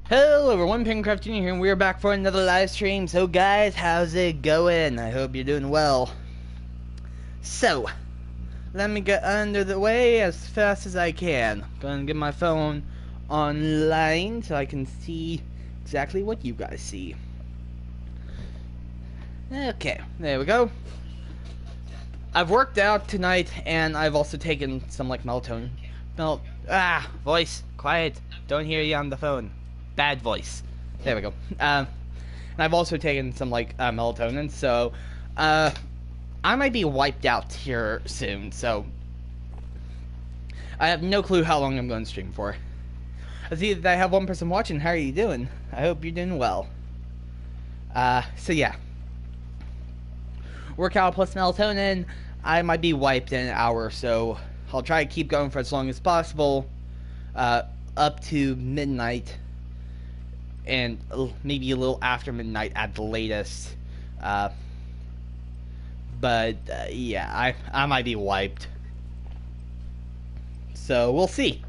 Hello everyone, PenguinCraftJr here, and we're back for another live stream. So guys, how's it going? I hope you're doing well. So, let me get under the way as fast as I can. Gonna get my phone online so I can see exactly what you guys see. Okay, there we go. I've worked out tonight, and I've also taken some like melatonin. Voice, quiet. Don't hear you on the phone. Bad voice. There we go. And I've also taken some like melatonin, so I might be wiped out here soon. So I have no clue how long I'm going to stream for. I see that I have one person watching. How are you doing? I hope you're doing well. So yeah, workout plus melatonin. I might be wiped in an hour, so I'll try to keep going for as long as possible, up to midnight. And maybe a little after midnight at the latest. Yeah, I might be wiped. So we'll see.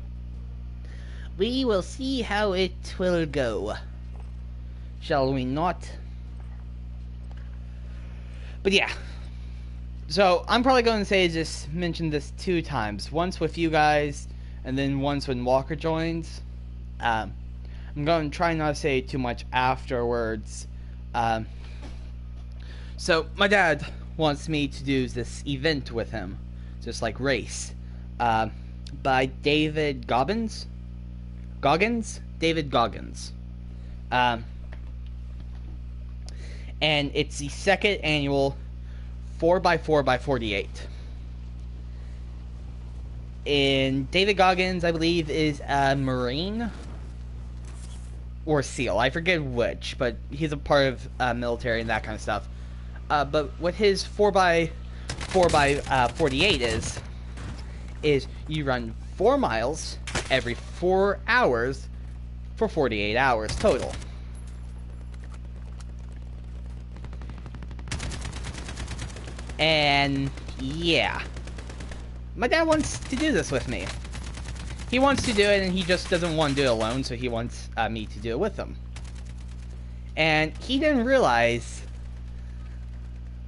We will see how it will go. Shall we not? But yeah. So I'm probably going to say just mention this 2 times. Once with you guys, and then once when Walker joins. I'm going to try not to say too much afterwards. So, my dad wants me to do this event with him. Just like race. By David Goggins? David Goggins. And it's the 2nd annual 4x4x48. And David Goggins, I believe, is a Marine. Or SEAL, I forget which, but he's a part of military and that kind of stuff. But what his 4x48 is you run 4 miles every 4 hours for 48 hours total. And yeah, my dad wants to do this with me. He wants to do it, and he just doesn't want to do it alone, so he wants me to do it with him. And he didn't realize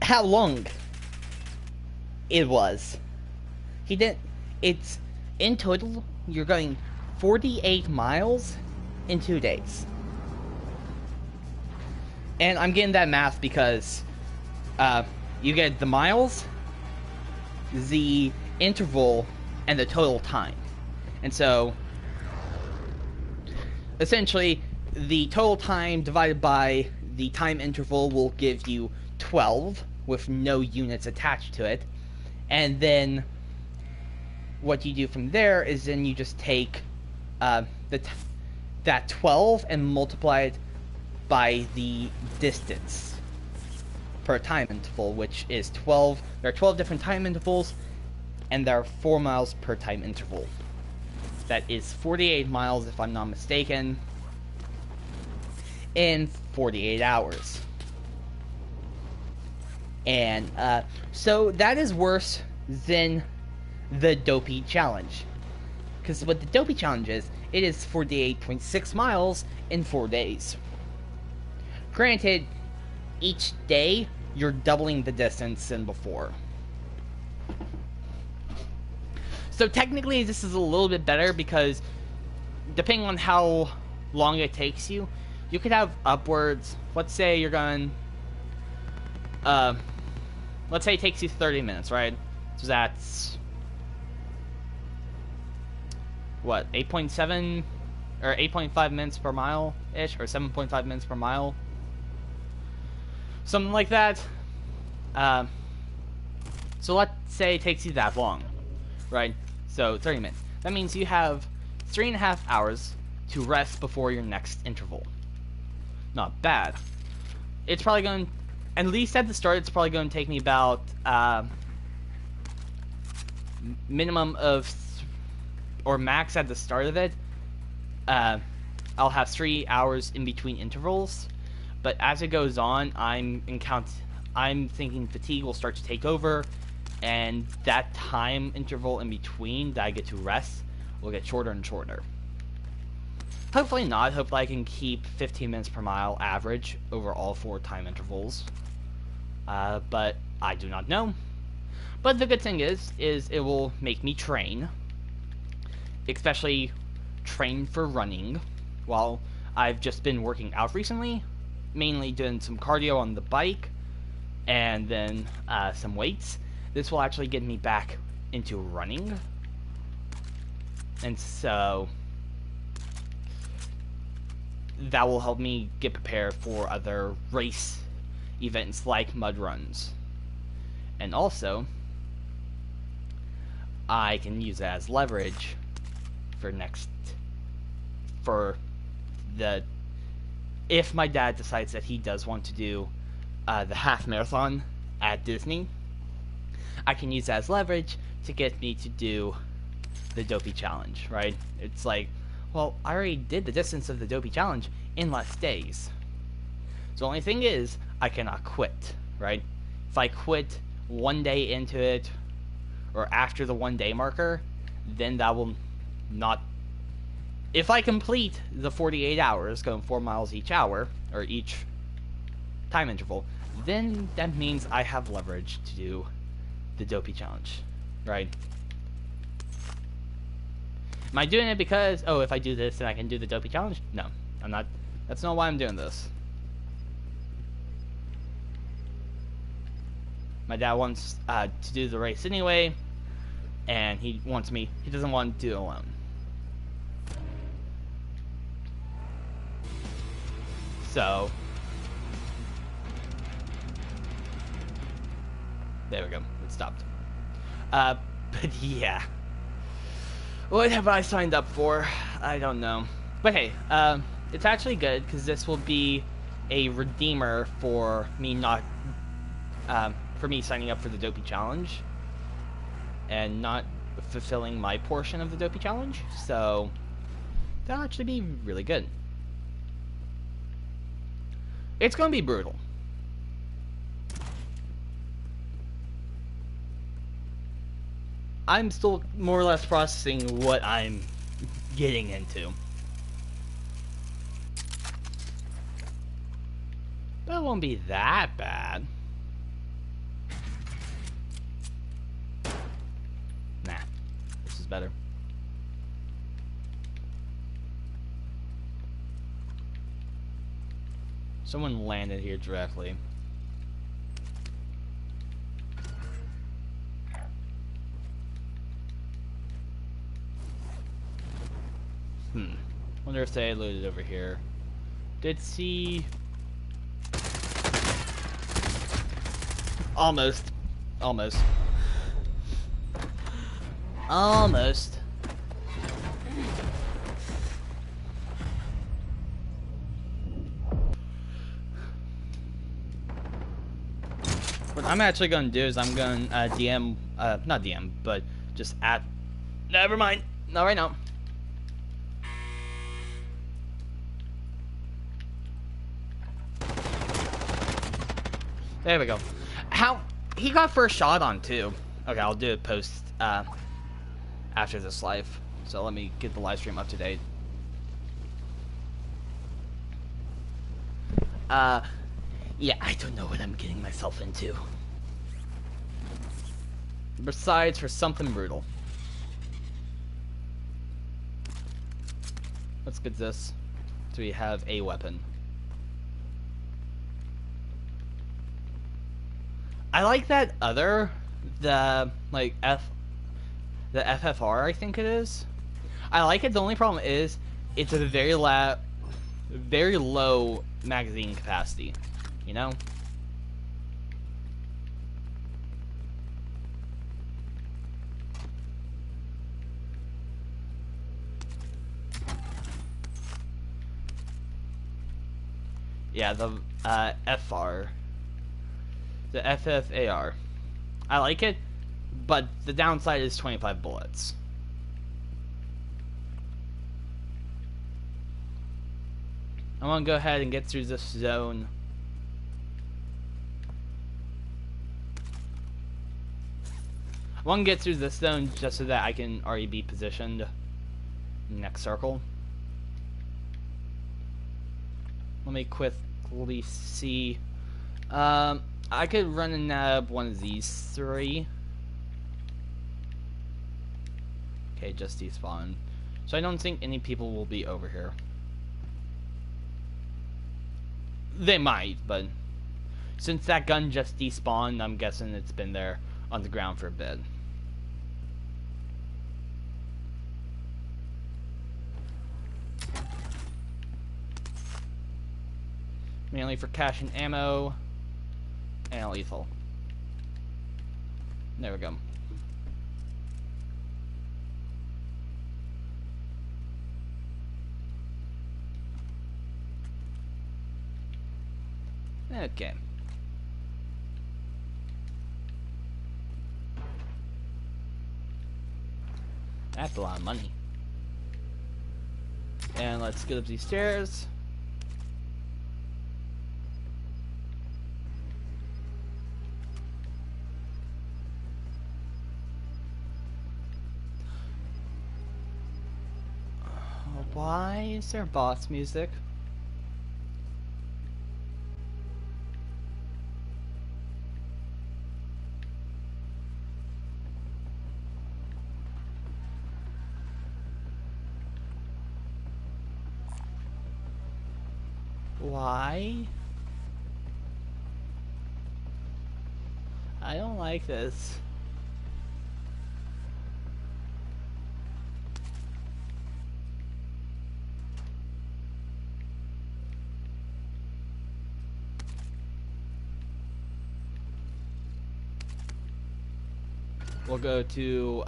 how long it was. He didn't. It's, in total, you're going 48 miles in 2 days. And I'm getting that math because you get the miles, the interval, and the total time. And so, essentially, the total time divided by the time interval will give you 12, with no units attached to it. And then, what you do from there is then you just take that 12 and multiply it by the distance per time interval, which is 12. There are 12 different time intervals, and there are 4 miles per time interval. That is 48 miles, if I'm not mistaken, in 48 hours. And so that is worse than the Dopey Challenge. Because what the Dopey Challenge is, it is 48.6 miles in 4 days. Granted, each day you're doubling the distance than before. So technically this is a little bit better because depending on how long it takes you, you could have upwards, let's say you're going, let's say it takes you 30 minutes, right? So that's, what, 8.7 or 8.5 minutes per mile-ish, or 7.5 minutes per mile? Something like that. So let's say it takes you that long, right? So 30 minutes. That means you have 3.5 hours to rest before your next interval. Not bad. It's probably going, at least at the start, it's probably going to take me about minimum of, or max at the start of it. I'll have 3 hours in between intervals, but as it goes on, I'm thinking fatigue will start to take over, and that time interval in between that I get to rest will get shorter and shorter. Hopefully not. Hopefully I can keep 15 minutes per mile average over all 4 time intervals. But I do not know. But the good thing is it will make me train. Especially train for running. While I've just been working out recently. Mainly doing some cardio on the bike. And then some weights. This will actually get me back into running. And so that will help me get prepared for other race events like mud runs. And also, I can use it as leverage if my dad decides that he does want to do the half marathon at Disney, I can use that as leverage to get me to do the Dopey Challenge, right? It's like, well, I already did the distance of the Dopey Challenge in less days. So the only thing is, I cannot quit, right? If I quit 1 day into it, or after the 1 day marker, then that will not... If I complete the 48 hours, going 4 miles each hour, or each time interval, then that means I have leverage to do the Dopey Challenge, right? Am I doing it because, oh, if I do this, then I can do the Dopey Challenge? No, I'm not. That's not why I'm doing this. My dad wants to do the race anyway, and he doesn't want to do it alone. So, there we go, it stopped. But yeah. What have I signed up for? I don't know. But hey, it's actually good, because this will be a redeemer for me signing up for the Dopey Challenge and not fulfilling my portion of the Dopey Challenge. So that'll actually be really good. It's going to be brutal. I'm still more or less processing what I'm getting into. But it won't be that bad. Nah, this is better. Someone landed here directly. Wonder if they looted over here. Did see... Almost. Almost. Almost. What I'm actually going to do is I'm going to DM, not DM, but just at... Never mind. Not right now. There we go. How... He got first shot on, too. Okay, I'll do it post, after this live. So let me get the live stream up to date. Yeah, I don't know what I'm getting myself into. Besides for something brutal. Let's get this. So we have a weapon. I like that other, the FFR, I think it is. I like it. The only problem is it's a very low magazine capacity, you know? Yeah, the FR. The FFAR. I like it, but the downside is 25 bullets. I want to go ahead and get through this zone. I want to get through this zone just so that I can already be positioned next circle. let me quickly see. I could run and nab one of these three. Okay, just despawn. So I don't think any people will be over here. They might, but since that gun just despawned, I'm guessing it's been there on the ground for a bit. Mainly for cash and ammo and lethal. There we go. Okay. That's a lot of money. And let's get up these stairs. Why is there boss music? Why? I don't like this. We'll go to,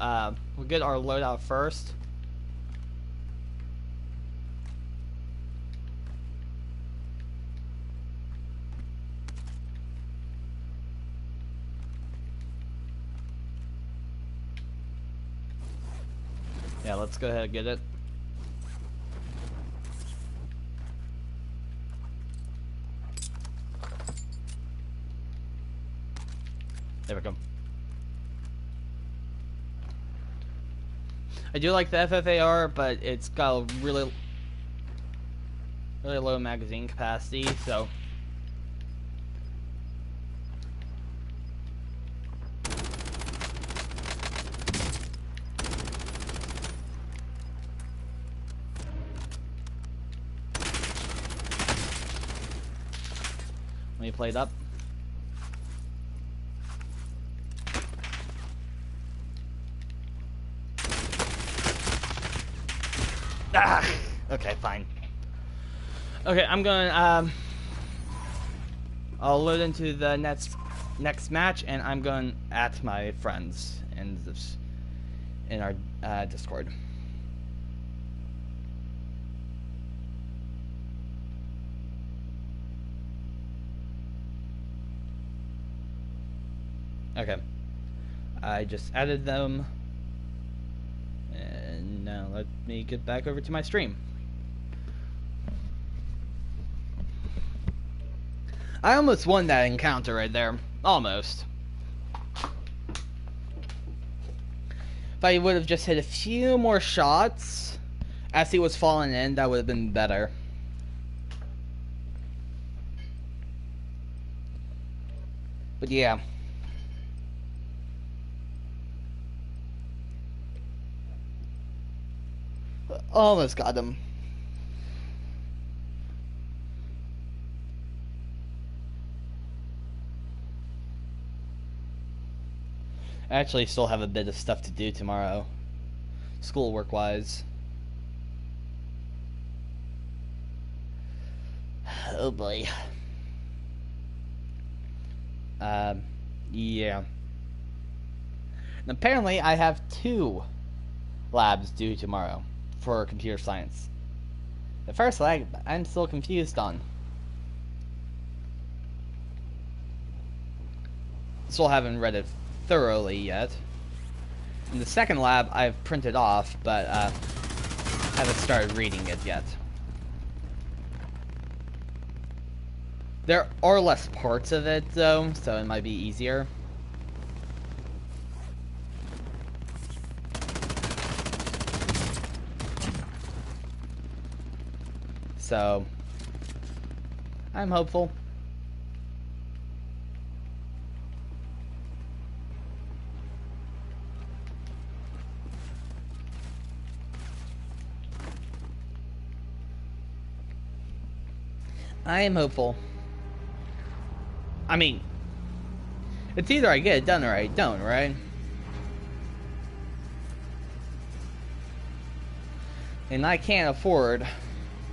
we'll get our loadout first. Yeah, let's go ahead and get it. There we go. I do like the FFAR, but it's got a really low magazine capacity, so let me play it up. Ah, okay, fine. Okay, I'm going. I'll load into the next match, and I'm going at my friends in our Discord. Okay, I just added them. And now let me get back over to my stream. I almost won that encounter right there. Almost. If I would have just hit a few more shots as he was falling in, that would have been better. But yeah. Almost got him. I actually still have a bit of stuff to do tomorrow, schoolwork wise. Oh boy. Yeah. And apparently I have 2 labs due tomorrow for computer science. The first lab I'm still confused on. Still haven't read it thoroughly yet. And the second lab I've printed off, but haven't started reading it yet. There are less parts of it though, so it might be easier. So I'm hopeful. I am hopeful. I mean, it's either I get it done or I don't, right? And I can't afford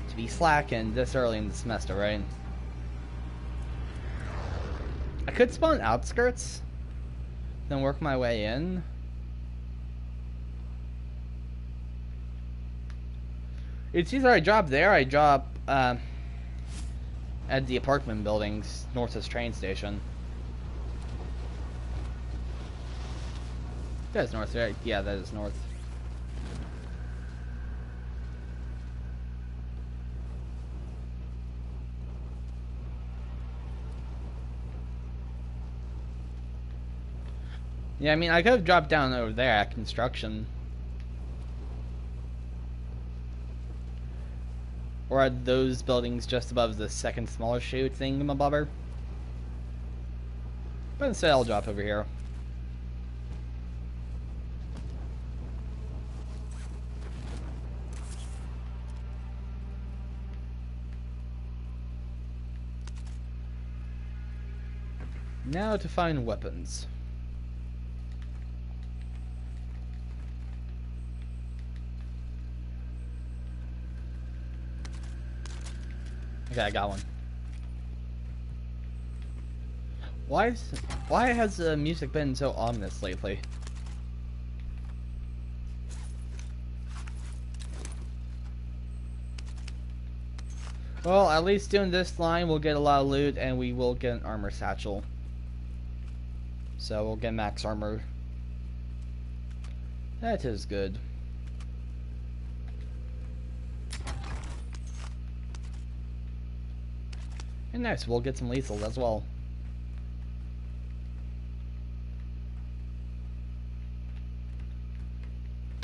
to be slacking this early in the semester, right? I could spawn outskirts, then work my way in. It's either I drop there, I drop at the apartment buildings north of this train station. That's north, right? Yeah, that is north. Yeah, I mean, I could have dropped down over there at construction. Or are those buildings just above the second smaller chute thingamabobber? But instead I'll drop over here. Now to find weapons. Okay, I got one. Why has the music been so ominous lately? Well, at least doing this line we'll get a lot of loot and we will get an armor satchel. So we'll get max armor. That is good. And nice, we'll get some lethal as well.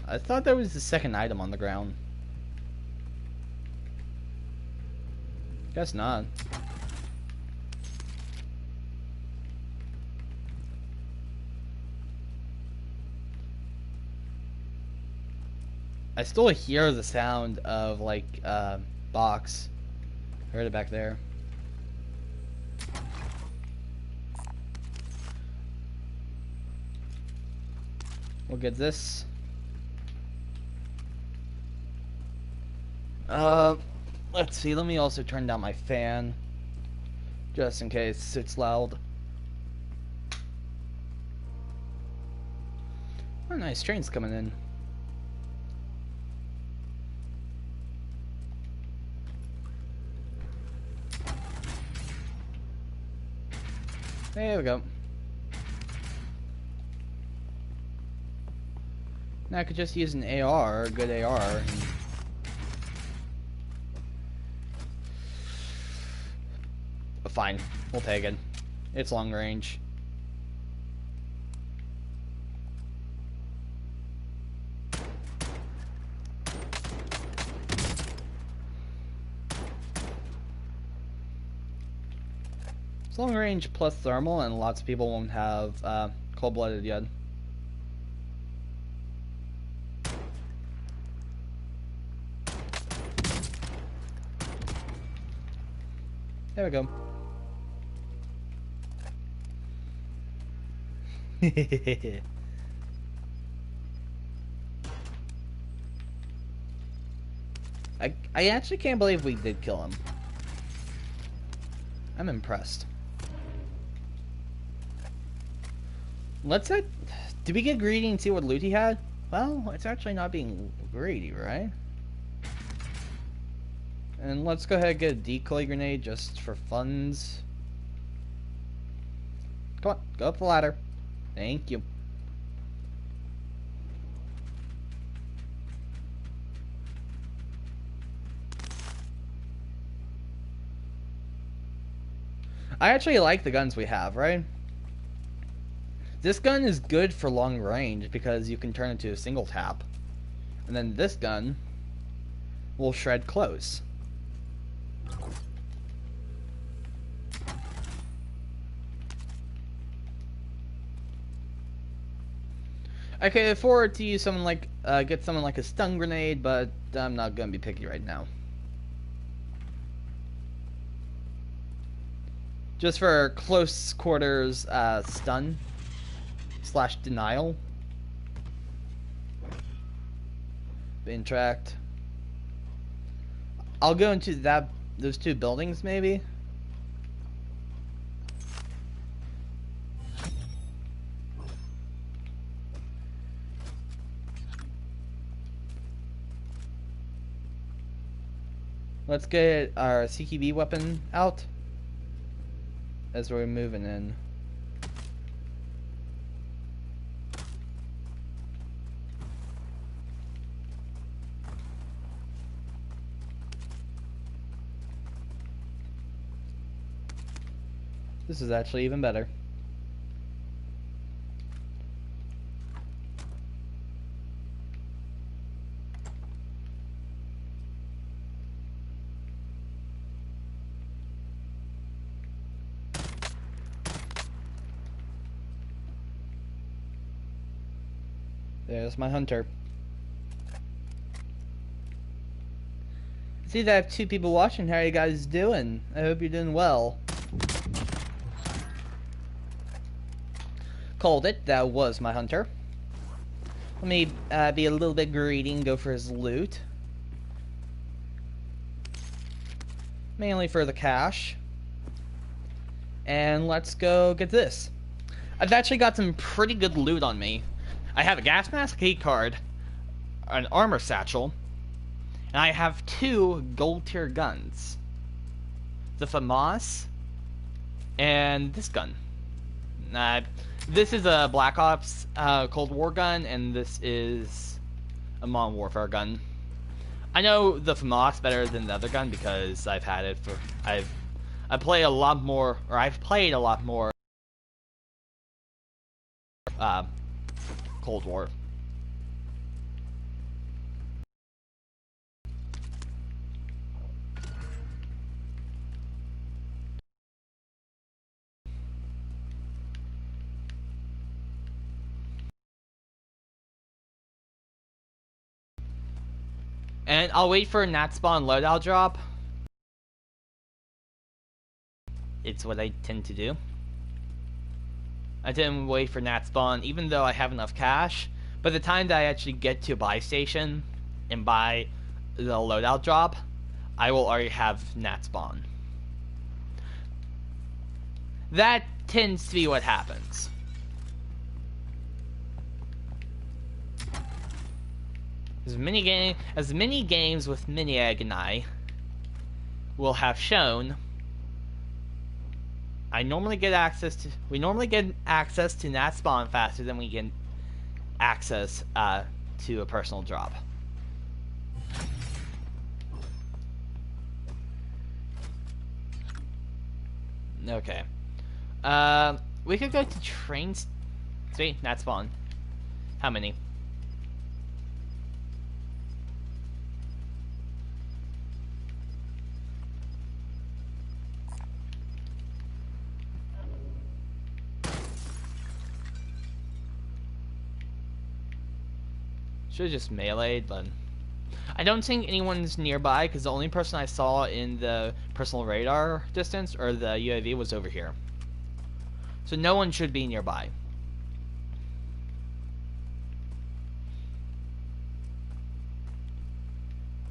I thought there was the second item on the ground. Guess not. I still hear the sound of like box. I heard it back there. We'll get this. Let's see, let me also turn down my fan. Just in case it's loud. Oh, nice, train's coming in. There we go. Now I could just use an AR, a good AR. And fine, we'll take it. It's long range. It's long range plus thermal, and lots of people won't have cold-blooded yet. There we go. I actually can't believe we did kill him. I'm impressed. Let's did we get greedy and see what loot he had? Well, it's actually not being greedy, right? And let's go ahead and get a decoy grenade just for funds. Come on, go up the ladder. Thank you. I actually like the guns we have, right? This gun is good for long range because you can turn it to a single tap. And then this gun will shred close. I could afford to use someone like, get someone like a stun grenade, but I'm not gonna be picky right now. Just for close quarters, stun / denial. Being tracked. I'll go into those two buildings maybe. Let's get our CQB weapon out as we're moving in. This is actually even better. There's my hunter. I see that I have 2 people watching. How are you guys doing? I hope you're doing well. Called it. That was my hunter. Let me be a little bit greedy and go for his loot. Mainly for the cash. And let's go get this. I've actually got some pretty good loot on me. I have a gas mask, key card, an armor satchel, and I have 2 gold tier guns. The FAMAS and this gun. This is a Black Ops Cold War gun, and this is a Modern Warfare gun. I know the FAMAS better than the other gun because I've had it for I've played a lot more Cold War. And I'll wait for a nat spawn loadout drop. It's what I tend to do. I didn't wait for nat spawn, even though I have enough cash. By the time that I actually get to a buy station and buy the loadout drop, I will already have nat spawn. That tends to be what happens. As many games with Miniag and I will have shown, we normally get access to nat spawn faster than we get access to a personal drop. Okay. We could go to trains. Sweet, nat spawn. How many? Should've just meleeed, but I don't think anyone's nearby because the only person I saw in the personal radar distance or the UAV was over here. So no one should be nearby.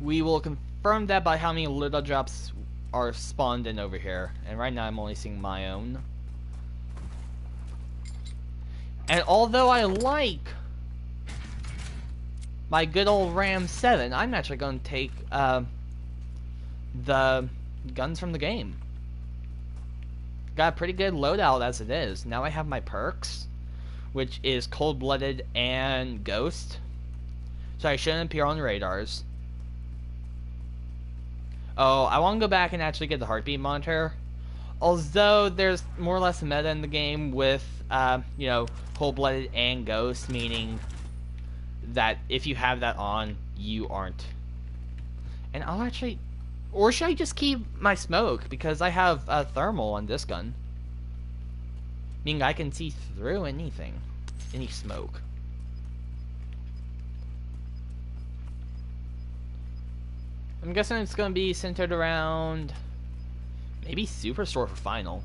We will confirm that by how many little drops are spawned in over here. And right now I'm only seeing my own. And although I like my good old Ram 7, I'm actually going to take the guns from the game. Got a pretty good loadout as it is. Now I have my perks, which is Cold-Blooded and Ghost. So I shouldn't appear on radars. Oh, I want to go back and actually get the heartbeat monitor. Although there's more or less a meta in the game with, you know, Cold-Blooded and Ghost, meaning that if you have that on, you aren't. And I'll actually... Or should I just keep my smoke? Because I have a thermal on this gun. Meaning I can see through anything. Any smoke. I'm guessing it's gonna be centered around maybe Superstore for final.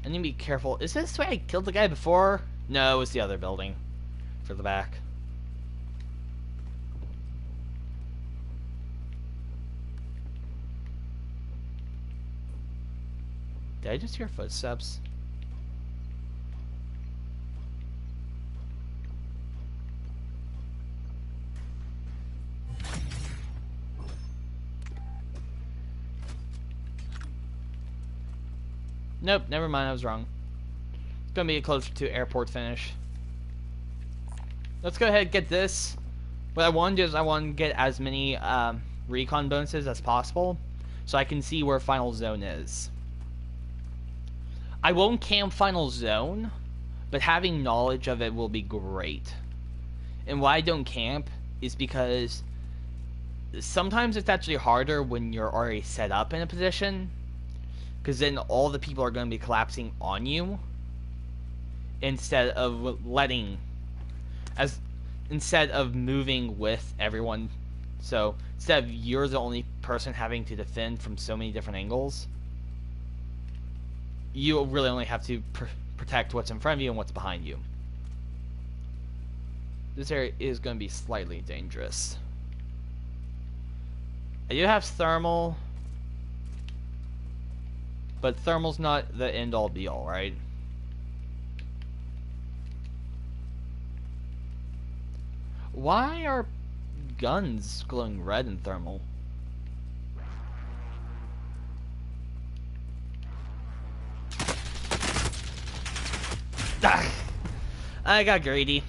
I need to be careful. Is this where I killed the guy before? No, it was the other building for the back. Did I just hear footsteps? Nope, never mind, I was wrong. It's gonna be closer to airport finish. Let's go ahead and get this. What I want to do is I want to get as many recon bonuses as possible so I can see where final zone is. I won't camp final zone, but having knowledge of it will be great. And why I don't camp is because sometimes it's actually harder when you're already set up in a position, because then all the people are going to be collapsing on you instead of instead of moving with everyone. So instead of you're the only person having to defend from so many different angles, you really only have to protect what's in front of you and what's behind you. This area is going to be slightly dangerous. I do have thermal, but thermal's not the end-all be-all, right? Why are guns glowing red in thermal? Ah, I got greedy.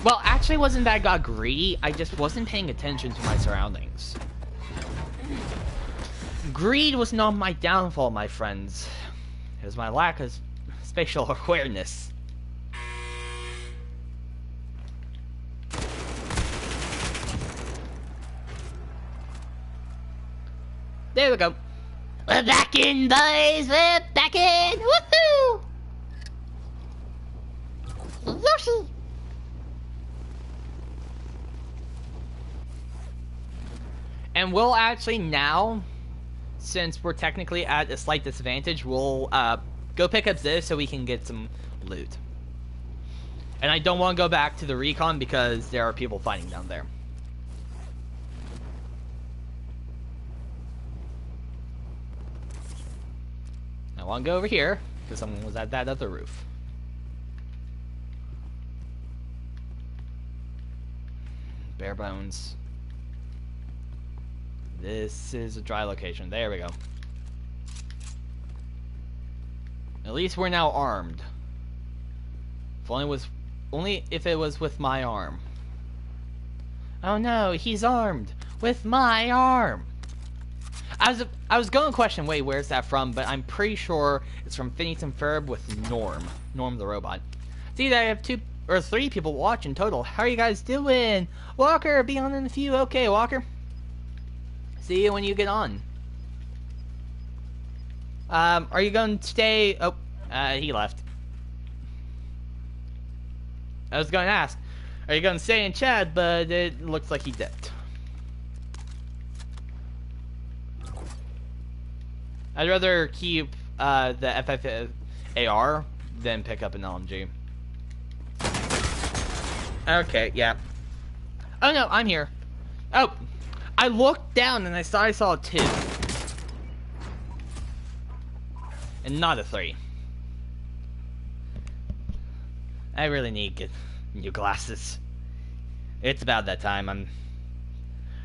Well, actually, it wasn't that I got greedy. I just wasn't paying attention to my surroundings. Greed was not my downfall, my friends. It was my lack of spatial awareness. There we go. We're back in, boys! We're back in! Woohoo! Yoshi! And we'll actually now, since we're technically at a slight disadvantage, we'll go pick up this so we can get some loot. And I don't want to go back to the recon because there are people fighting down there. I want to go over here because someone was at that other roof. Bare bones. This is a dry location. There we go. At least we're now armed. Only if it was with my arm. Oh no, he's armed with my arm. I was going to question, wait, where's that from? But I'm pretty sure it's from Phineas and Ferb with Norm the robot. See, I have 2 or 3 people watching total. How are you guys doing? Walker, be on in a few. Okay, Walker. See you when you get on. Are you going to stay? Oh, he left. I was going to ask, are you going to stay in chat? But it looks like he dipped. I'd rather keep the FFAR than pick up an LMG. Okay, yeah. Oh no, I'm here. Oh, I looked down and I saw 2. And not a 3. I really need to get new glasses. It's about that time.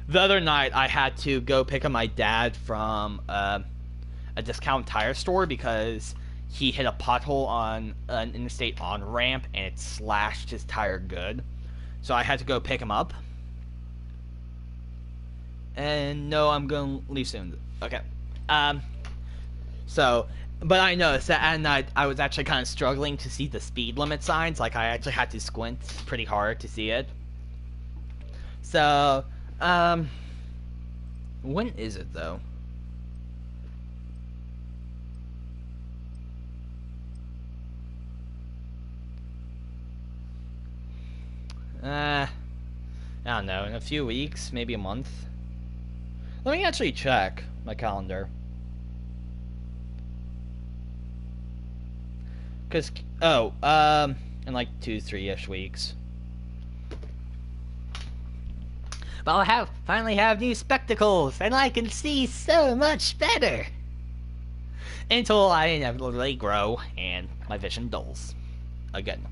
The other night I had to go pick up my dad from a discount tire store because he hit a pothole on an interstate on-ramp and it slashed his tire good. So I had to go pick him up. And no, I'm going to leave soon. Okay. But I noticed that at night I was actually kind of struggling to see the speed limit signs. Like, I actually had to squint pretty hard to see it. So, when is it, though? I don't know, in a few weeks, maybe a month. Let me actually check my calendar. Cause, in like 2-3-ish weeks. But I'll finally have new spectacles, and I can see so much better! Until I inevitably grow, and my vision dulls. Again.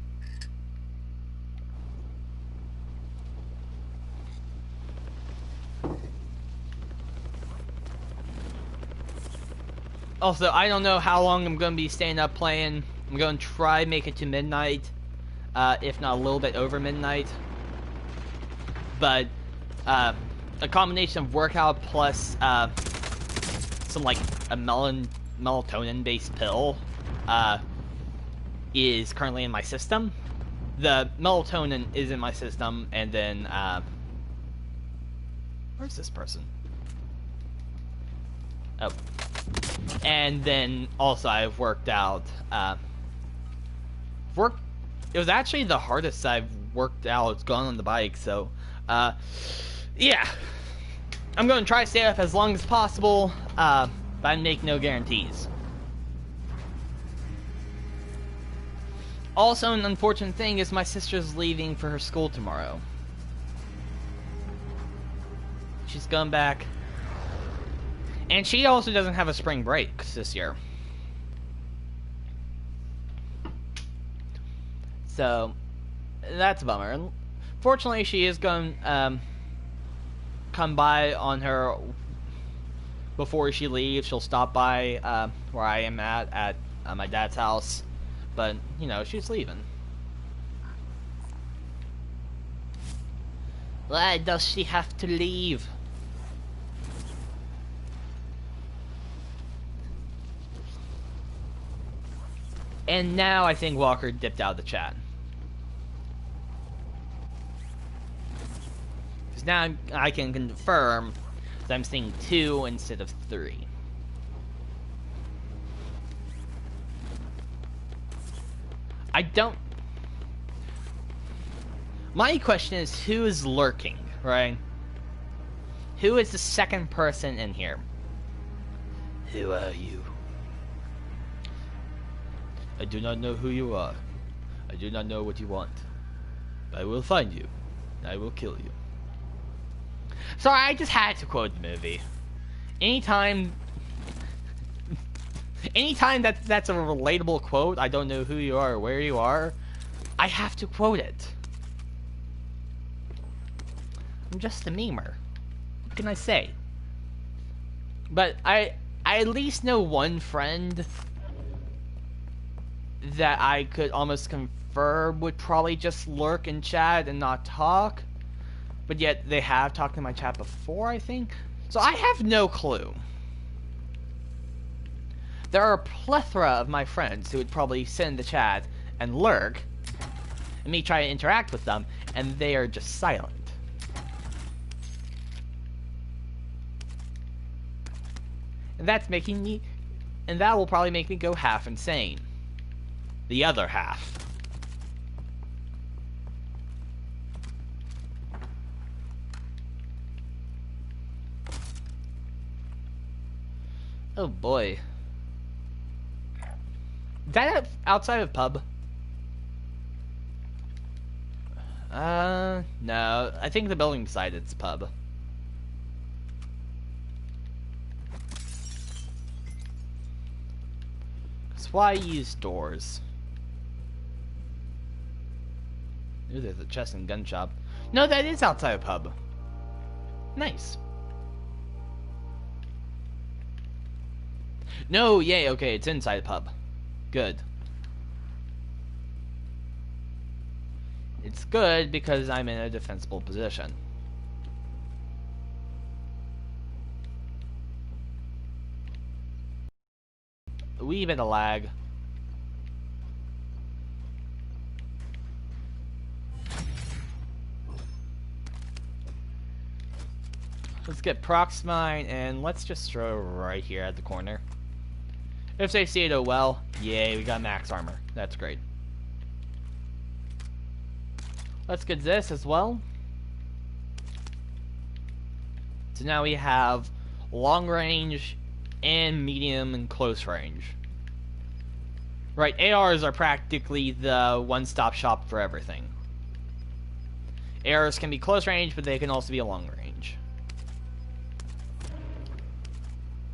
Also, I don't know how long I'm going to be staying up playing. I'm going to try make it to midnight, if not a little bit over midnight. But a combination of workout plus some like a melatonin-based pill is currently in my system. The melatonin is in my system, and then where's this person? Oh. And then also I've worked out. It was actually the hardest I've worked out. It's gone on the bike, so yeah. I'm going to try to stay up as long as possible, but I make no guarantees. Also, an unfortunate thing is my sister's leaving for her school tomorrow. She's going back. And she also doesn't have a spring break this year. So, that's a bummer. Fortunately, she is going to come by on her... Before she leaves, she'll stop by where I am at my dad's house. But, you know, she's leaving. Why does she have to leave? And now I think Walker dipped out of the chat. Because now I can confirm that I'm seeing 2 instead of 3. I don't... My question is, who is lurking, right? Who is the second person in here? Who are you? I do not know who you are. I do not know what you want. I will find you. I will kill you. Sorry, I just had to quote the movie. Anytime that's a relatable quote, I don't know who you are or where you are, I have to quote it. I'm just a memer. What can I say? But I at least know one friend that I could almost confirm would probably just lurk in chat and not talk. But yet they have talked in my chat before, I think. So I have no clue. There are a plethora of my friends who would probably sit in the chat and lurk, and me try to interact with them, and they are just silent. And that's making me... And that will probably make me go half insane. The other half. Oh boy. Is that outside of pub? No. I think the building beside it's pub. That's why I use doors. Ooh, there's a chest and gun shop. No, that is outside a pub. Nice. No, yay, okay, it's inside a pub. Good. It's good because I'm in a defensible position. A wee bit of lag. Let's get Prox Mine, and let's just throw right here at the corner. If they see it, oh well. Yay, we got max armor. That's great. Let's get this as well. So now we have long range and medium and close range. Right, ARs are practically the one-stop shop for everything. ARs can be close range, but they can also be a long range.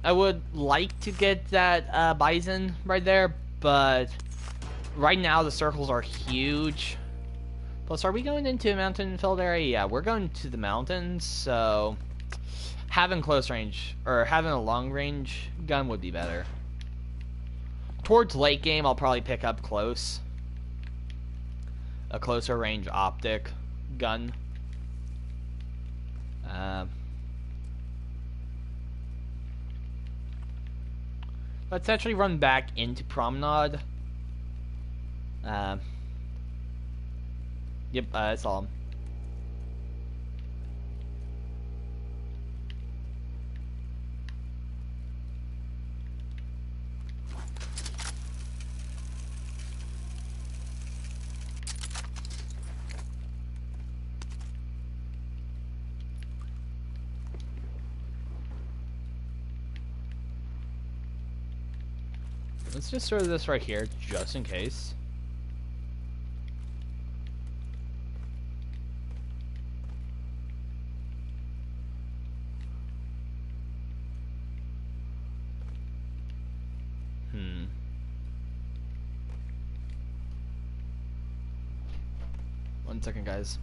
I would like to get that Bison right there, but right now the circles are huge. Plus, are we going into a mountain-filled area? Yeah, we're going to the mountains, so having close range, or having a long range gun would be better. Towards late game, I'll probably pick up close. A closer range optic gun. Let's actually run back into Promenade. Yep, that's all. Let's just throw this right here, just in case. One second, guys.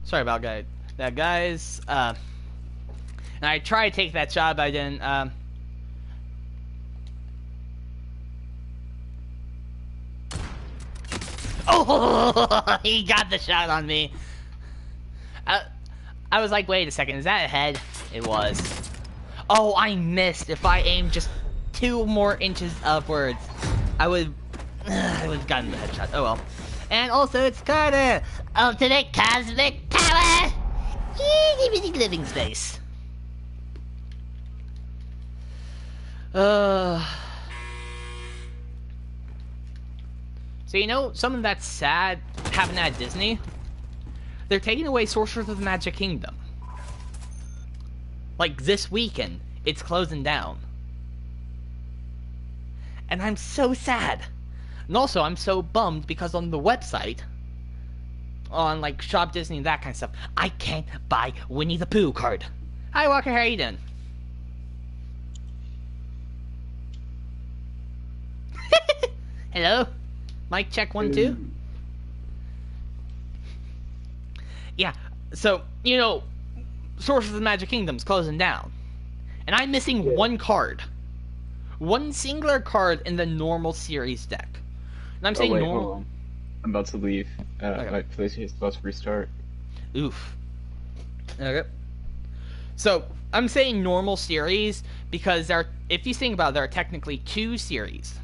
Sorry about that, guys. And I tried to take that shot, but I didn't. Oh, he got the shot on me. I was like, wait a second, is that a head? It was. Oh, I missed. If I aimed just 2 more inches upwards, I would have gotten the headshot. Oh well. And also, it's Carter! Ultimate Cosmic Power! Living space. So, you know, something that's sad happened at Disney? They're taking away Sorcerers of the Magic Kingdom. Like, this weekend, it's closing down. And I'm so sad. And also, I'm so bummed because on the website, on like Shop Disney and that kind of stuff, I can't buy Winnie the Pooh card. Hi Walker, how are you doing? Hello? Mic check 1 2. Yeah, so, you know, Sorcerers of the Magic Kingdom's closing down. And I'm missing 1 card. 1 singular card in the normal series deck. And I'm saying normal. Hold on. I'm about to leave. Okay. My PlayStation is about to restart. Oof. Okay. So, I'm saying normal series because if you think about it, there are technically 2 series.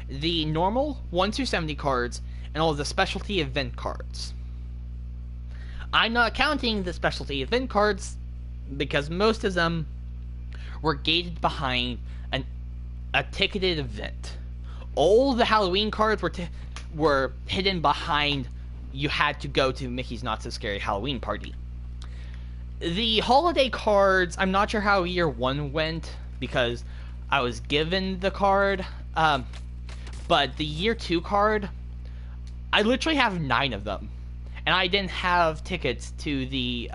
The normal 1 through 70 cards and all of the specialty event cards. I'm not counting the specialty event cards because most of them were gated behind a ticketed event. All the Halloween cards were hidden behind you had to go to Mickey's Not So Scary Halloween Party. The holiday cards, I'm not sure how year 1 went because I was given the card. But the year 2 card, I literally have 9 of them. And I didn't have tickets to the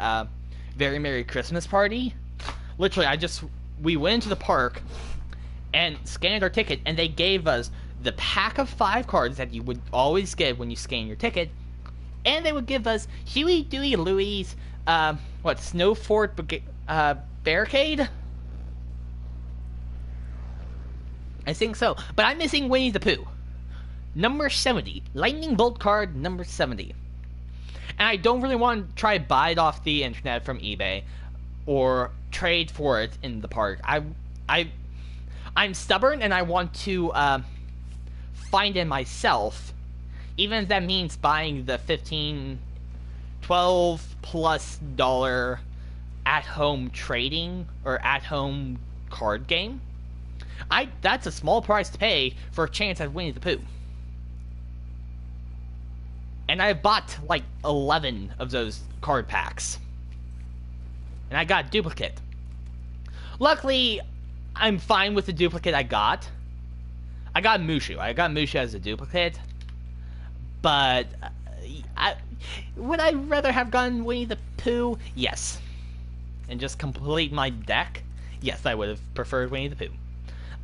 Very Merry Christmas Party. Literally, we went into the park and scanned our ticket, and they gave us the pack of 5 cards that you would always get when you scan your ticket, and they would give us Huey, Dewey, Louie's, Snow Fort Barricade? I think so. But I'm missing Winnie the Pooh. Number 70. Lightning Bolt card number 70. And I don't really want to try to buy it off the internet from eBay or trade for it in the park. I'm stubborn and I want to find it myself, even if that means buying the $15, $12+ at-home trading or at-home card game. That's a small price to pay for a chance at Winnie the Pooh. And I bought like 11 of those card packs. And I got a duplicate. Luckily, I'm fine with the duplicate I got. I got Mushu. I got Mushu as a duplicate. But would I rather have gotten Winnie the Pooh? Yes. And just complete my deck? Yes, I would have preferred Winnie the Pooh.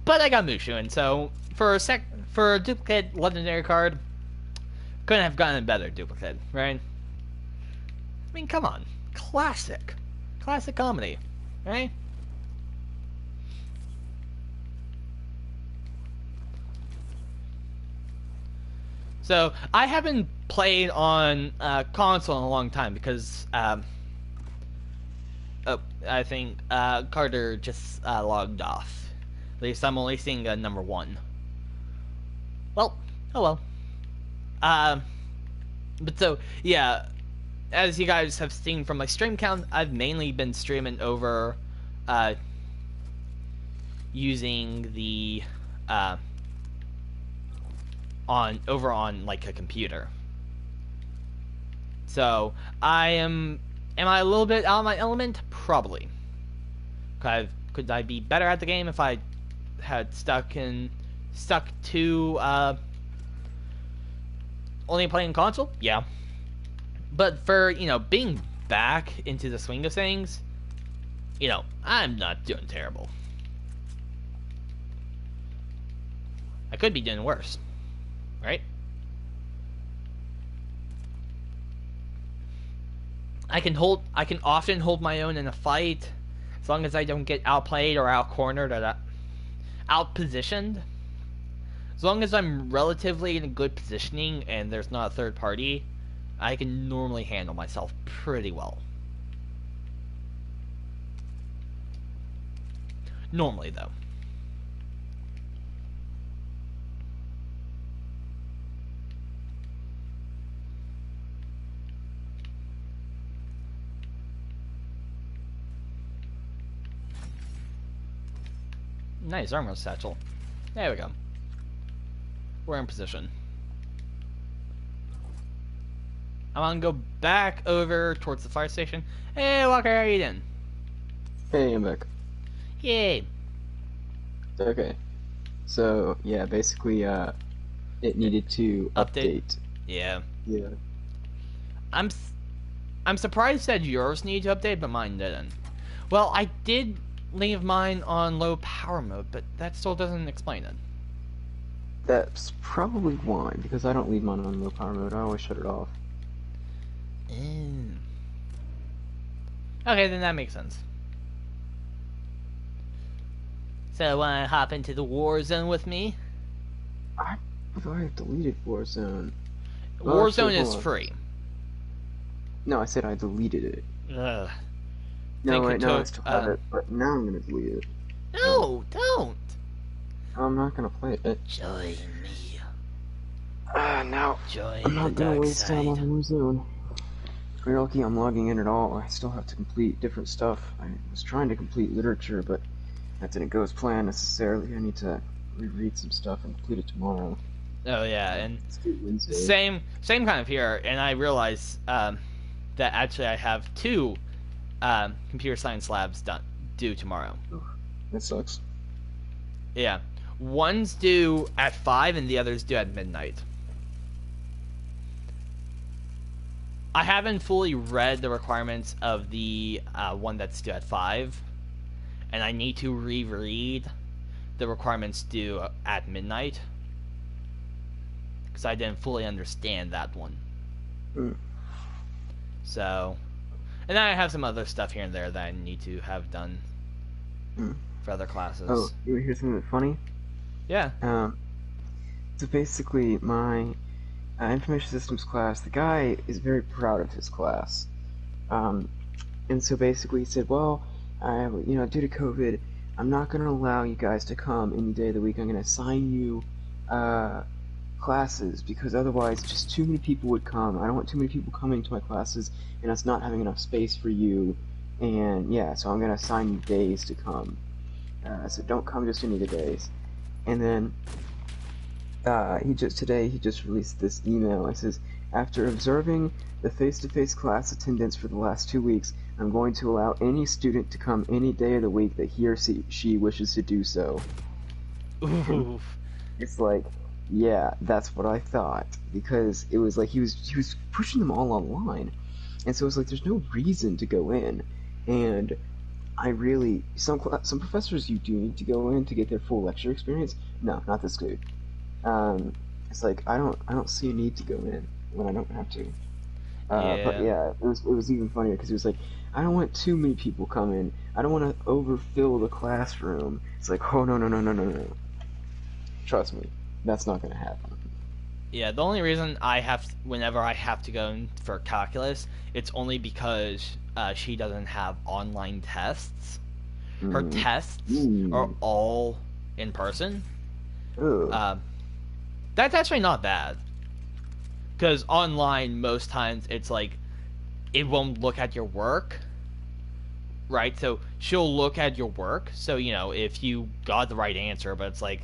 But I got Mushu, and so for a duplicate legendary card, couldn't have gotten a better duplicate, right? I mean, come on. Classic comedy, right? So, I haven't played on console in a long time because, I think Carter just logged off. At least I'm only seeing number 1. Well, oh well. But so, yeah, as you guys have seen from my stream count, I've mainly been streaming over, using the, over on, like, a computer. So, am I a little bit out of my element? Probably. Could I be better at the game if I had stuck to, only playing console? Yeah. But for, being back into the swing of things, I'm not doing terrible. I could be doing worse. Right? I can often hold my own in a fight, as long as I don't get outplayed or outcornered or outpositioned. As long as I'm relatively in a good positioning and there's not a third party, I can normally handle myself pretty well. Normally, though. Nice armor satchel. There we go. We're in position. I'm gonna go back over towards the fire station. Hey, Walker, how are you doing? Hey, I'm back. Yay. Okay. So, yeah, basically, it needed to update. Yeah. Yeah. I'm surprised that yours need to update, but mine didn't. Well, I did leave mine on low power mode, but that still doesn't explain it. That's probably why, because I don't leave mine on low power mode. I always shut it off. Okay, then that makes sense. So, wanna hop into the Warzone with me? I thought I deleted Warzone. Warzone is free. No, I said I deleted it. Ugh. No, wait, no, I still have it, but now I'm gonna delete it. No, don't! I'm not gonna play it. Join me. No. Join I'm not the gonna dark waste time on side. Warzone. If you're lucky I'm logging in at all, I still have to complete different stuff. I was trying to complete literature, but that didn't go as planned necessarily. I need to reread some stuff and complete it tomorrow. Oh yeah, and Let's do Wednesday. same kind of here, and I realized that actually I have 2 computer science labs due tomorrow. That sucks. Yeah. One's due at 5 and the other's due at midnight. I haven't fully read the requirements of the one that's due at 5, and I need to reread the requirements due at midnight, because I didn't fully understand that one. Mm. So, And then I have some other stuff here and there that I need to have done for other classes. Oh, you want to hear something funny? Yeah. So basically, my information systems class, the guy is very proud of his class. And so basically he said, well, due to COVID, I'm not going to allow you guys to come any day of the week. I'm going to assign you classes because otherwise just too many people would come. I don't want too many people coming to my classes and us not having enough space for you. And yeah, so I'm going to assign you days to come. So don't come just any of the days. And then today he just released this email. It says, after observing the face-to-face class attendance for the last 2 weeks, I'm going to allow any student to come any day of the week that he or she wishes to do so. Oof. It's like, yeah, that's what I thought, because it was like he was pushing them all online, and so it's like there's no reason to go in, and some professors you do need to go in to get their full lecture experience. No, not this dude. It's like I don't see a need to go in when I don't have to. But yeah, it was even funnier because it was like, I don't want too many people coming. I don't want to overfill the classroom. It's like, oh no. Trust me, that's not gonna happen. Yeah, the only reason whenever I have to go in for calculus, it's only because she doesn't have online tests. Her tests are all in person. That's actually not bad. Because online, most times, it's like, it won't look at your work, right? So, she'll look at your work, so, if you got the right answer, but it's like,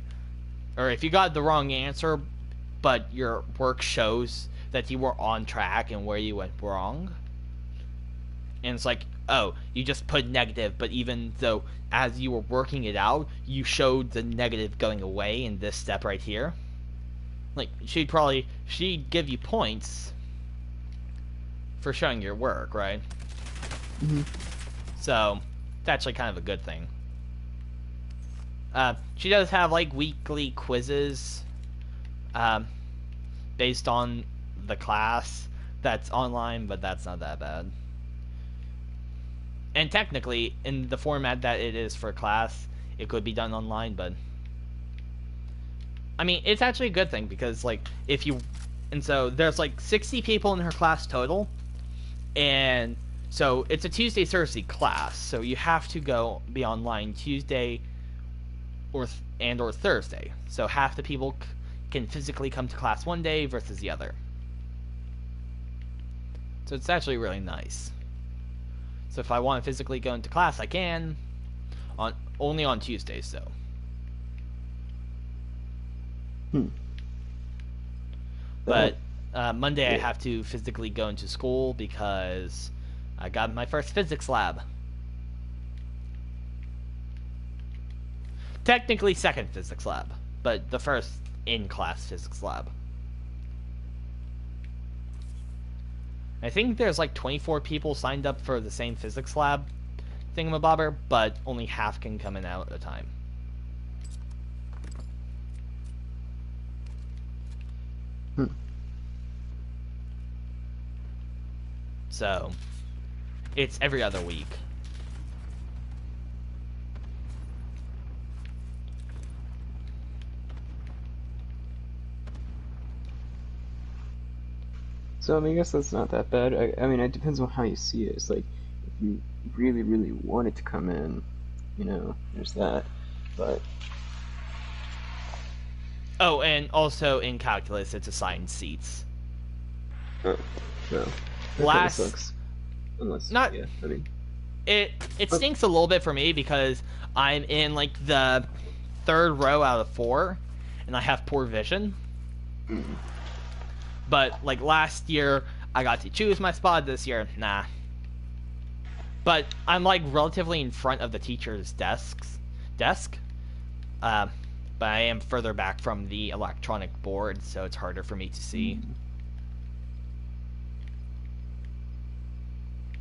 or if you got the wrong answer, but your work shows that you were on track and where you went wrong, and it's like, oh, you just put negative, but even though, as you were working it out, you showed the negative going away in this step right here. Like, she'd give you points for showing your work, right? So, it's actually kind of a good thing. She does have, like, weekly quizzes, based on the class that's online, but that's not that bad. And technically, in the format that it is for class, it could be done online, but I mean, it's actually a good thing because, like, so there's like 60 people in her class total, and so it's a Tuesday, Thursday class, so you have to be online Tuesday or Thursday. So half the people can physically come to class one day versus the other. So it's actually really nice. So if I want to physically go into class, I can, only on Tuesdays, though. But Monday I have to physically go into school because I got my first physics lab. Technically second physics lab, but the first in-class physics lab. I think there's like 24 people signed up for the same physics lab thingamabobber, but only half can come in at a time. So, it's every other week. So, I mean, I guess that's not that bad. I mean, it depends on how you see it. It's like, if you really, really wanted to come in, there's that. But oh, and also in calculus, it's assigned seats. Oh, no. That sucks. Unless, not, yeah, I mean, it stinks a little bit for me because I'm in like the third row out of 4, and I have poor vision. But like last year, I got to choose my spot. This year, nah. But I'm like relatively in front of the teacher's desk. But I am further back from the electronic board, so it's harder for me to see.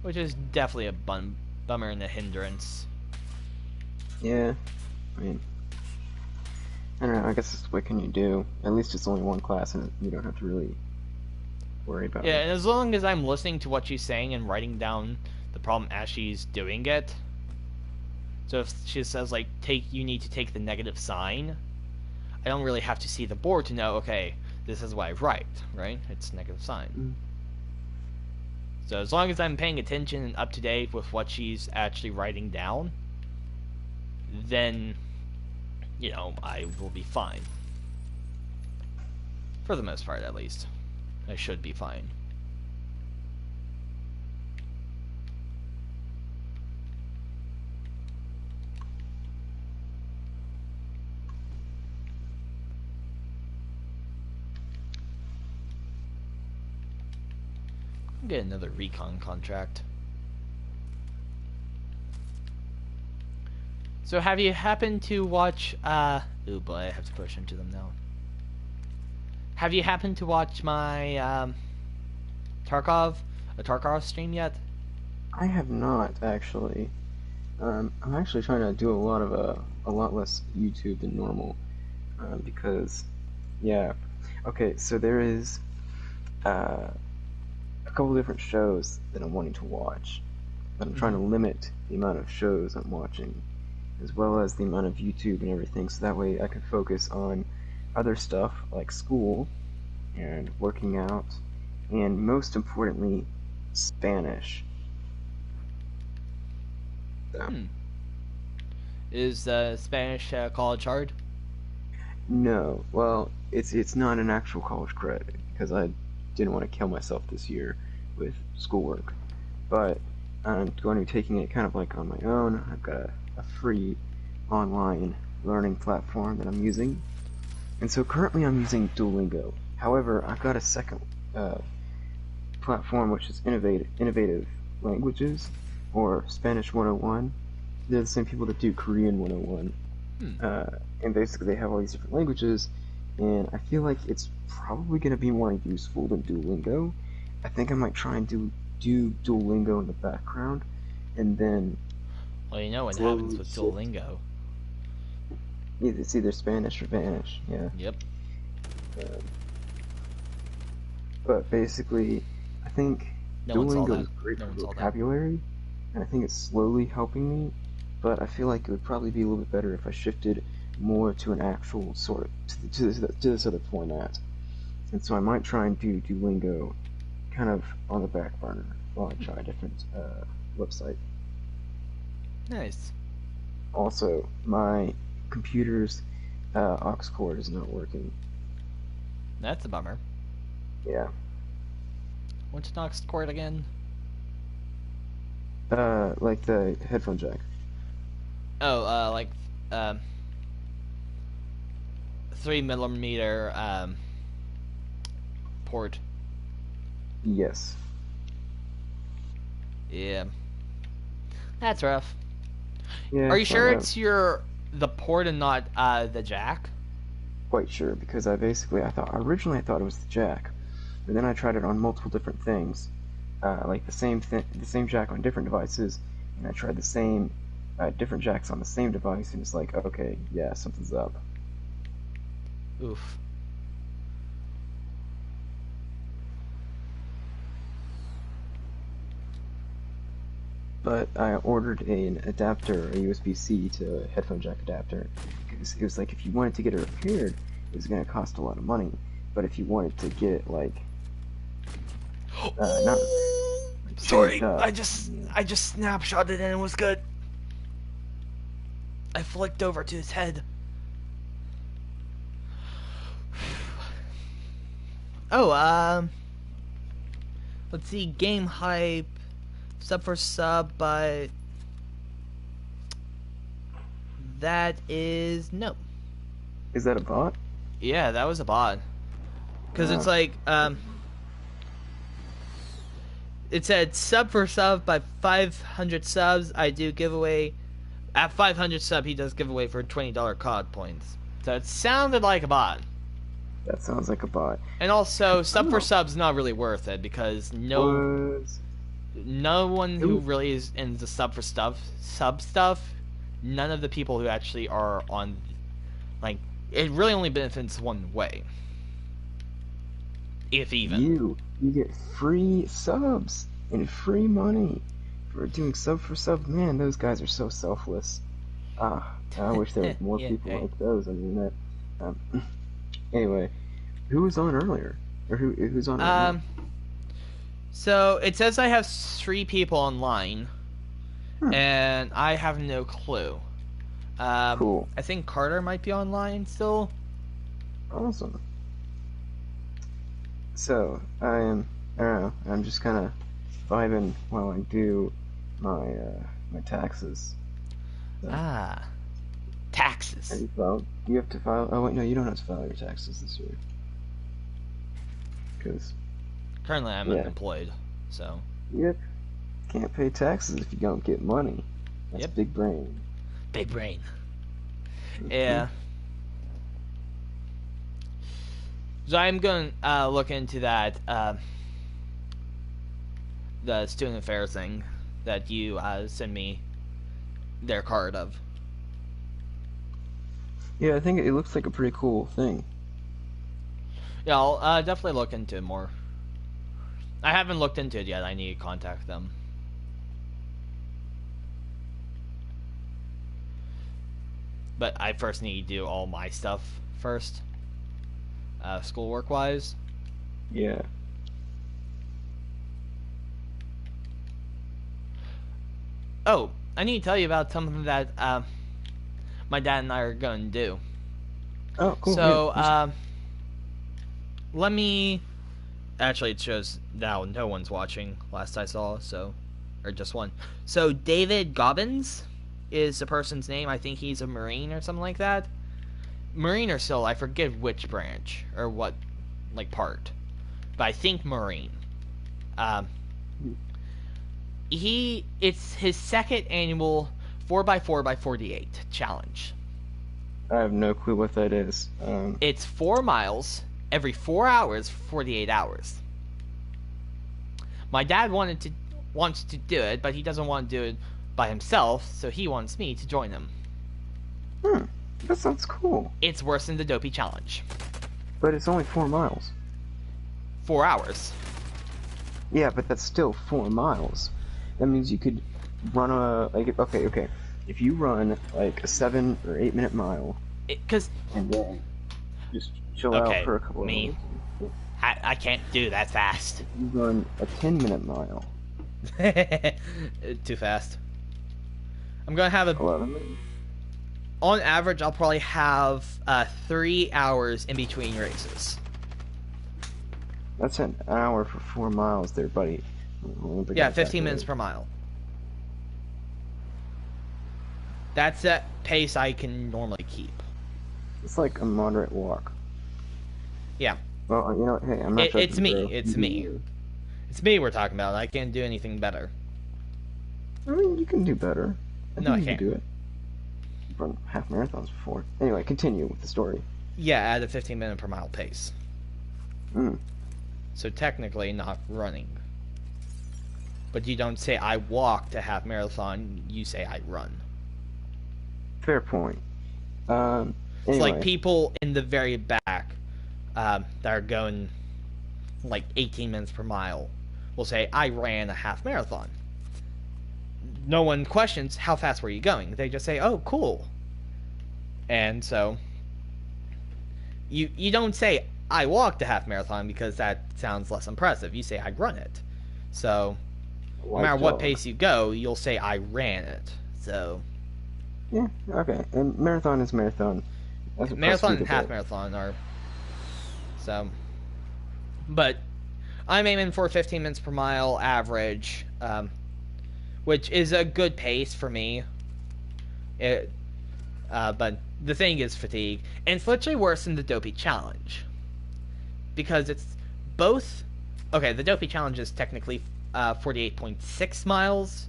Which is definitely a bummer and a hindrance. Yeah, I mean, I don't know, I guess what can you do? At least it's only one class and you don't have to really worry about it. Yeah, and as long as I'm listening to what she's saying and writing down the problem as she's doing it. So if she says like you need to take the negative sign, I don't really have to see the board to know, okay, this is what I write, right? It's negative sign. Mm. So as long as I'm paying attention and up to date with what she's actually writing down, then, you know, I will be fine. For the most part, at least. I should be fine. I'll get another recon contract. So have you happened to watch, oh boy, I have to push into them now. Have you happened to watch my, Tarkov stream yet? I have not, actually. I'm actually trying to do a lot less YouTube than normal, because, yeah. Okay, so there is, a couple different shows that I'm wanting to watch, but I'm trying to limit the amount of shows I'm watching, as well as the amount of YouTube and everything, so that way I can focus on other stuff like school and working out, and most importantly, Spanish. So. Is Spanish college hard? No, well, it's not an actual college credit because I didn't want to kill myself this year with schoolwork, but I'm going to be taking it kind of like on my own. I've got a free online learning platform that I'm using, and so currently I'm using Duolingo. However, I've got a second platform which is innovative languages, or Spanish 101. They're the same people that do Korean 101. And basically they have all these different languages, and I feel like it's probably going to be more useful than Duolingo. I think I might try and do Duolingo in the background, and then... Well, you know what happens with Duolingo. It's either Spanish or Vanish, yeah. Yep. But basically, I think Duolingo is great for vocabulary, and I think it's slowly helping me, but I feel like it would probably be a little bit better if I shifted more to an actual sort of, to this other format. And so I might try and do Duolingo kind of on the back burner while I try a different website. Nice. Also, my computer's aux cord is not working. That's a bummer. Yeah. What's an aux cord again? Like the headphone jack. Oh, like 3mm port. Yes. Yeah. That's rough. Yeah. Are you sure it's the port and not the jack? Quite sure, because originally I thought it was the jack, but then I tried it on multiple different things, like the same jack on different devices, and I tried the same different jacks on the same device, and it's like, okay, yeah, something's up. Oof. But I ordered an adapter, a USB-C to a headphone jack adapter, because it was like if you wanted to get it repaired, it was going to cost a lot of money. But if you wanted to get it like, not sorry, I just snapshotted it and it was good. I flicked over to his head. Oh, let's see, game hype. Sub for sub, but that is no. Is that a bot? Yeah, that was a bot. Because it's like, it said sub for sub by 500 subs. I do giveaway. At 500 sub, he does giveaway for $20 COD points. So it sounded like a bot. That sounds like a bot. And also, sub for sub's not really worth it because no one who really is in the sub stuff, none of the people who actually are on, like, it really only benefits one way. If even. You get free subs and free money for doing sub for sub. Man, those guys are so selfless. I wish there was more Yeah, people hey. like those on the internet. Um, anyway, who was on earlier? Or who's on right now? So it says I have 3 people online, Hmm, and I have no clue. cool. I think Carter might be online still. Awesome. So, I don't know, I'm just kind of vibing while I do my taxes. So, Ah, have taxes. you filed? Do you have to file? Oh, wait, no, you don't have to file your taxes this year. Because, Currently, I'm yeah, unemployed, so yep, can't pay taxes if you don't get money. That's yep, big brain. big brain. Hmm. Yeah. So I'm going to look into that the student affairs thing that you send me their card of. Yeah, I think it looks like a pretty cool thing. Yeah, I'll definitely look into it more. I haven't looked into it yet. I need to contact them. But I first need to do all my stuff first, schoolwork wise. Yeah. Oh, I need to tell you about something that my dad and I are going to do. Oh, cool. Yeah. So, let me. Actually, it shows now no one's watching. Last I saw, so or just one. So David Gobbins is the person's name. I think he's a Marine or something like that. Marine or SIL, I forget which branch or what like part, but I think Marine. Um, it's his second annual 4x4x48 challenge. I have no clue what that is. It's 4 miles every 4 hours for 48 hours. My dad wants to do it, but he doesn't want to do it by himself, so he wants me to join him. Hmm. That sounds cool. It's worse than the Dopey challenge. But it's only 4 miles. 4 hours. Yeah, but that's still 4 miles. That means you could run okay. If you run like a 7 or 8 minute mile Because and then just chill out okay, for a couple of me, hours. I can't do that fast. You run a 10 minute mile. Too fast. I'm gonna have 11 minutes. on average, I'll probably have 3 hours in between races. That's an hour for 4 miles there, buddy. Yeah, 15 minutes per mile. That's that pace I can normally keep. It's like a moderate walk. Yeah. Well, you know, hey, I'm not judging, It's me. bro. It's me. It's me we're talking about. I can't do anything better. I mean, you can do better. No, I think you can't. can do it. You've run half marathons before. Anyway, continue with the story. Yeah, at a 15-minute per mile pace. Mm. So technically not running. But you don't say I walked a half marathon, you say I run. Fair point. It's Anyway. like people in the very back that are going like 18 minutes per mile will say I ran a half marathon. No one questions how fast were you going. They just say, oh, cool. And so you don't say I walked a half marathon because that sounds less impressive. You say I run it. So no matter what pace you go, you'll say I ran it. So yeah, okay. And marathon is marathon. marathon and half marathon are so. But I'm aiming for 15 minutes per mile average, which is a good pace for me. But the thing is fatigue, and it's literally worse than the Dopey challenge because it's both. Okay, the Dopey challenge is technically 48.6 miles,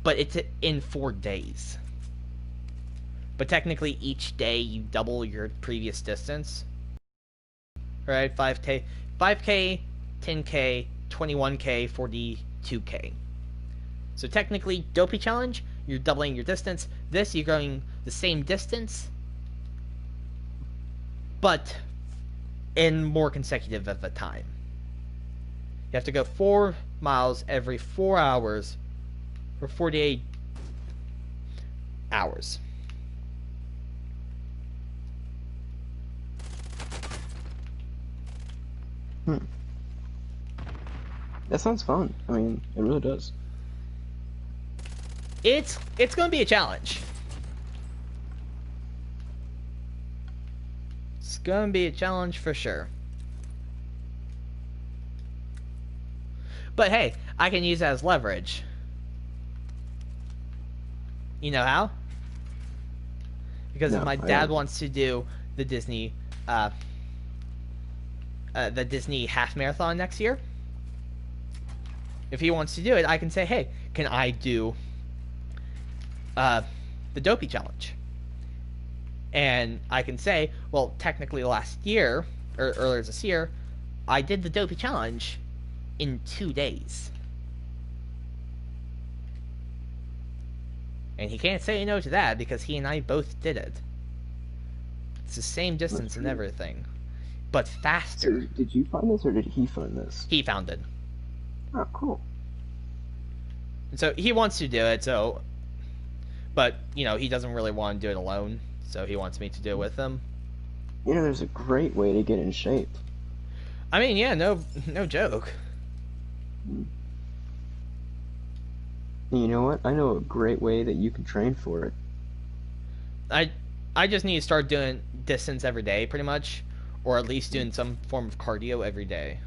but it's in 4 days. But technically, each day you double your previous distance. Right, 5K, 10K, 21K, 42K. So technically, Dopey challenge, you're doubling your distance. This, you're going the same distance, but in more consecutive of a time. You have to go 4 miles every 4 hours for 48 hours. That sounds fun. I mean, it really does. It's going to be a challenge. It's going to be a challenge for sure. But hey, I can use that as leverage. You know how? Because if my dad wants to do the Disney half marathon next year, if he wants to do it, I can say, hey, can I do the Dopey challenge? And I can say, well, technically last year, or earlier this year, I did the Dopey challenge in 2 days. And he can't say no to that because he and I both did it. It's the same distance and everything, but faster. So, did you find this or did he find this? He found it. Oh, cool. And so he wants to do it, so... But, you know, he doesn't really want to do it alone, so he wants me to do it with him. You know, there's a great way to get in shape. I mean, yeah, no joke. You know what? I know a great way that you can train for it. I just need to start doing distance every day, pretty much. Or at least doing some form of cardio every day.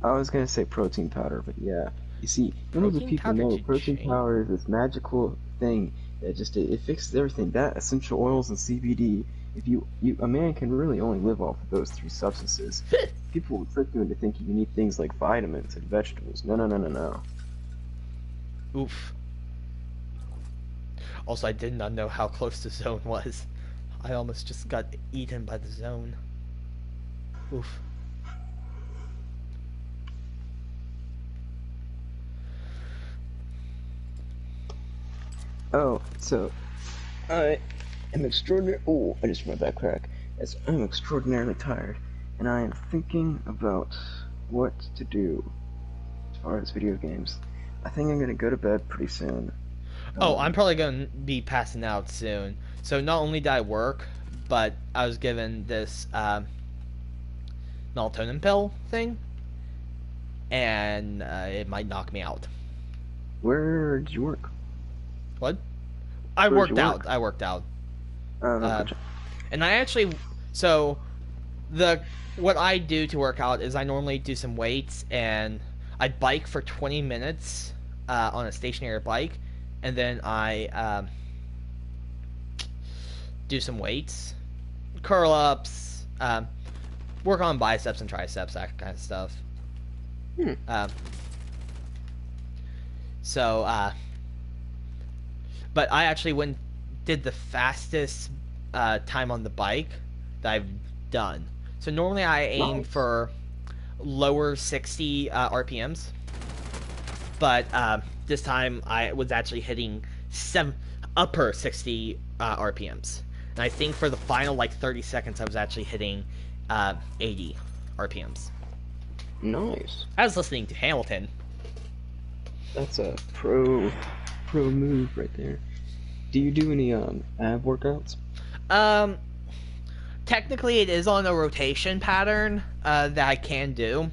I was gonna say protein powder, but yeah. You see, none of the people know protein powder is this magical thing that just it fixes everything. That, essential oils, and CBD. If a man can really only live off of those 3 substances. People will trick you into thinking you need things like vitamins and vegetables. No. Oof. Also, I did not know how close the zone was. I almost just got eaten by the zone. Oof. Oh, so I am extraordinary. Oh, I just my back crack. As I'm extraordinarily tired, and I am thinking about what to do as far as video games. I think I'm gonna go to bed pretty soon. Oh, I'm probably gonna be passing out soon. So not only did I work, but I was given this melatonin pill thing, and it might knock me out. Where did you work? What? I worked out. I worked out. And I actually, so what I do to work out is I normally do some weights, and I bike for 20 minutes on a stationary bike, and then I do some weights, curl ups, work on biceps and triceps, that kind of stuff. But I actually did the fastest time on the bike that I've done. So normally I aim for lower 60 RPMs, but this time I was actually hitting upper 60 RPMs. And I think for the final like 30 seconds I was actually hitting 80 RPMs. Nice. I was listening to Hamilton. That's a pro move right there. Do you do any ab workouts? Technically it is on a rotation pattern that I can do,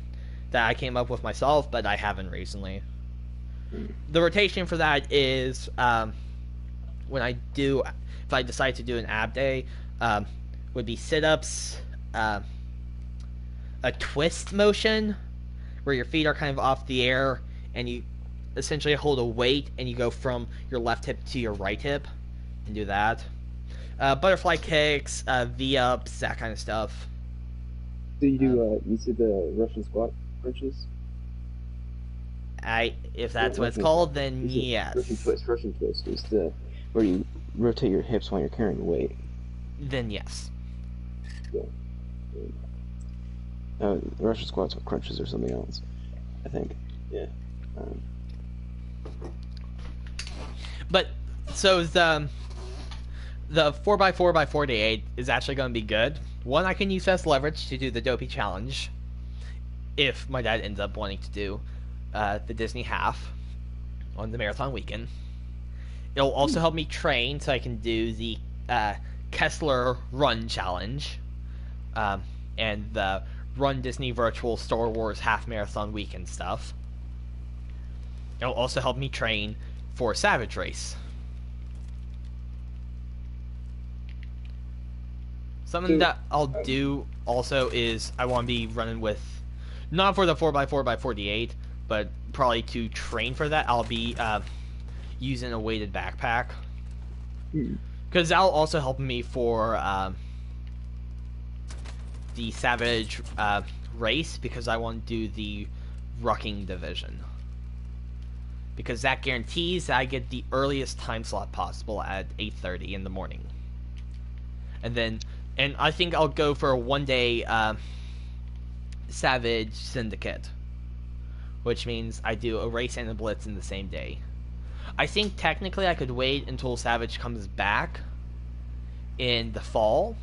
that I came up with myself, but I haven't recently. The rotation for that is if I decide to do an ab day, would be sit-ups, a twist motion where your feet are kind of off the air and you essentially hold a weight and you go from your left hip to your right hip and do that. Butterfly kicks, V-ups, that kind of stuff. So you do, you said the Russian squat crunches? If that's what it's called, then yes. Russian twist is where you rotate your hips while you're carrying the weight. Then yes. Yeah. Russian squats with crunches or something else, I think. Yeah. But so the 4x4x48 is actually going to be good. One, I can use as leverage to do the Dopey challenge if my dad ends up wanting to do the Disney half on the marathon weekend. It'll also help me train so I can do the Kessler Run Challenge and the Run Disney Virtual Star Wars Half Marathon Weekend stuff. It'll also help me train for Savage Race. Something that I'll do also is I want to be running with, not for the 4x4x48, but probably to train for that, I'll be using a weighted backpack. Because that'll also help me for the Savage Race, because I want to do the Rucking Division. Because that guarantees that I get the earliest time slot possible at 8:30 in the morning. And I think I'll go for a one-day Savage Syndicate, which means I do a race and a blitz in the same day. I think technically I could wait until Savage comes back in the fall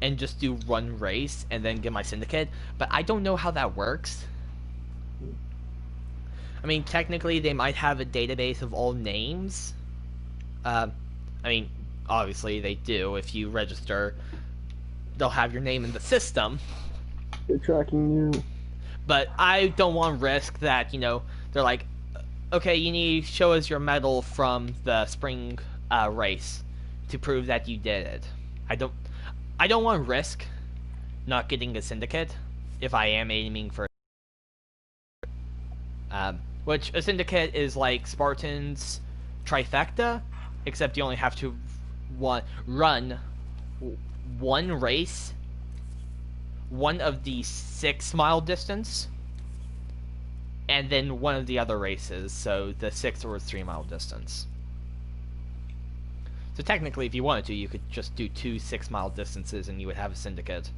and just do run race and then get my Syndicate, but I don't know how that works. I mean, technically they might have a database of all names. I mean, obviously they do. If you register, they'll have your name in the system. They're tracking you. But I don't want to risk that, they're like, okay, you need to show us your medal from the spring race to prove that you did it. I don't want to risk not getting a Syndicate if I am aiming for which a Syndicate is like Spartan's trifecta, except you only have to run one race, one of the 6-mile distance, and then one of the other races, so the 6 or 3-mile distance. So technically, if you wanted to, you could just do 2 6-mile distances and you would have a Syndicate.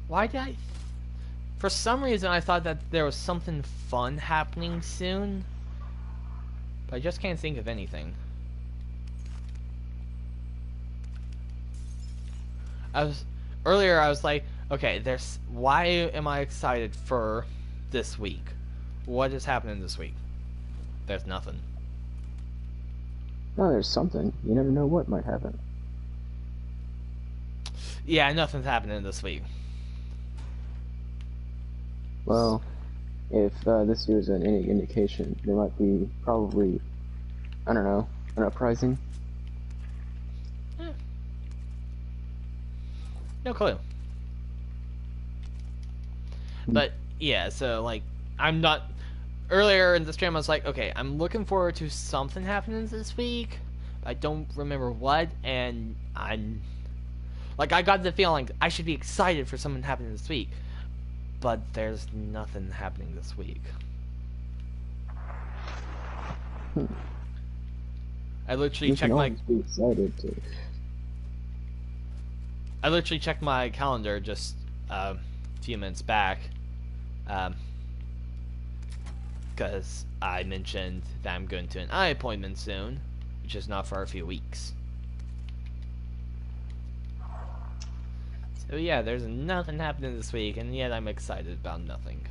Why did I... For some reason, I thought that there was something fun happening soon, but I just can't think of anything. Earlier I was like, okay, why am I excited for this week? What is happening this week? There's nothing. No, there's something. You never know what might happen. Yeah, nothing's happening this week. Well, if this is any indication, there might be probably, I don't know, an uprising. No clue. But yeah, so like earlier in the stream I was like, okay, I'm looking forward to something happening this week. I don't remember what, and I got the feeling I should be excited for something happening this week. But there's nothing happening this week. I literally checked my... be excited to. I literally checked my calendar just a few minutes back, because I mentioned that I'm going to an eye appointment soon, which is not for a few weeks. So yeah, there's nothing happening this week, and yet I'm excited about nothing.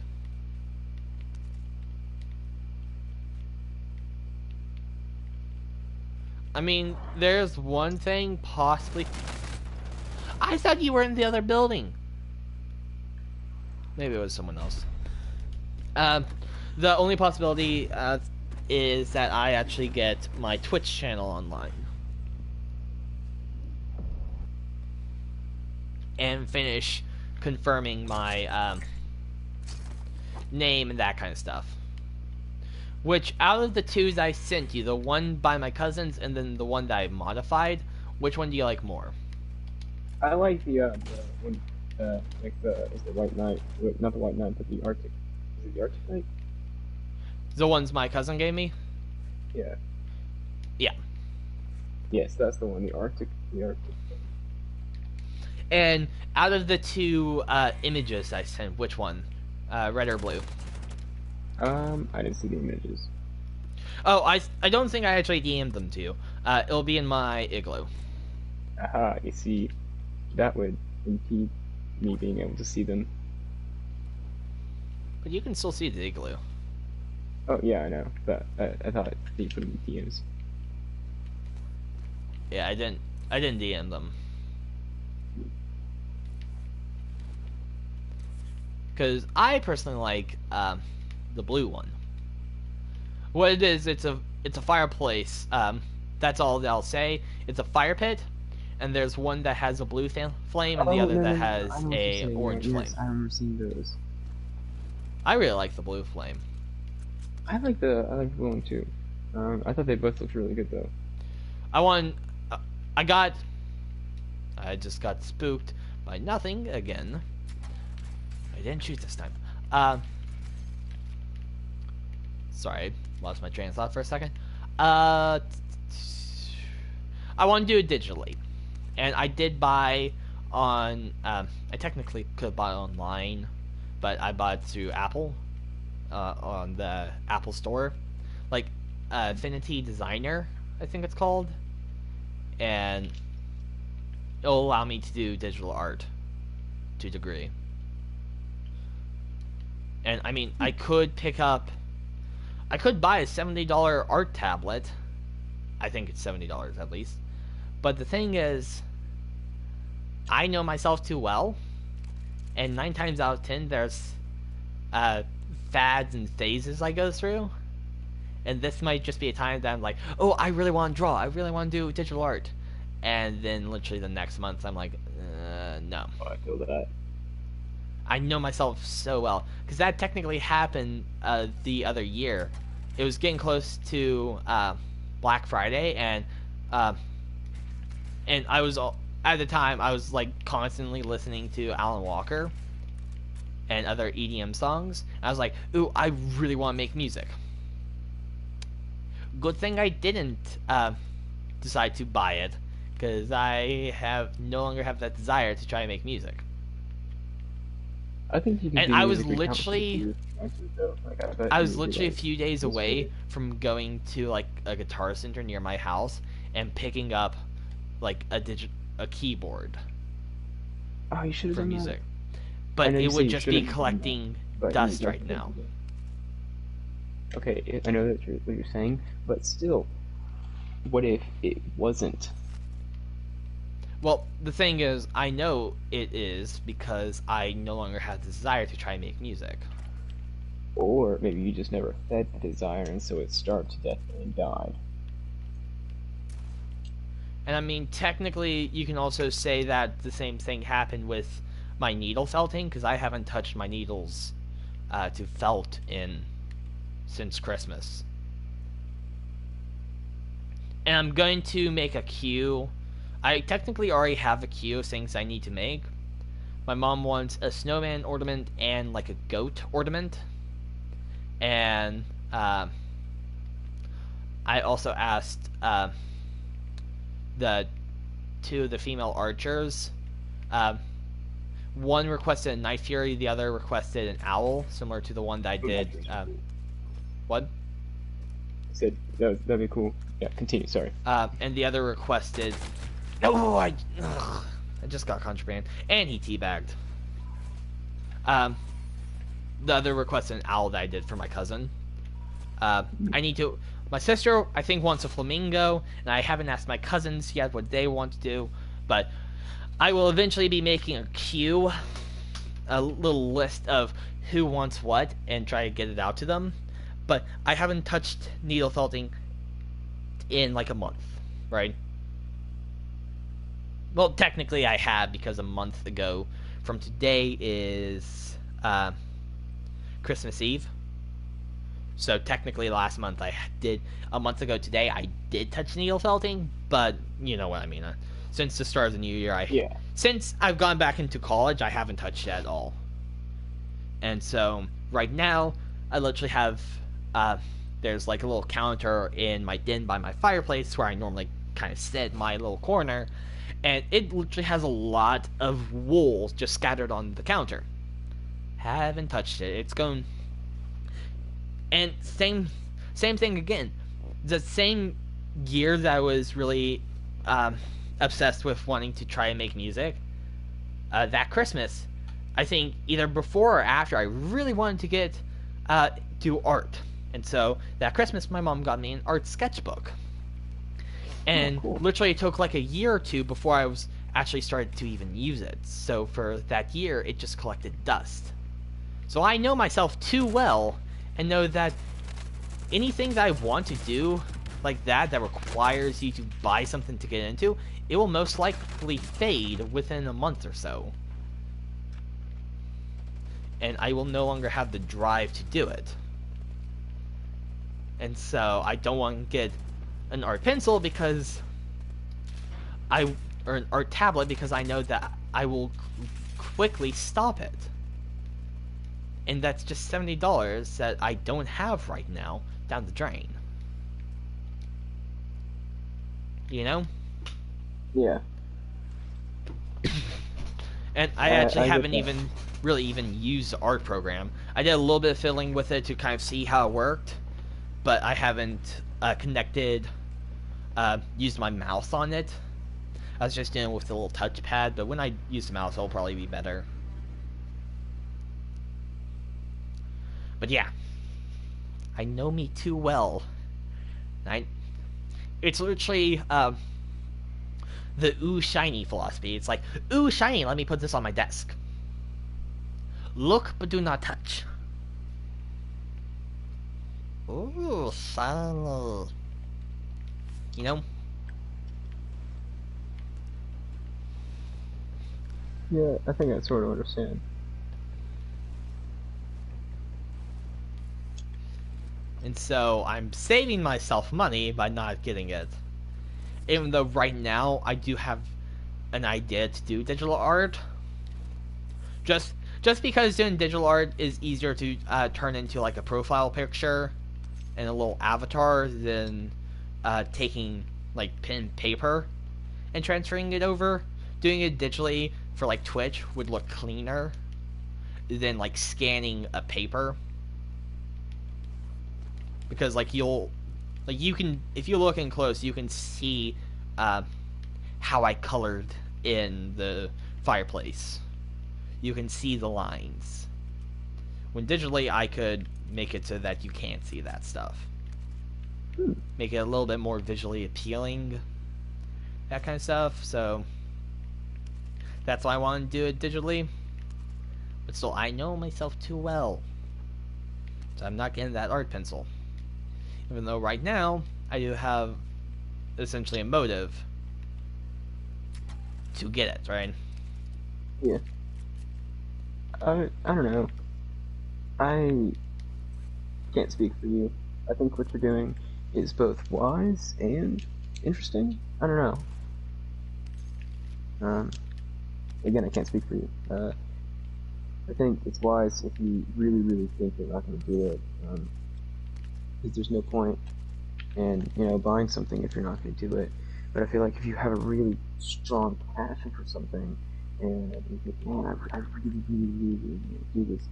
I mean, there's one thing possibly... I thought you were in the other building. Maybe it was someone else. The only possibility is that I actually get my Twitch channel online. And finish confirming my name and that kind of stuff. Which, out of the 2 that I sent you, the one by my cousins and then the one that I modified, which one do you like more? I like the one, like is the White Knight, not the White Knight, but the Arctic. Is it the Arctic Knight? The ones my cousin gave me? Yeah. Yeah. Yes, that's the one, the Arctic. And out of the 2 images I sent, which one? Red or blue? I didn't see the images. Oh, I don't think I actually DM'd them to you. It'll be in my igloo. Aha, you see, that would impede me being able to see them. But you can still see the igloo. Oh, yeah, I know, but I thought you put them in DMs. Yeah, I didn't DM them. Because I personally like the blue one. What it is, it's a fireplace. That's all I'll say. It's a fire pit, and there's one that has a blue flame, and the Oh, other no, no, that no, no, I has know what you're a saying. Yeah, orange yes, flame. I remember seeing those. I really like the blue flame. I like the blue one too. I thought they both looked really good though. I won. I just got spooked by nothing again. I didn't shoot this time. Sorry, lost my train of thought for a second. I want to do it digitally, and I did buy on. I technically could buy online, but I bought it through Apple, on the Apple Store, like Affinity Designer, I think it's called, and it'll allow me to do digital art to a degree. And I mean, I could buy a $70 art tablet. I think it's $70 at least. But the thing is, I know myself too well, and 9 times out of 10, there's fads and phases I go through. And this might just be a time that I'm like, oh, I really want to draw. I really want to do digital art. And then literally the next month, I'm like, no. Oh, I feel that. I know myself so well, because that technically happened the other year. It was getting close to Black Friday, and I was at the time I was like constantly listening to Alan Walker and other EDM songs. I was like, ooh, I really want to make music. Good thing I didn't decide to buy it, because I no longer have that desire to try and make music. I think you can. And do I was music literally, I was literally a few days away from going to like a guitar center near my house and picking up like a keyboard Oh, you should have for done music. That. But it would just be collecting dust right now. Okay, I know that what you're saying, but still, what if it wasn't? Well, the thing is, I know it is because I no longer have the desire to try and make music. Or maybe you just never fed the desire, and so it starved to death and died. And I mean, technically, you can also say that the same thing happened with my needle felting, because I haven't touched my needles to felt since Christmas. And I'm going to make a queue. I technically already have a queue of things I need to make. My mom wants a snowman ornament and like a goat ornament. And I also asked the two of the female archers. One requested a Night Fury, the other requested an owl, similar to the one that I did. What? I said that'd be cool. Yeah, continue. Sorry. And the other requested. No, I just got contraband, and he teabagged. The other requested an owl that I did for my cousin. I need to. My sister, I think, wants a flamingo, and I haven't asked my cousins yet what they want to do, but I will eventually be making a queue, a little list of who wants what, and try to get it out to them. But I haven't touched needle felting in like a month, right? Well, technically I have, because a month ago from today is Christmas Eve. So technically last month a month ago today, I did touch needle felting, but you know what I mean. Since the start of the new year, since I've gone back into college, I haven't touched it at all. And so right now, I literally have, there's like a little counter in my den by my fireplace where I normally kind of sit in my little corner, and it literally has a lot of wool just scattered on the counter. Haven't touched it. It's going. And same thing again. The same year that I was really obsessed with wanting to try and make music. That Christmas, I think either before or after, I really wanted to get do art, and so that Christmas, my mom got me an art sketchbook, and cool. literally it took like a year or two before I was actually started to even use it. So for that year, it just collected dust. So I know myself too well, and know that anything that I want to do like that requires you to buy something to get into, it will most likely fade within a month or so. And I will no longer have the drive to do it. And so I don't want to get an art pencil because or an art tablet because I know that I will quickly stop it. And that's just $70 that I don't have right now down the drain. You know? Yeah. And I actually haven't get that. even really used the art program. I did a little bit of fiddling with it to kind of see how it worked, but I haven't used my mouse on it. I was just doing it with the little touchpad, but when I use the mouse, it'll probably be better. But yeah, I know me too well. It's literally the ooh shiny philosophy. It's like, ooh shiny, let me put this on my desk. Look but do not touch. Ooh shiny. You know? Yeah, I think I sort of understand. And so I'm saving myself money by not getting it. Even though right now I do have an idea to do digital art. Just because doing digital art is easier to turn into like a profile picture and a little avatar than taking like pen and paper and transferring it over. Doing it digitally for like Twitch would look cleaner than like scanning a paper. Because like you can, if you look in close, you can see how I colored in the fireplace. You can see the lines. When digitally, I could make it so that you can't see that stuff. Make it a little bit more visually appealing. That kind of stuff. So that's why I want to do it digitally. But still, I know myself too well. So I'm not getting that art pencil. Even though right now, I do have essentially a motive to get it, right? Yeah. I don't know. I can't speak for you. I think what you're doing is both wise and interesting. I don't know. Again, I can't speak for you. I think it's wise if you really, really think you're not going to do it. Because there's no point in, buying something if you're not going to do it. But I feel like if you have a really strong passion for something, and you think, man, I really, really, really, really want to do this,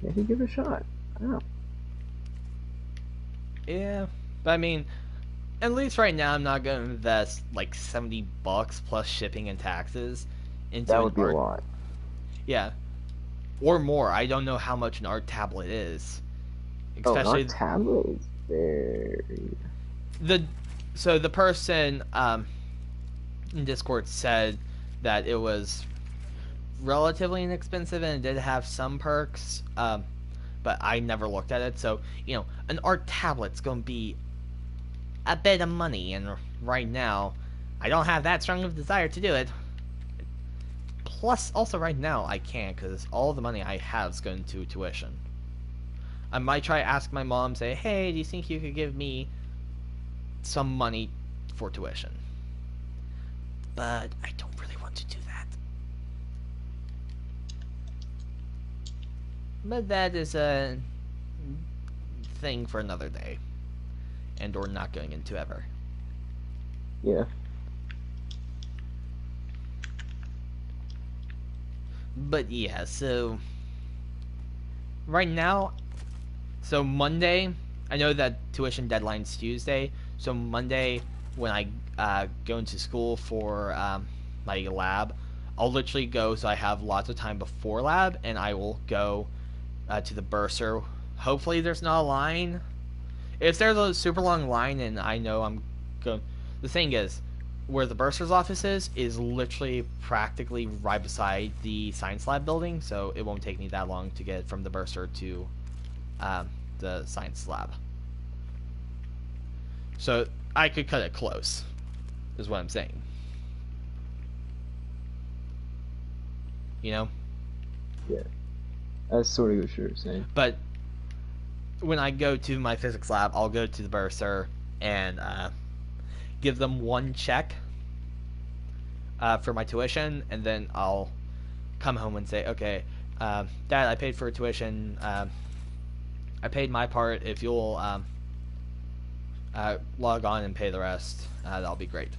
maybe give it a shot. I don't know. Yeah, but I mean, at least right now, I'm not going to invest like $70 plus shipping and taxes into That an would be art. a lot. Yeah, or more. I don't know how much an art tablet is. Especially, an art tablet is very... The person in Discord said that it was relatively inexpensive and it did have some perks, but I never looked at it. So, an art tablet's going to be a bit of money, and right now, I don't have that strong of a desire to do it. Plus, also right now, I can't, because all the money I have is going to tuition. I might try to ask my mom, say, hey, do you think you could give me some money for tuition? But I don't really want to do that. But that is a thing for another day. And or not going into ever. Yeah. But yeah, so right now, so Monday, I know that tuition deadline's Tuesday, so Monday when I go into school for my lab, I'll literally go so I have lots of time before lab, and I will go to the bursar. Hopefully, there's not a line. If there's a super long line and I know I'm going, the thing is, where the bursar's office is literally practically right beside the science lab building, so it won't take me that long to get from the bursar to the science lab. So I could cut it close, is what I'm saying. You know? Yeah. That's sort of what you're saying. But when I go to my physics lab, I'll go to the bursar and give them one check for my tuition, and then I'll come home and say, okay, Dad, I paid for tuition. I paid my part. If you'll log on and pay the rest, that'll be great.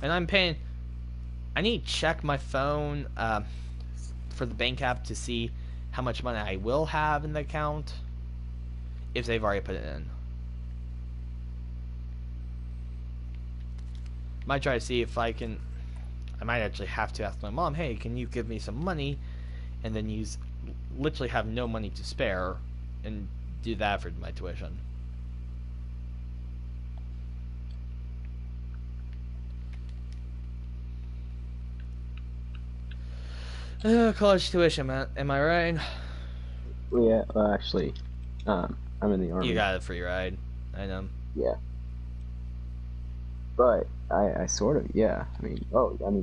And I'm paying. I need to check my phone for the bank app to see how much money I will have in the account if they've already put it in. Might try to see if I can. I might actually have to ask my mom, hey, can you give me some money? And then literally have no money to spare and do that for my tuition. College tuition, man. Am I right? Well, yeah, actually, I'm in the Army. You got it free ride. I know. Yeah. But I sort of, yeah. I mean,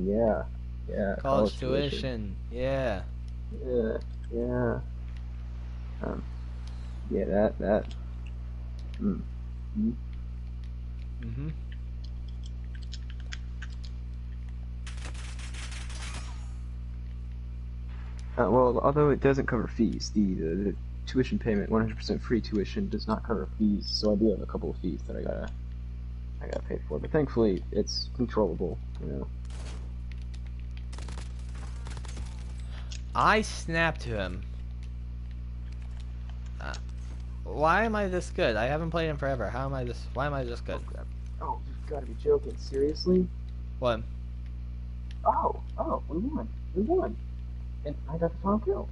yeah. Yeah. College tuition. Yeah. Yeah. Yeah. Yeah, that. Mm-hmm. Well, although it doesn't cover fees, the tuition payment, 100% free tuition, does not cover fees. So I do have a couple of fees that I gotta pay for, but thankfully it's controllable. You know. I snapped to him. Why am I this good? I haven't played him forever. Why am I this good? Oh, you've got to be joking! Seriously? What? Oh, we won! We won! And I got the final kill.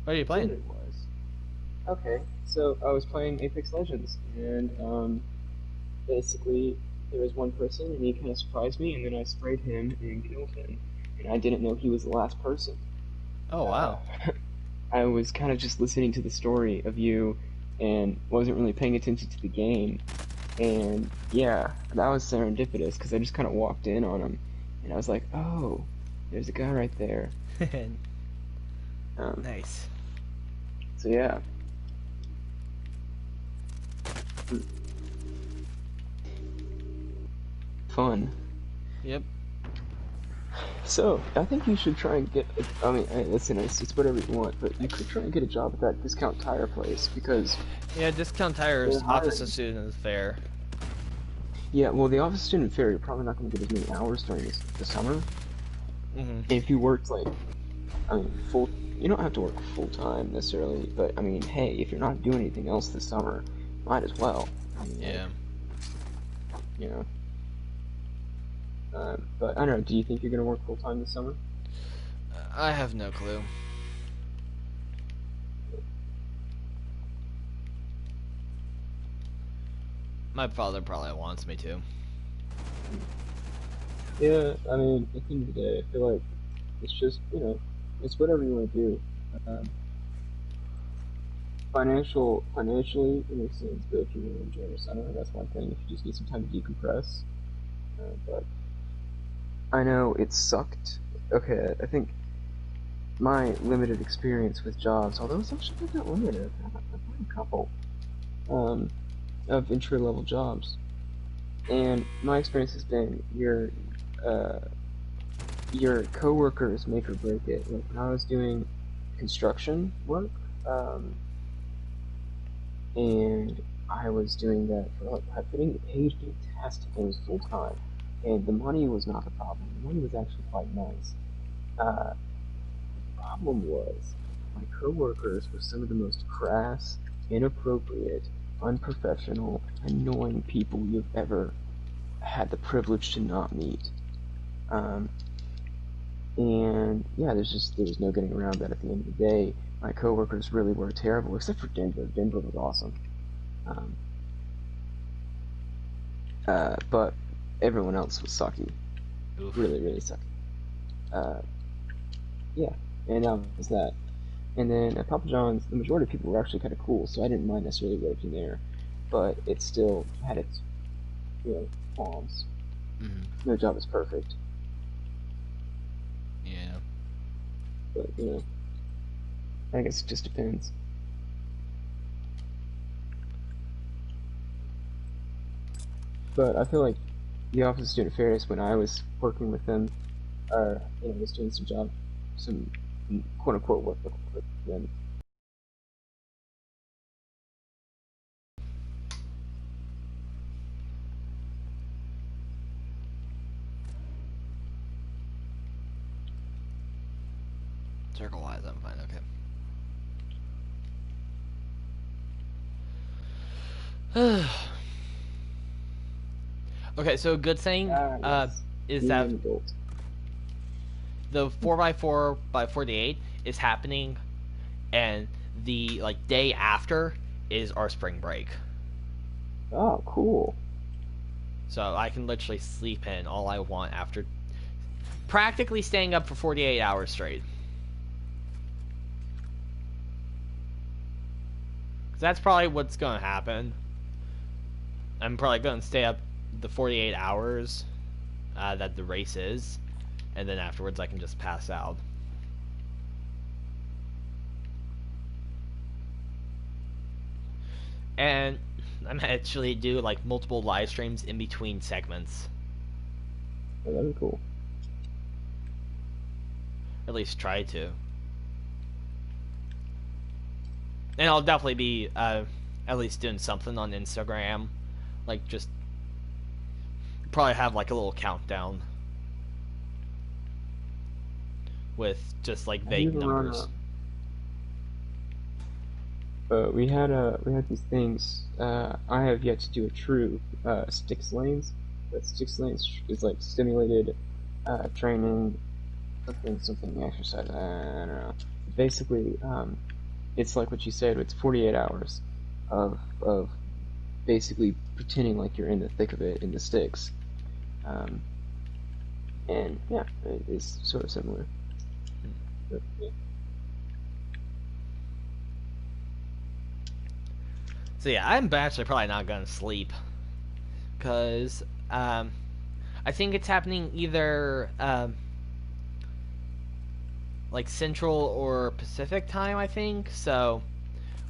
What are you playing? It was. Okay, so I was playing Apex Legends, and basically there was one person, and he kind of surprised me, and then I sprayed him and killed him, and I didn't know he was the last person. Oh wow! I was kind of just listening to the story of you, and wasn't really paying attention to the game, and yeah, that was serendipitous because I just kind of walked in on him, and I was like, oh, there's a guy right there. Nice. So yeah. Fun. Yep. So, I think you should try and get, listen, it's whatever you want, but you could try and get a job at that discount tire place, because... Yeah, discount tires, office of student fair. Yeah, well, the office student fair, you're probably not going to get as many hours during the summer. Mm-hmm. If you worked, like, you don't have to work full-time, necessarily, but, I mean, hey, if you're not doing anything else this summer, might as well. I mean, yeah. You know. But I don't know, do you think you're going to work full-time this summer? I have no clue. My father probably wants me to. Yeah, I mean, at the end of the day, I feel like it's just, it's whatever you want to do. Financially, it makes sense, but if you really enjoy your summer, that's one thing. If you just need some time to decompress. But I know it sucked. Okay, I think my limited experience with jobs, although it's actually not that limited, I've had a couple of entry-level jobs, and my experience has been your coworkers make or break it. Like when I was doing construction work, and I was doing that for I getting paid fantastic, and it was full time, and the money was not the problem. The money was actually quite nice. The problem was my coworkers were some of the most crass, inappropriate, unprofessional, annoying people you've ever had the privilege to not meet. And yeah, there was no getting around that. At the end of the day, my coworkers really were terrible, except for Denver. Denver was awesome. Um, but everyone else was sucky. Oof. Really, really sucky. Yeah, and that was that. And then at Papa John's, the majority of people were actually kind of cool, so I didn't mind necessarily working there. But it still had its, qualms. Mm-hmm. No job is perfect. Yeah. But, I guess it just depends. But I feel like the Office of Student Affairs, when I was working with them, or, was doing some quote-unquote work with them. Circle-wise, I'm fine, okay. Okay, so a good thing Yes. is Being that an adult. the 4x4 by 48 is happening, and the day after is our spring break. Oh, cool. So I can literally sleep in all I want after practically staying up for 48 hours straight. That's probably what's going to happen. I'm probably going to stay up the 48 hours that the race is, and then afterwards I can just pass out. And I'm actually do multiple live streams in between segments. Oh, that'd be cool. At least try to. And I'll definitely be at least doing something on Instagram. Just probably have a little countdown with just vague numbers. We had these things. I have yet to do a true sticks lanes, but sticks lanes is stimulated training, something exercise. I don't know. Basically, it's like what you said. It's 48 hours of basically pretending like you're in the thick of it in the sticks. And yeah, it is sort of similar. But, yeah. So yeah, I'm actually probably not gonna sleep, cause I think it's happening either Central or Pacific time. I think so.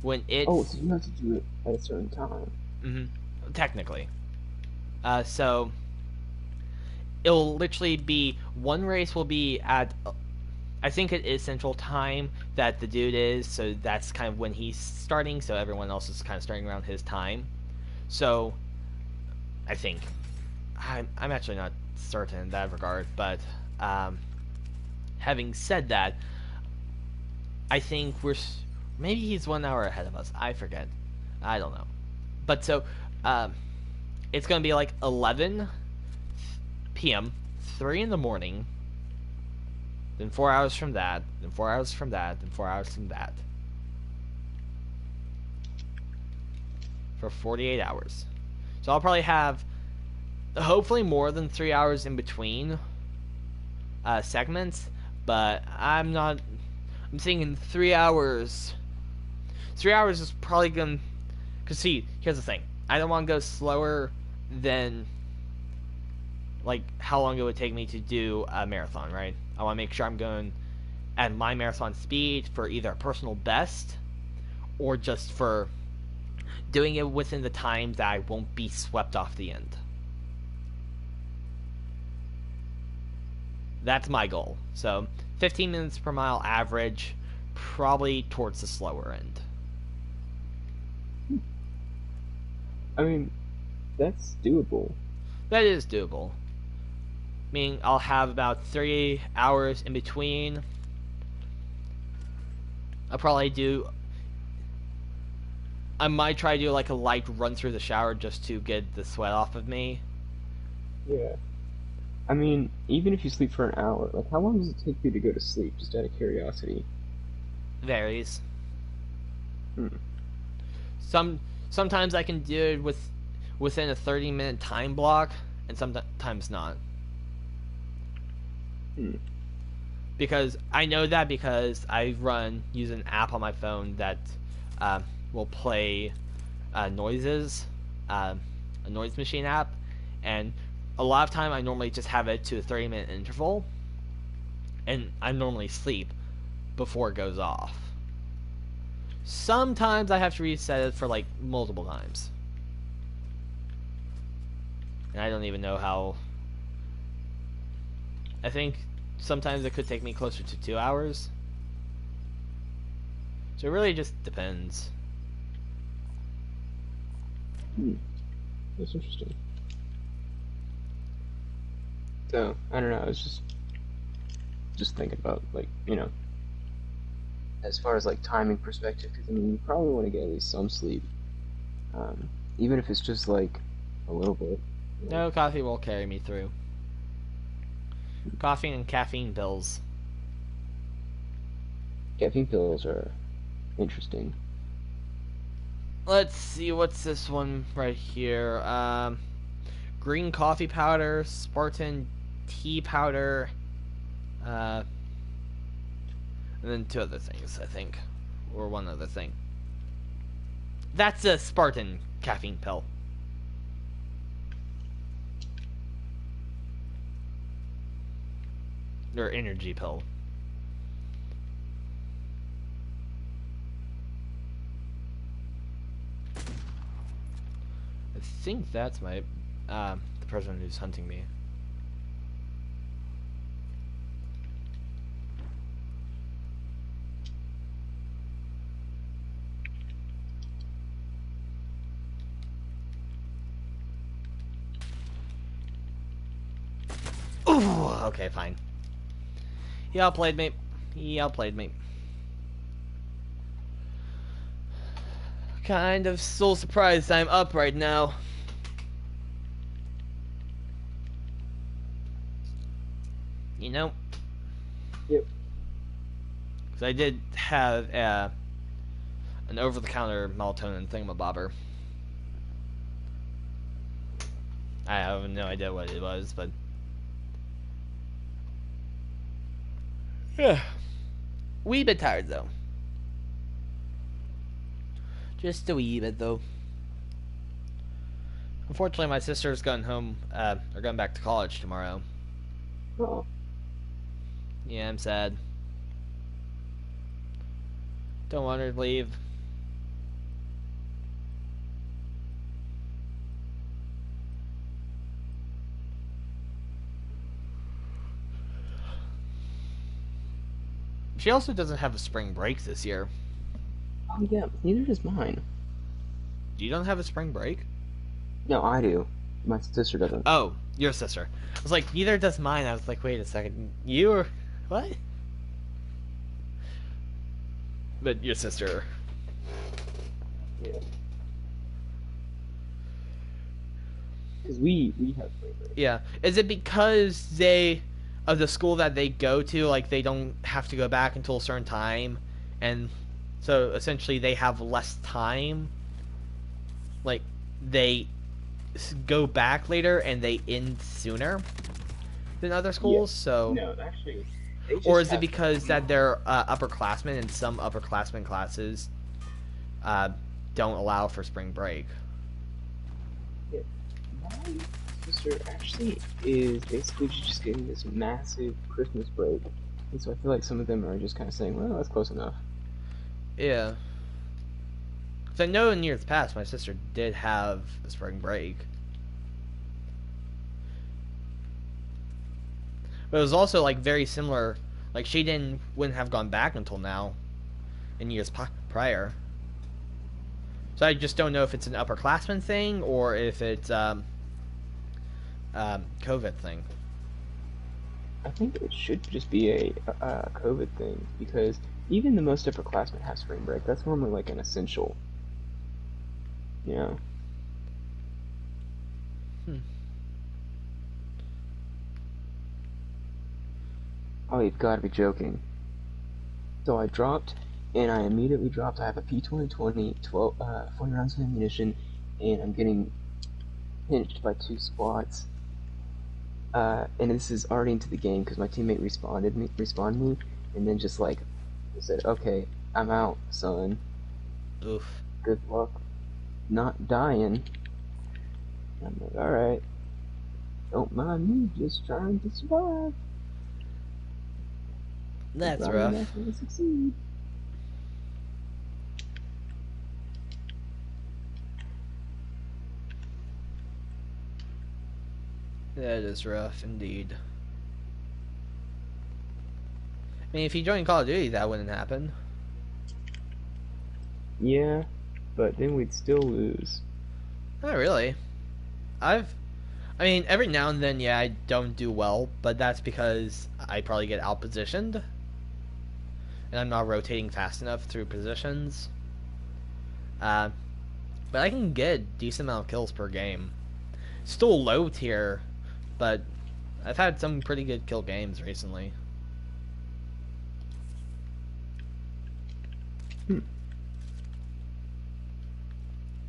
When it's so you have to do it at a certain time. Mm-hmm. Technically, so it'll literally be one race will be at. I think it is Central Time that the dude is, so that's kind of when he's starting, so everyone else is kind of starting around his time. So, I think. I'm actually not certain in that regard, but having said that, I think maybe he's 1 hour ahead of us. I forget. I don't know. But so, it's going to be 11 p.m., 3 in the morning, then 4 hours from that, then 4 hours from that, then 4 hours from that. For 48 hours. So I'll probably have, hopefully, more than 3 hours in between segments, but I'm thinking 3 hours. 3 hours is probably going to, because see, here's the thing. I don't want to go slower than how long it would take me to do a marathon, right? I want to make sure I'm going at my marathon speed for either a personal best or just for doing it within the time that I won't be swept off the end. That's my goal. So 15 minutes per mile average, probably towards the slower end. I mean, that's doable. That is doable. Meaning I'll have about 3 hours in between. I'll probably do I might try to do like a light run through the shower just to get the sweat off of me. Yeah. I mean, even if you sleep for an hour, like how long does it take you to go to sleep? Just out of curiosity. Varies. Hmm. Sometimes I can do it within a 30-minute time block, and sometimes not. Hmm. Because I know that because I use an app on my phone that will play noises, a noise machine app, and a lot of time I normally just have it to a 30-minute interval, and I normally sleep before it goes off. Sometimes I have to reset it for like multiple times, and I don't even know how. I think sometimes it could take me closer to 2 hours. So it really just depends. Hmm. That's interesting. So, I don't know, I was just thinking about, like, as far as, like, timing perspective, because, I mean, you probably want to get at least some sleep, even if it's just, like, a little bit. No, coffee will carry me through. Coffee and caffeine pills. Caffeine pills are interesting. Let's see, what's this one right here? Green coffee powder, Spartan tea powder, and then 2 other things, I think. Or 1 other thing. That's a Spartan caffeine pill. Or energy pill. I think that's my the person who's hunting me. Ooh, okay, fine. He outplayed me. He outplayed me. Kind of so surprised I'm up right now. You know? Yep. Because I did have an over-the-counter melatonin thingamabobber. I have no idea what it was, but... yeah. Wee bit tired, though. Just a wee bit, though. Unfortunately, my sister's going home, or going back to college tomorrow. Oh. Yeah, I'm sad. Don't want her to leave. She also doesn't have a spring break this year. Oh, yeah, neither does mine. You don't have a spring break? No, I do. My sister doesn't. Oh, your sister. I was like, neither does mine. I was like, wait a second. You or... what? But your sister... Yeah. Because we have spring break. yeah. Is it because of the school that they go to, like, they don't have to go back until a certain time, and so essentially they have less time? Like, they go back later and they end sooner than other schools? Yeah. So... no, actually... or is it because that they're upperclassmen and some upperclassmen classes don't allow for spring break? Yeah. My sister actually is basically just getting this massive Christmas break. And so I feel like some of them are just kind of saying, well, that's close enough. Yeah. Because I know in years past my sister did have a spring break. But it was also like very similar. Like she wouldn't have gone back until now, in years prior. So I just don't know if it's an upperclassman thing or if it's COVID thing. I think it should just be a COVID thing because even the most upperclassmen have spring break. That's normally like an essential. Yeah. Hmm. Oh, you've got to be joking. So I dropped, and I immediately dropped. I have a P2020, 40 rounds of ammunition, and I'm getting pinched by 2 squads. And this is already into the game because my teammate respawned me, and then just like said, "Okay, I'm out, son. Oof. Good luck not dying." I'm like, "All right, don't mind me, just trying to survive. I'm That's probably rough. not going to succeed." That is rough indeed. I mean, if you joined Call of Duty, that wouldn't happen. Yeah, but then we'd still lose. Not really. I've I mean, every now and then, yeah, I don't do well, but that's because I probably get outpositioned, and I'm not rotating fast enough through positions. Uh, but I can get a decent amount of kills per game. Still low tier, but I've had some pretty good kill games recently. Hmm.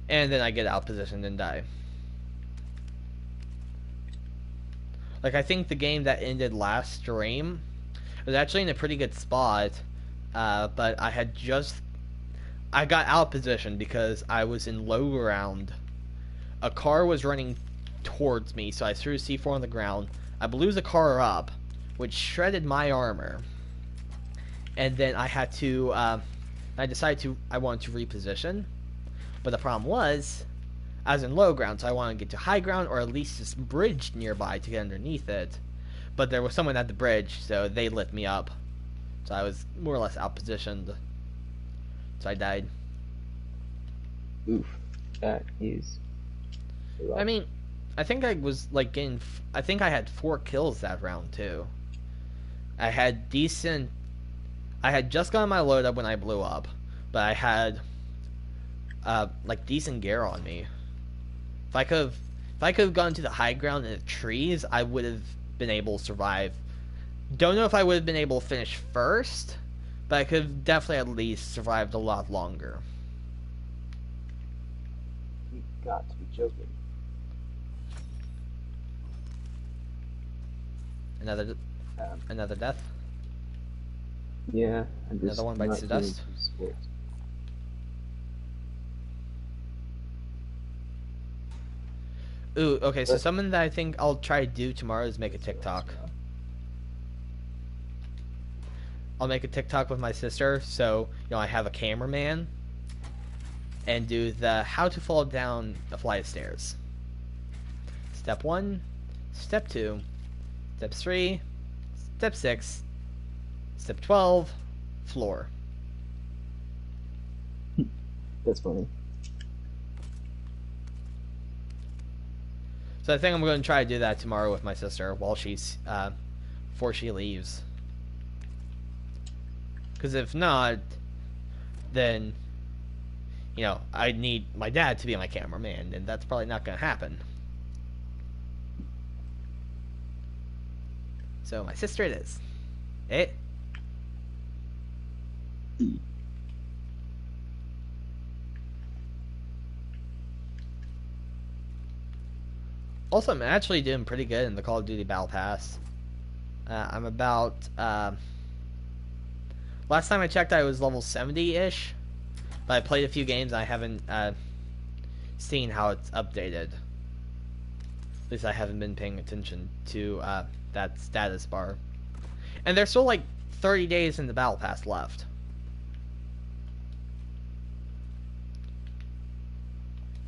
And then I get outpositioned and die. Like, I think the game that ended last stream was actually in a pretty good spot, but I got outpositioned because I was in low ground. A car was running towards me, so I threw C4 on the ground. I blew the car up, which shredded my armor. And then I wanted to reposition. But the problem was, I was in low ground, so I wanted to get to high ground or at least this bridge nearby to get underneath it. But there was someone at the bridge, so they lit me up. So I was more or less outpositioned. So I died. Oof, that is I rough. mean, I think I was like getting. I think I had 4 kills that round too. I had decent. I had just gotten my load up when I blew up, but I had like decent gear on me. If I could have gone to the high ground in the trees, I would have been able to survive. Don't know if I would have been able to finish first, but I could have definitely at least survived a lot longer. You've got to be joking. Another Um, another death. yeah, I'm Another just one bites not the hearing dust. too sport. Ooh, okay, so But something that I think I'll try to do tomorrow is make a TikTok. I'll make a TikTok with my sister, so I have a cameraman, and do the how to fall down a flight of stairs. Step 1, Step 2, Step 3, Step 6, Step 12, floor. That's funny. So I think I'm going to try to do that tomorrow with my sister before she leaves. Because if not, then I need my dad to be my cameraman, and that's probably not going to happen. So my sister it is. Also, I'm actually doing pretty good in the Call of Duty Battle Pass. I'm about last time I checked, I was level 70-ish, but I played a few games and I haven't seen how it's updated. At least I haven't been paying attention to that status bar. And there's still like 30 days in the Battle Pass left.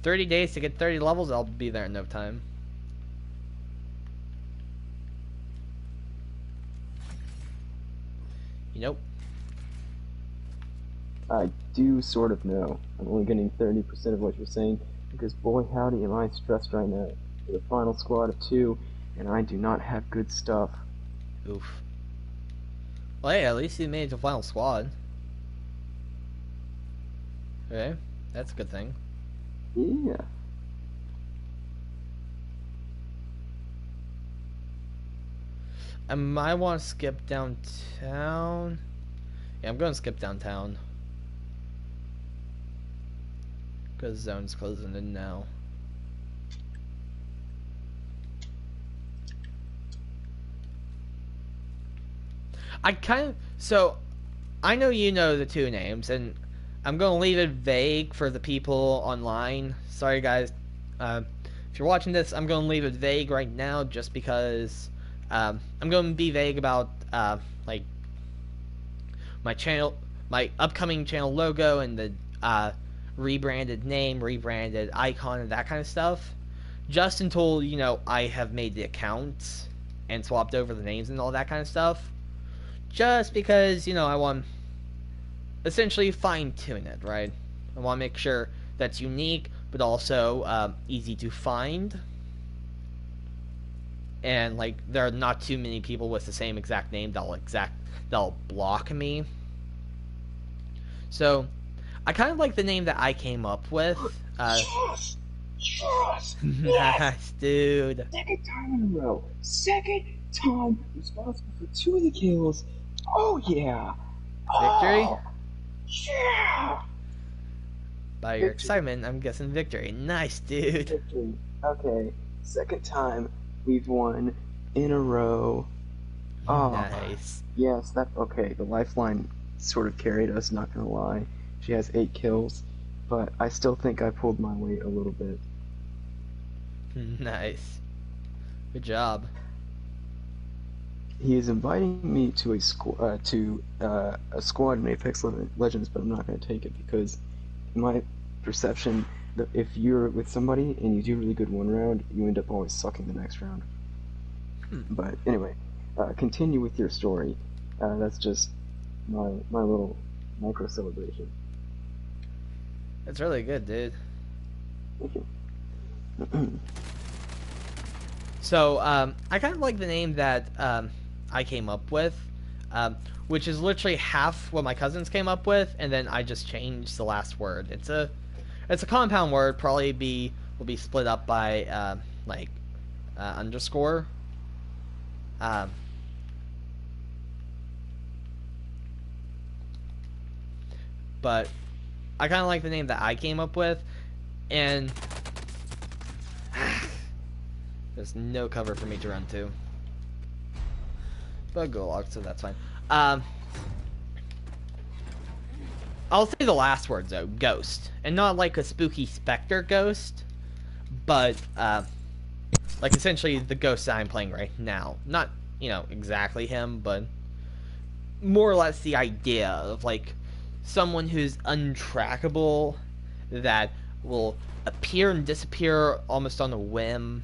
30 days to get 30 levels, I'll be there in no time. Nope. I do sort of know. I'm only getting 30% of what you're saying, because boy howdy am I stressed right now. With a final squad of 2, and I do not have good stuff. Oof. Well, hey, at least you made it to final squad. Okay, that's a good thing. Yeah. I might want to skip downtown. Yeah, I'm going to skip downtown. Because zone's closing in now. So, I know you know the two names, and I'm going to leave it vague for the people online. Sorry, guys. If you're watching this, I'm going to leave it vague right now just because I'm going to be vague about, like, my channel, my upcoming channel logo, and the rebranded name, rebranded icon, and that kind of stuff. Just until, I have made the accounts and swapped over the names and all that kind of stuff. Just because, I want to essentially fine-tune it, right? I want to make sure that's unique, but also easy to find. And, like, there are not too many people with the same exact name that'll block me. So, I kind of like the name that I came up with. Yes! Yes! Nice, dude. Second time in a row. Second time responsible for 2 of the kills. Oh, yeah. Victory? Oh, yeah. By your excitement, I'm guessing victory. Nice, dude. Victory. Okay. Second time we've won in a row. Oh, nice. Yes, okay. The lifeline sort of carried us, not gonna lie. She has 8 kills, but I still think I pulled my weight a little bit. Nice. Good job. He is inviting me to a squad in Apex Legends, but I'm not going to take it because, in my perception, if you're with somebody and you do really good one round, you end up always sucking the next round. But anyway, continue with your story. That's just my little micro celebration. That's really good, dude. Thank you. So, I kind of like the name that I came up with, which is literally half what my cousins came up with, and then I just changed the last word. It's a compound word. Probably will be split up by underscore. But I kind of like the name that I came up with, and there's no cover for me to run to. But go log, so that's fine. I'll say the last words though, ghost, and not like a spooky specter ghost, but like essentially the ghost that I'm playing right now. Not exactly him, but more or less the idea of like someone who's untrackable, that will appear and disappear almost on a whim,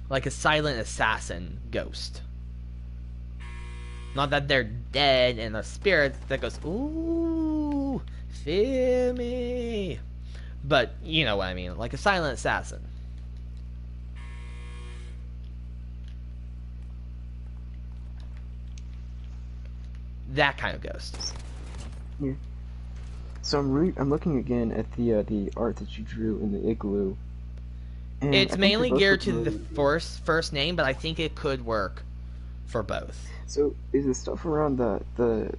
like a silent assassin ghost. Not that they're dead and a spirit that goes, ooh, fear me. But you know what I mean, like a silent assassin. That kind of ghost. Yeah. So I'm looking again at the art that you drew in the igloo. And it's mainly geared to the really... first name, but I think it could work for both. So is the stuff around the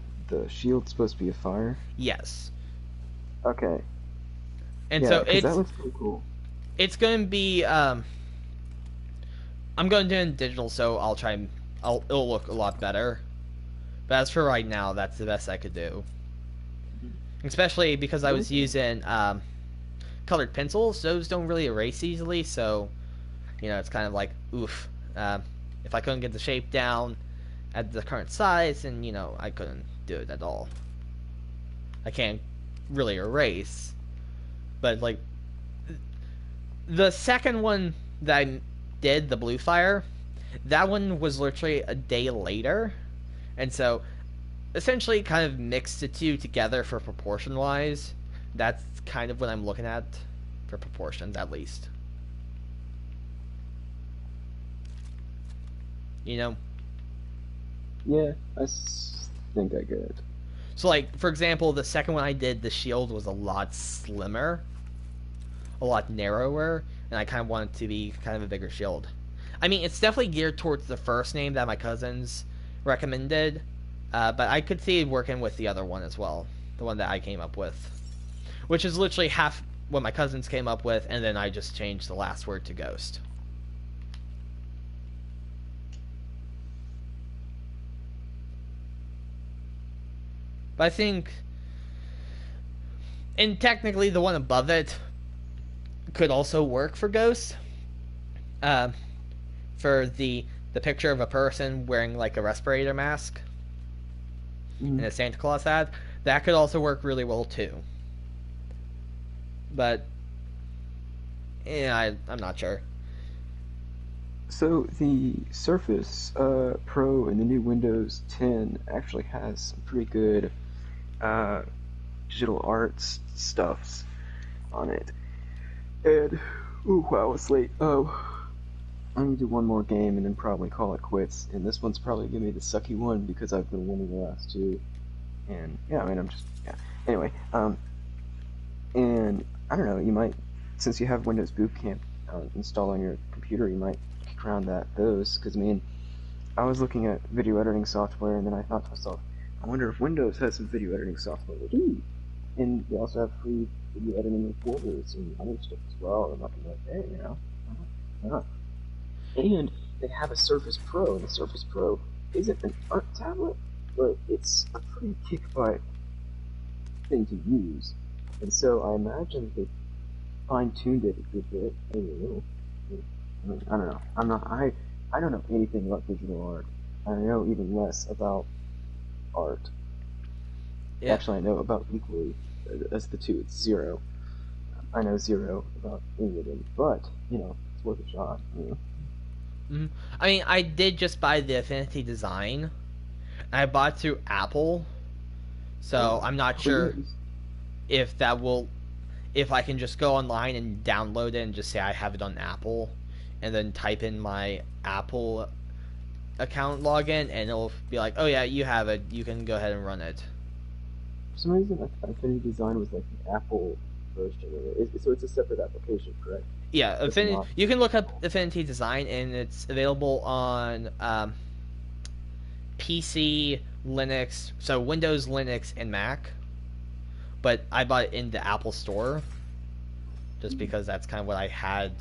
shield supposed to be a fire? Yes. Okay. And yeah, so that looks pretty cool. It's going to be I'm going to do it in digital, so it'll look a lot better. But as for right now, that's the best I could do. Especially because I was using colored pencils. Those don't really erase easily, so it's kind of like oof. If I couldn't get the shape down at the current size, then I couldn't do it at all. I can't really erase. But like the second one that I did, the blue fire, that one was literally a day later, and so essentially kind of mixed the two together for proportion wise. That's kind of what I'm looking at for proportions, at least. Yeah, I think I get it. So like, for example, the second one I did, the shield was a lot slimmer, a lot narrower, and I kind of want it to be kind of a bigger shield. I mean, it's definitely geared towards the first name that my cousins recommended, but I could see working with the other one as well, the one that I came up with, which is literally half what my cousins came up with, and then I just changed the last word to Ghost. But I think, and technically the one above it could also work for Ghost. For the picture of a person wearing like a respirator mask and a Santa Claus hat, that could also work really well too. But yeah, I'm not sure. So the Surface Pro in the new Windows 10 actually has some pretty good digital arts stuffs on it. And oh wow, it's late. Oh, I need to do one more game and then probably call it quits. And this one's probably gonna be the sucky one because I've been winning the last two. And yeah, I mean yeah. Anyway, and I don't know, you might, since you have Windows Boot Camp installed on your computer, you might kick around those, because I mean, I was looking at video editing software, and then I thought to myself, I wonder if Windows has some video editing software. And they also have free video editing recorders and other stuff as well. And I'm like, hey, you know, why not? And they have a Surface Pro, and the Surface Pro isn't an art tablet, but it's a pretty kick-butt thing to use. And so I imagine they fine-tuned it a good bit. I mean, I don't know. I don't know anything about digital art. I know even less about art. Yeah. Actually, I know about equally as the two. It's zero. I know zero about any of them, but you know, it's worth a shot. You know? Mm-hmm. I mean, I did just buy the Affinity Design. I bought it through Apple, so I'm not sure if that will, if I can just go online and download it and just say I have it on Apple, and then type in my Apple account login, and it'll be like, oh yeah, you have it. You can go ahead and run it. For some reason, Affinity Design was like the Apple version of it. So it's a separate application, correct? Yeah, Affinity. You can look up Affinity Design, and it's available on PC, Linux, so Windows, Linux, and Mac. But I bought it in the Apple Store, just because that's kind of what I had.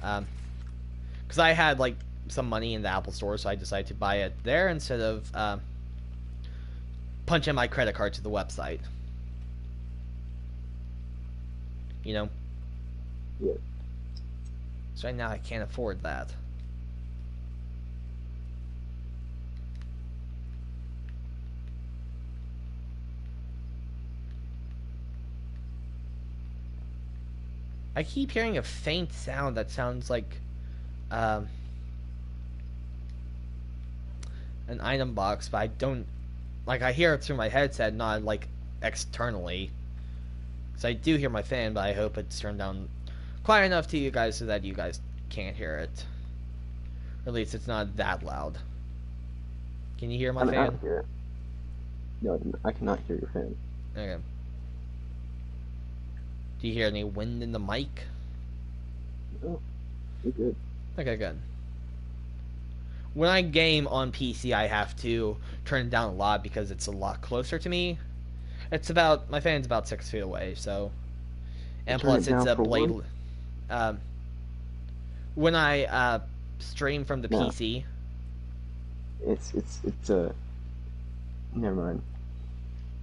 Because I had like some money in the Apple Store, so I decided to buy it there instead of punch in my credit card to the website. You know? Yeah. So right now I can't afford that. I keep hearing a faint sound that sounds like an item box, but I don't, like, I hear it through my headset, not like externally. So I do hear my fan, but I hope it's turned down quiet enough to you guys so that you guys can't hear it. Or at least it's not that loud. Can you hear my fan? I can hear it. No, I cannot hear your fan. Okay. Do you hear any wind in the mic? No, you're good. Okay, good. When I game on PC, I have to turn it down a lot because it's a lot closer to me. It's about, my fan's about 6 feet away, so. And plus it's a blade. When I stream from the PC. It's a. Never mind.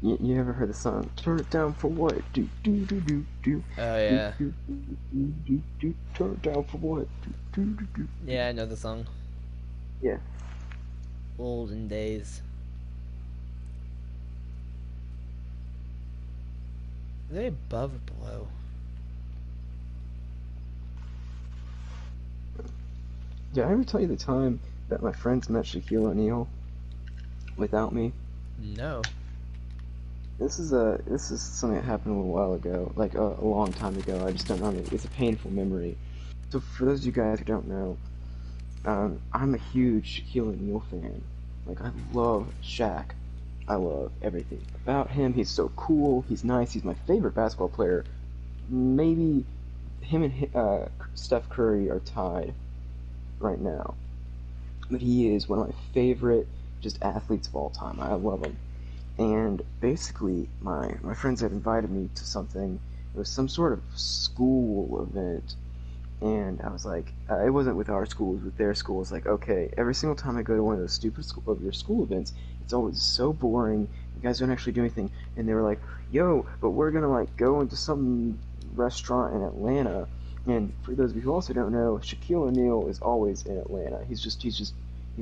You ever heard the song? Turn it down for what? Do do do do do. Oh yeah. Do, do, do, do, do. Turn it down for what? Do do do do. Yeah, I know the song. Yeah. Olden days. Are they above or below? Did I ever tell you the time that my friends met Shaquille O'Neal without me? No. This is something that happened a little while ago, like a long time ago. I just don't know. It's a painful memory. So for those of you guys who don't know, I'm a huge Shaquille O'Neal fan. Like, I love Shaq. I love everything about him. He's so cool. He's nice. He's my favorite basketball player. Maybe him and Steph Curry are tied right now. But he is one of my favorite just athletes of all time. I love him. And basically, my friends had invited me to something. It was some sort of school event. And I was like, it wasn't with our school, it was with their school. It's like, okay, every single time I go to one of those stupid of your school events, it's always so boring. You guys don't actually do anything. And they were like, yo, but we're gonna like go into some restaurant in Atlanta. And for those of you who also don't know, Shaquille O'Neal is always in Atlanta. He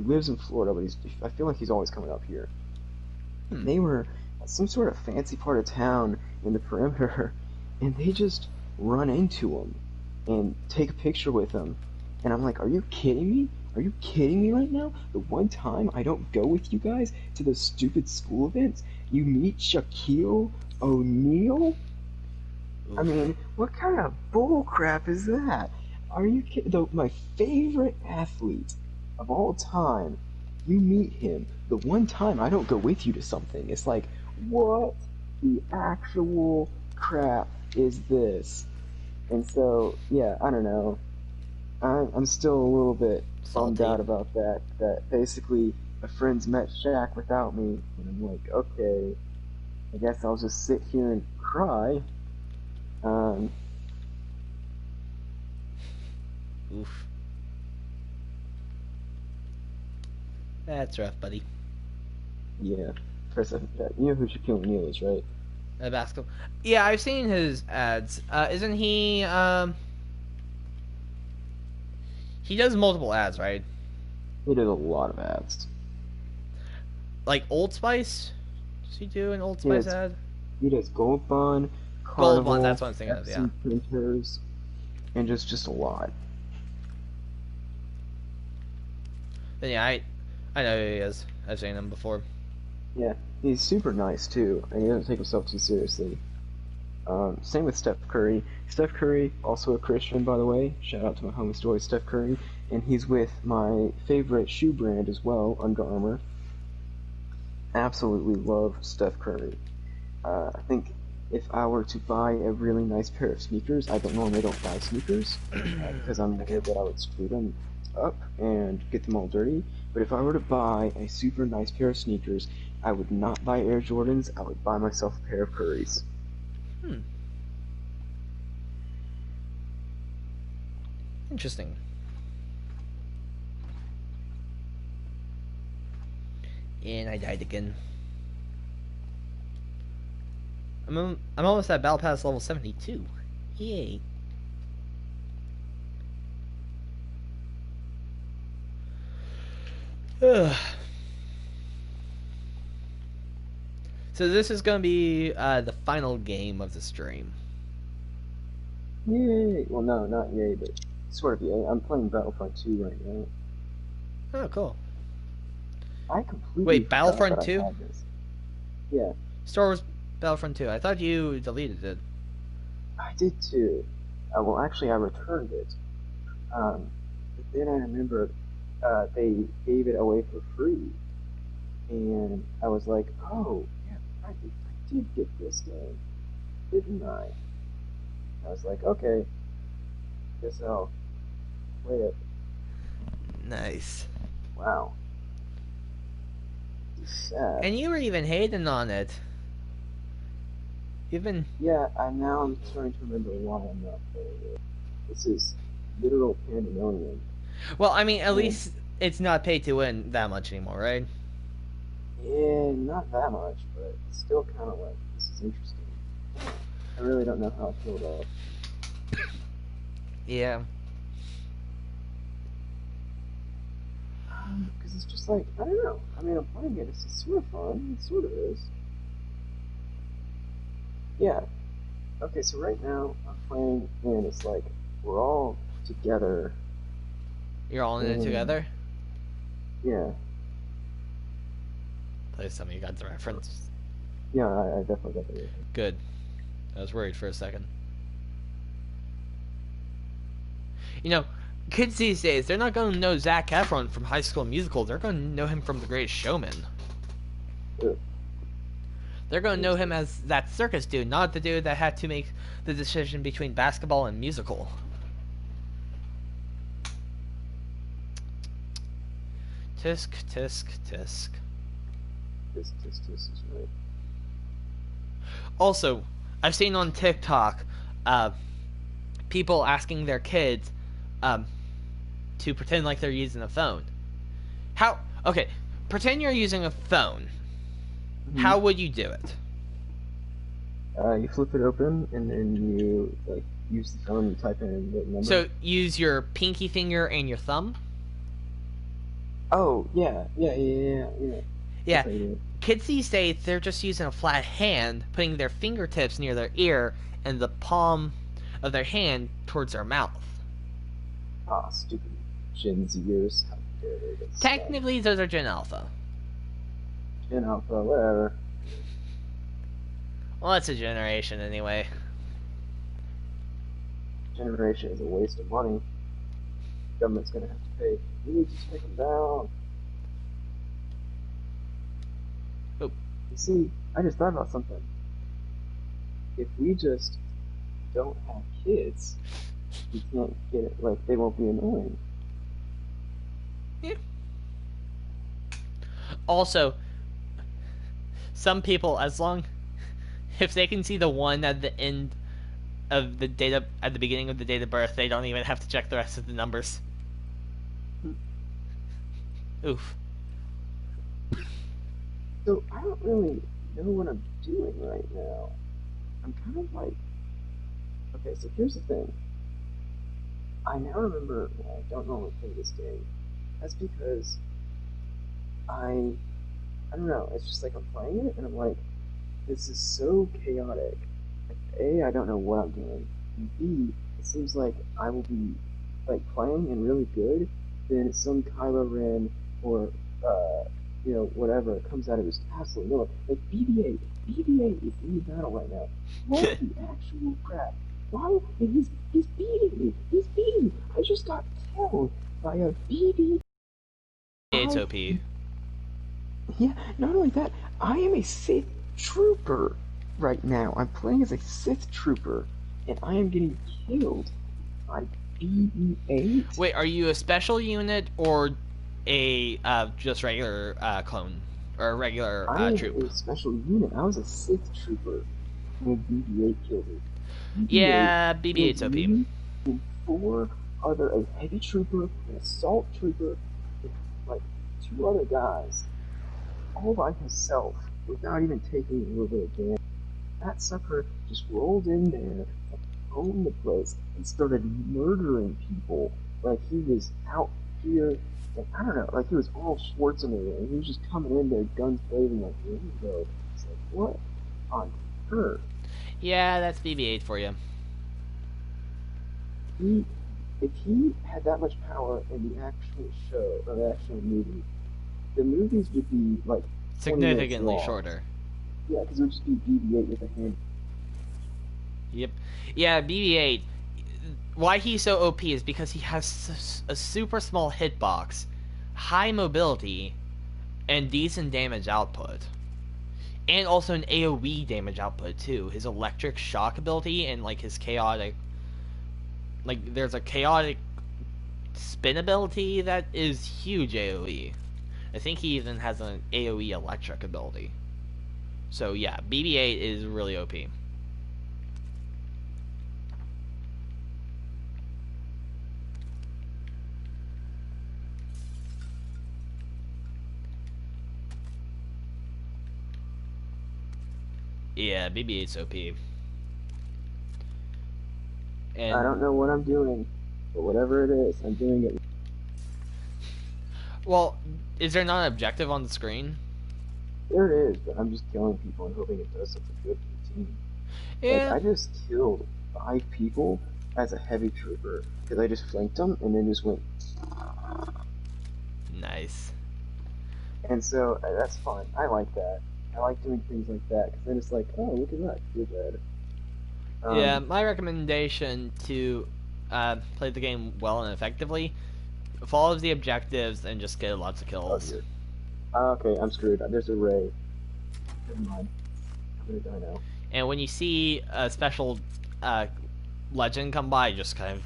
lives in Florida, but I feel like he's always coming up here. Hmm. They were at some sort of fancy part of town in the perimeter, and they just run into him and take a picture with him. And I'm like, are you kidding me? Are you kidding me right now? The one time I don't go with you guys to those stupid school events, you meet Shaquille O'Neal? I mean, what kind of bull crap is that? Are you kidding? My favorite athlete of all time, you meet him. The one time I don't go with you to something, it's like, what the actual crap is this? And so, yeah, I don't know. I'm still a little bit bummed out about that. That basically my friends met Shaq without me, and I'm like, okay, I guess I'll just sit here and cry. Oof. That's rough, buddy. Yeah. First, you know who Shaquille O'Neal is, right? Basketball. Yeah, I've seen his ads. Isn't he? He does multiple ads, right? He does a lot of ads. Like Old Spice? Does he do an Old Spice ad? He does Gold Bond, Carnival, Gold Bond, that's what I'm thinking of, yeah. Printers, and just a lot. But yeah, I know who he is. I've seen him before. Yeah, he's super nice too, and he doesn't take himself too seriously. Same with Steph Curry. Steph Curry, also a Christian, by the way. Shout out to my homie story, Steph Curry. And he's with my favorite shoe brand as well, Under Armour. Absolutely love Steph Curry. I think if I were to buy a really nice pair of sneakers, I normally don't buy sneakers because I'm worried that I would screw them up and get them all dirty. But if I were to buy a super nice pair of sneakers, I would not buy Air Jordans. I would buy myself a pair of Currys. Interesting. And I died again. I'm almost at Battle Pass level 72. Yay. Ugh. So this is going to be the final game of the stream. Yay! Well, no, not yay, but sort of yay. I'm playing Battlefront 2 right now. Oh, cool. I completely Wait, Battlefront 2? Yeah. Star Wars Battlefront 2. I thought you deleted it. I did too. Well, actually, I returned it. But then I remembered they gave it away for free. And I was like, oh, yeah, I did get this game, didn't I? I was like, okay, guess I'll play it. Nice. Wow. It's sad. And you were even hating on it. You've been... Yeah, now I'm starting to remember why I'm not playing it. This is literal pandemonium. Well, I mean, at least it's not pay to win that much anymore, right? Yeah, not that much, but it's still kind of like, this is interesting. I really don't know how I feel about it. Yeah. Because it's just like, I don't know. I mean, I'm playing it. It's sort of fun. It sort of is. Yeah. Okay, so right now I'm playing, and it's like we're all together. You're all in it together? Yeah. Please tell me you got the reference. Yeah, I definitely got the reference. Good. I was worried for a second. You know, kids these days, they're not going to know Zac Efron from High School Musical. They're going to know him from The Greatest Showman. Ew. They're going to know him as that circus dude, not the dude that had to make the decision between basketball and musical. Tisk, tisk, tisk. Tisk, tisk, tisk is right. Also, I've seen on TikTok people asking their kids to pretend like they're using a phone. Okay, pretend you're using a phone. How would you do it? You flip it open, and then you like use the phone and type in the number. So use your pinky finger and your thumb. Oh yeah. Yeah. Kids these days, they're just using a flat hand, putting their fingertips near their ear and the palm of their hand towards their mouth. Ah, stupid Gen Zers. How dare they? Technically, those are Gen Alpha. Gen Alpha, whatever. Well, it's a generation anyway. Generation is a waste of money. Government's gonna have to pay. We need to take them down. Oop. You see, I just thought about something. If we just don't have kids, we can't get it. Like, they won't be annoying. Yeah. Also, some people, if they can see the 1 at the end of the data, at the beginning of the date of birth, they don't even have to check the rest of the numbers. Oof. So, I don't really know what I'm doing right now. I'm kind of like... Okay, so here's the thing. I now remember why I don't normally play this game. That's because I don't know, it's just like I'm playing it, and I'm like, this is so chaotic. Like, A, I don't know what I'm doing. And B, it seems like I will be, like, playing and really good, then some Kylo Ren or, whatever comes out of his absolute nowhere. Like, BB-8 is in the battle right now. What the actual crap? Why? And he's beating me. He's beating me. I just got killed by a BB. It's OP. Yeah, not only that, I am a Sith Trooper right now. I'm playing as a Sith Trooper, and I am getting killed by BB-8. Wait, are you a special unit or a just regular clone? Or a regular troop? I am a special unit. I was a Sith Trooper when BB-8 killed me. Yeah, BB-8's OP. And 4 other, a heavy trooper, an assault trooper, and like 2 other guys, all by himself, without even taking a little bit of damage. That sucker just rolled in there, owned the place, and started murdering people like he was out here. And I don't know, like he was Arnold Schwarzenegger, and he was just coming in there, guns blazing, like, here you go. It's like, what on earth? Yeah, that's BB-8 for you. If he had that much power in the actual show, or the actual movie, the movies would be, like, significantly shorter. Yeah, because it would just be BB-8 with a hand. Yep. Yeah, BB-8, why he's so OP is because he has a super small hitbox, high mobility, and decent damage output. And also an AoE damage output, too. His electric shock ability and, like, his chaotic... Like, there's a chaotic spin ability that is huge AoE. I think he even has an AoE electric ability. So, yeah, BB-8 is really OP. Yeah, BB-8's OP. And I don't know what I'm doing, but whatever it is, I'm doing it. Well, is there not an objective on the screen? There it is, but I'm just killing people and hoping it does something good for the team. Yeah. Like, I just killed 5 people as a heavy trooper, because I just flanked them and then just went... Nice. And so, that's fun. I like that. I like doing things like that, because then it's like, oh, look at that, you're dead. Yeah, my recommendation to play the game well and effectively, follow the objectives and just get lots of kills. Okay, I'm screwed. There's a ray. Never mind. I know. And when you see a special legend come by, just kind of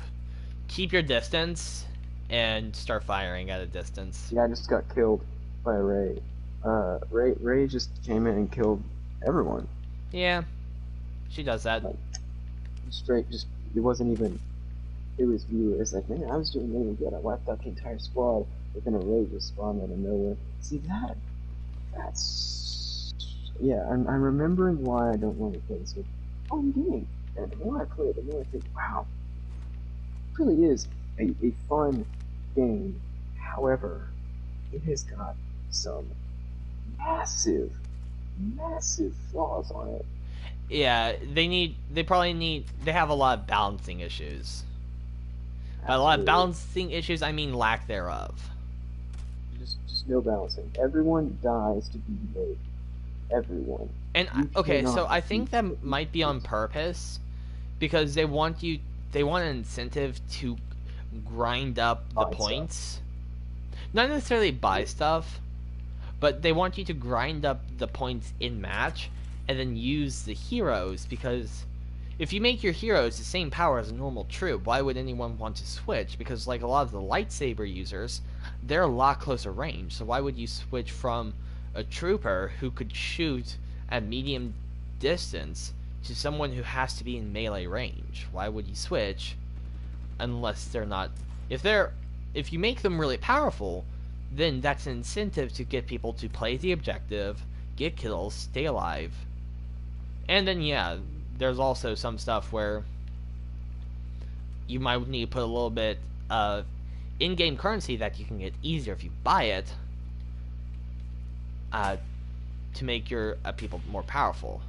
keep your distance and start firing at a distance. Yeah, I just got killed by a Ray. Ray just came in and killed everyone. Yeah, she does that. Like, straight, just, it wasn't even, it was you. It's like, man, I was doing really good. I wiped out the entire squad, but then a Ray just spawned out of nowhere. See, that's, yeah, I'm remembering why I don't want to play this game. Fun game. And the more I play it, the more I think, wow, it really is a fun game. However, it has got some massive flaws on it. Yeah, they have a lot of balancing issues. By a lot of balancing issues, I mean lack thereof. Just no balancing. Everyone dies to BB-8. Everyone. And okay, so I think that might be on purpose, because they want an incentive to grind up the points. Not necessarily buy stuff, but they want you to grind up the points in match and then use the heroes, because if you make your heroes the same power as a normal troop, why would anyone want to switch? Because like a lot of the lightsaber users, they're a lot closer range, so why would you switch from a trooper who could shoot at medium distance to someone who has to be in melee range? Why would you switch unless they're not... If you make them really powerful, then that's an incentive to get people to play the objective, get kills, stay alive. And then, yeah, there's also some stuff where you might need to put a little bit of in-game currency that you can get easier if you buy it, to make your people more powerful.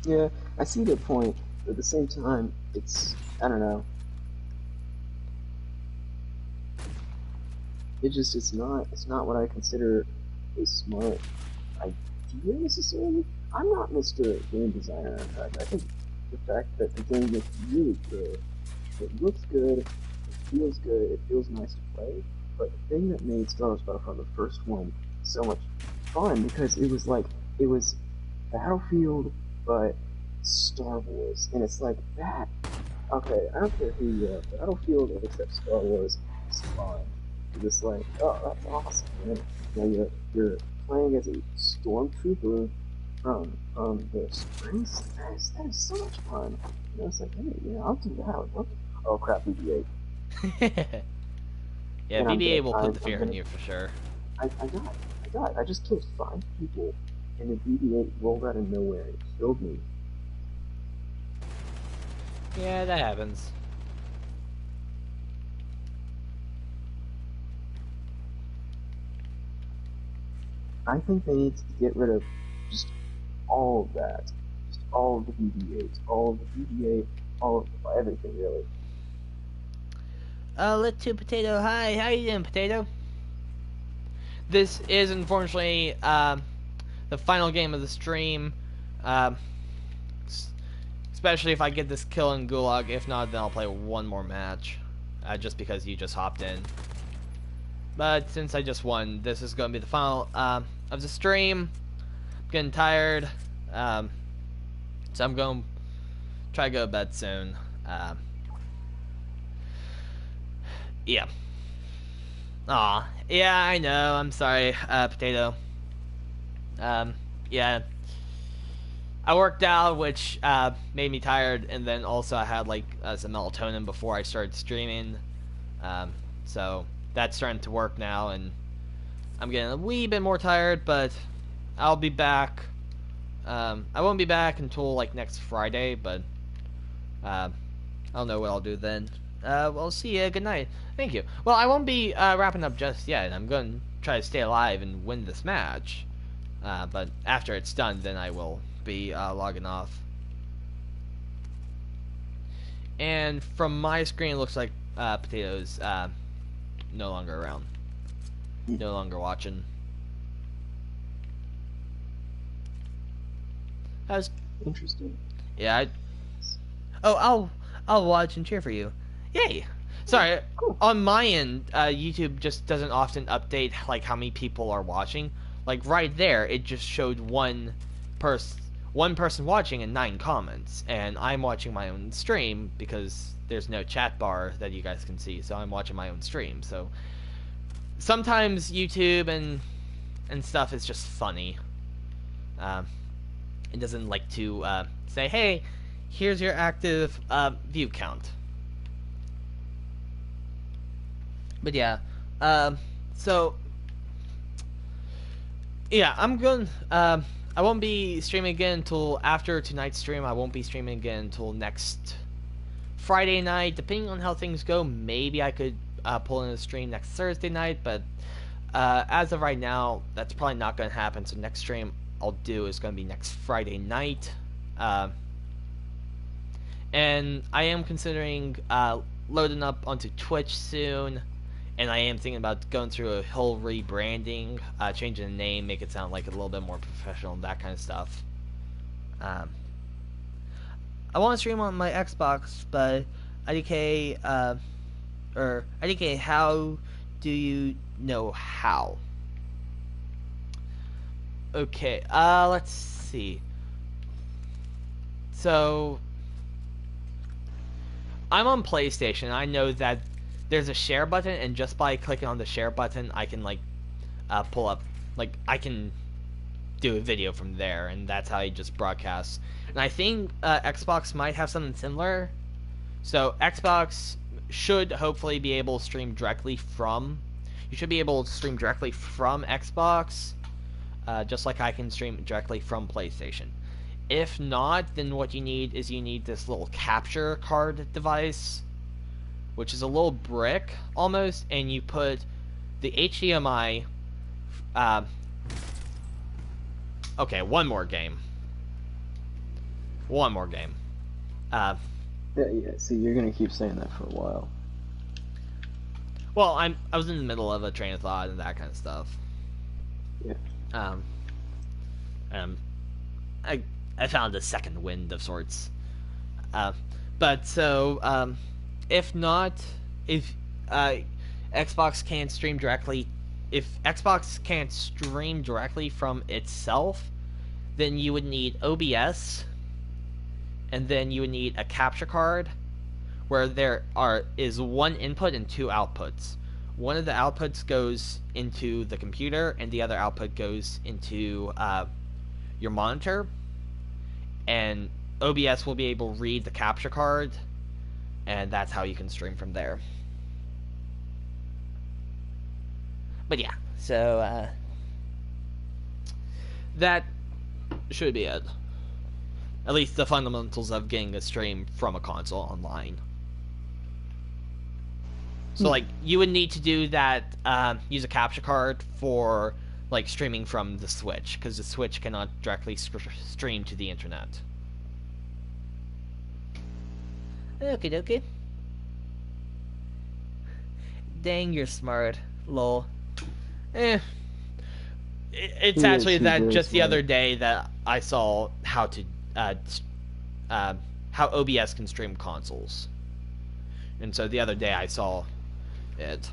Yeah, I see their point, but at the same time, it's, I don't know. It's not what I consider a smart idea necessarily. I'm not Mr. Game Designer, in fact. I think the fact that the game looks really good, it looks good, it feels nice to play, but the thing that made Star Wars Battlefront, the first one, so much fun, because it was Battlefield, but Star Wars, and it's like that. Okay, I don't care who you are, Battlefield except Star Wars is fun. You're just like, oh, that's awesome, man. Now you're playing as a stormtrooper from the Springs. That is so much fun. You know, it's like, hey, yeah, I'll do that. Oh crap, BB-8. Yeah, BB-8 will put the fear in you for sure. I died. I just killed 5 people, and the BB-8 rolled out of nowhere and killed me. Yeah, that happens. I think they need to get rid of just all of that. Just all of the BB-8s, all of the BB-8, all of everything, really. Let to Potato, hi, how you doing, Potato? This is unfortunately the final game of the stream, especially if I get this kill in Gulag. If not, then I'll play one more match, just because you just hopped in. But since I just won, this is going to be the final of the stream. I'm getting tired, so I'm going to try to go to bed soon. Yeah. Aw, yeah, I know, I'm sorry, Potato. Yeah. I worked out, which made me tired, and then also I had like some melatonin before I started streaming. So that's starting to work now, and I'm getting a wee bit more tired, but I'll be back. I won't be back until like next Friday, but I don't know what I'll do then. We'll see you. Good night. Thank you. Well, I won't be wrapping up just yet. I'm going to try to stay alive and win this match. But after it's done, then I will be logging off. And from my screen, it looks like Potato's no longer around. No longer watching. Interesting. Yeah. Oh, I'll watch and cheer for you. Yay. Sorry. Cool. On my end, YouTube just doesn't often update like how many people are watching. Like right there, it just showed one person watching and 9 comments, and I'm watching my own stream because there's no chat bar that you guys can see, so I'm watching my own stream. So sometimes YouTube and stuff is just funny. It doesn't like to say, hey, here's your active view count. But yeah, so yeah, I'm going. I won't be streaming again until after tonight's stream. I won't be streaming again until next Friday night, depending on how things go. Maybe I could pull in a stream next Thursday night, but as of right now, that's probably not going to happen. So next stream I'll do is going to be next Friday night. And I am considering loading up onto Twitch soon, and I am thinking about going through a whole rebranding, changing the name, make it sound like a little bit more professional, and that kind of stuff. I want to stream on my Xbox, but IDK, or IDK, how do you know how? Okay, let's see. So, I'm on PlayStation. I know that there's a share button, and just by clicking on the share button, I can, like, pull up, like, I can do a video from there, and that's how you just broadcast. And I think Xbox might have something similar. So, Xbox should hopefully be able to stream directly from... You should be able to stream directly from Xbox, just like I can stream directly from PlayStation. If not, then what you need is you need this little capture card device, which is a little brick, almost, and you put the HDMI... okay, one more game. Yeah, see, you're gonna keep saying that for a while. Well, I was in the middle of a train of thought and that kind of stuff. Yeah. I found a second wind of sorts. But so, if not, if Xbox can't stream directly, if Xbox can't stream directly from itself, then you would need OBS, and then you would need a capture card, where there is one input and 2 outputs. One of the outputs goes into the computer, and the other output goes into your monitor. And OBS will be able to read the capture card, and that's how you can stream from there. But yeah, so that should be it. At least the fundamentals of getting a stream from a console online. So, like, you would need to do that, use a capture card for, like, streaming from the Switch, because the Switch cannot directly stream to the internet. Okie dokie. Dang, you're smart, lol. It's actually that just the other day that I saw how to, how OBS can stream consoles. And so the other day I saw it.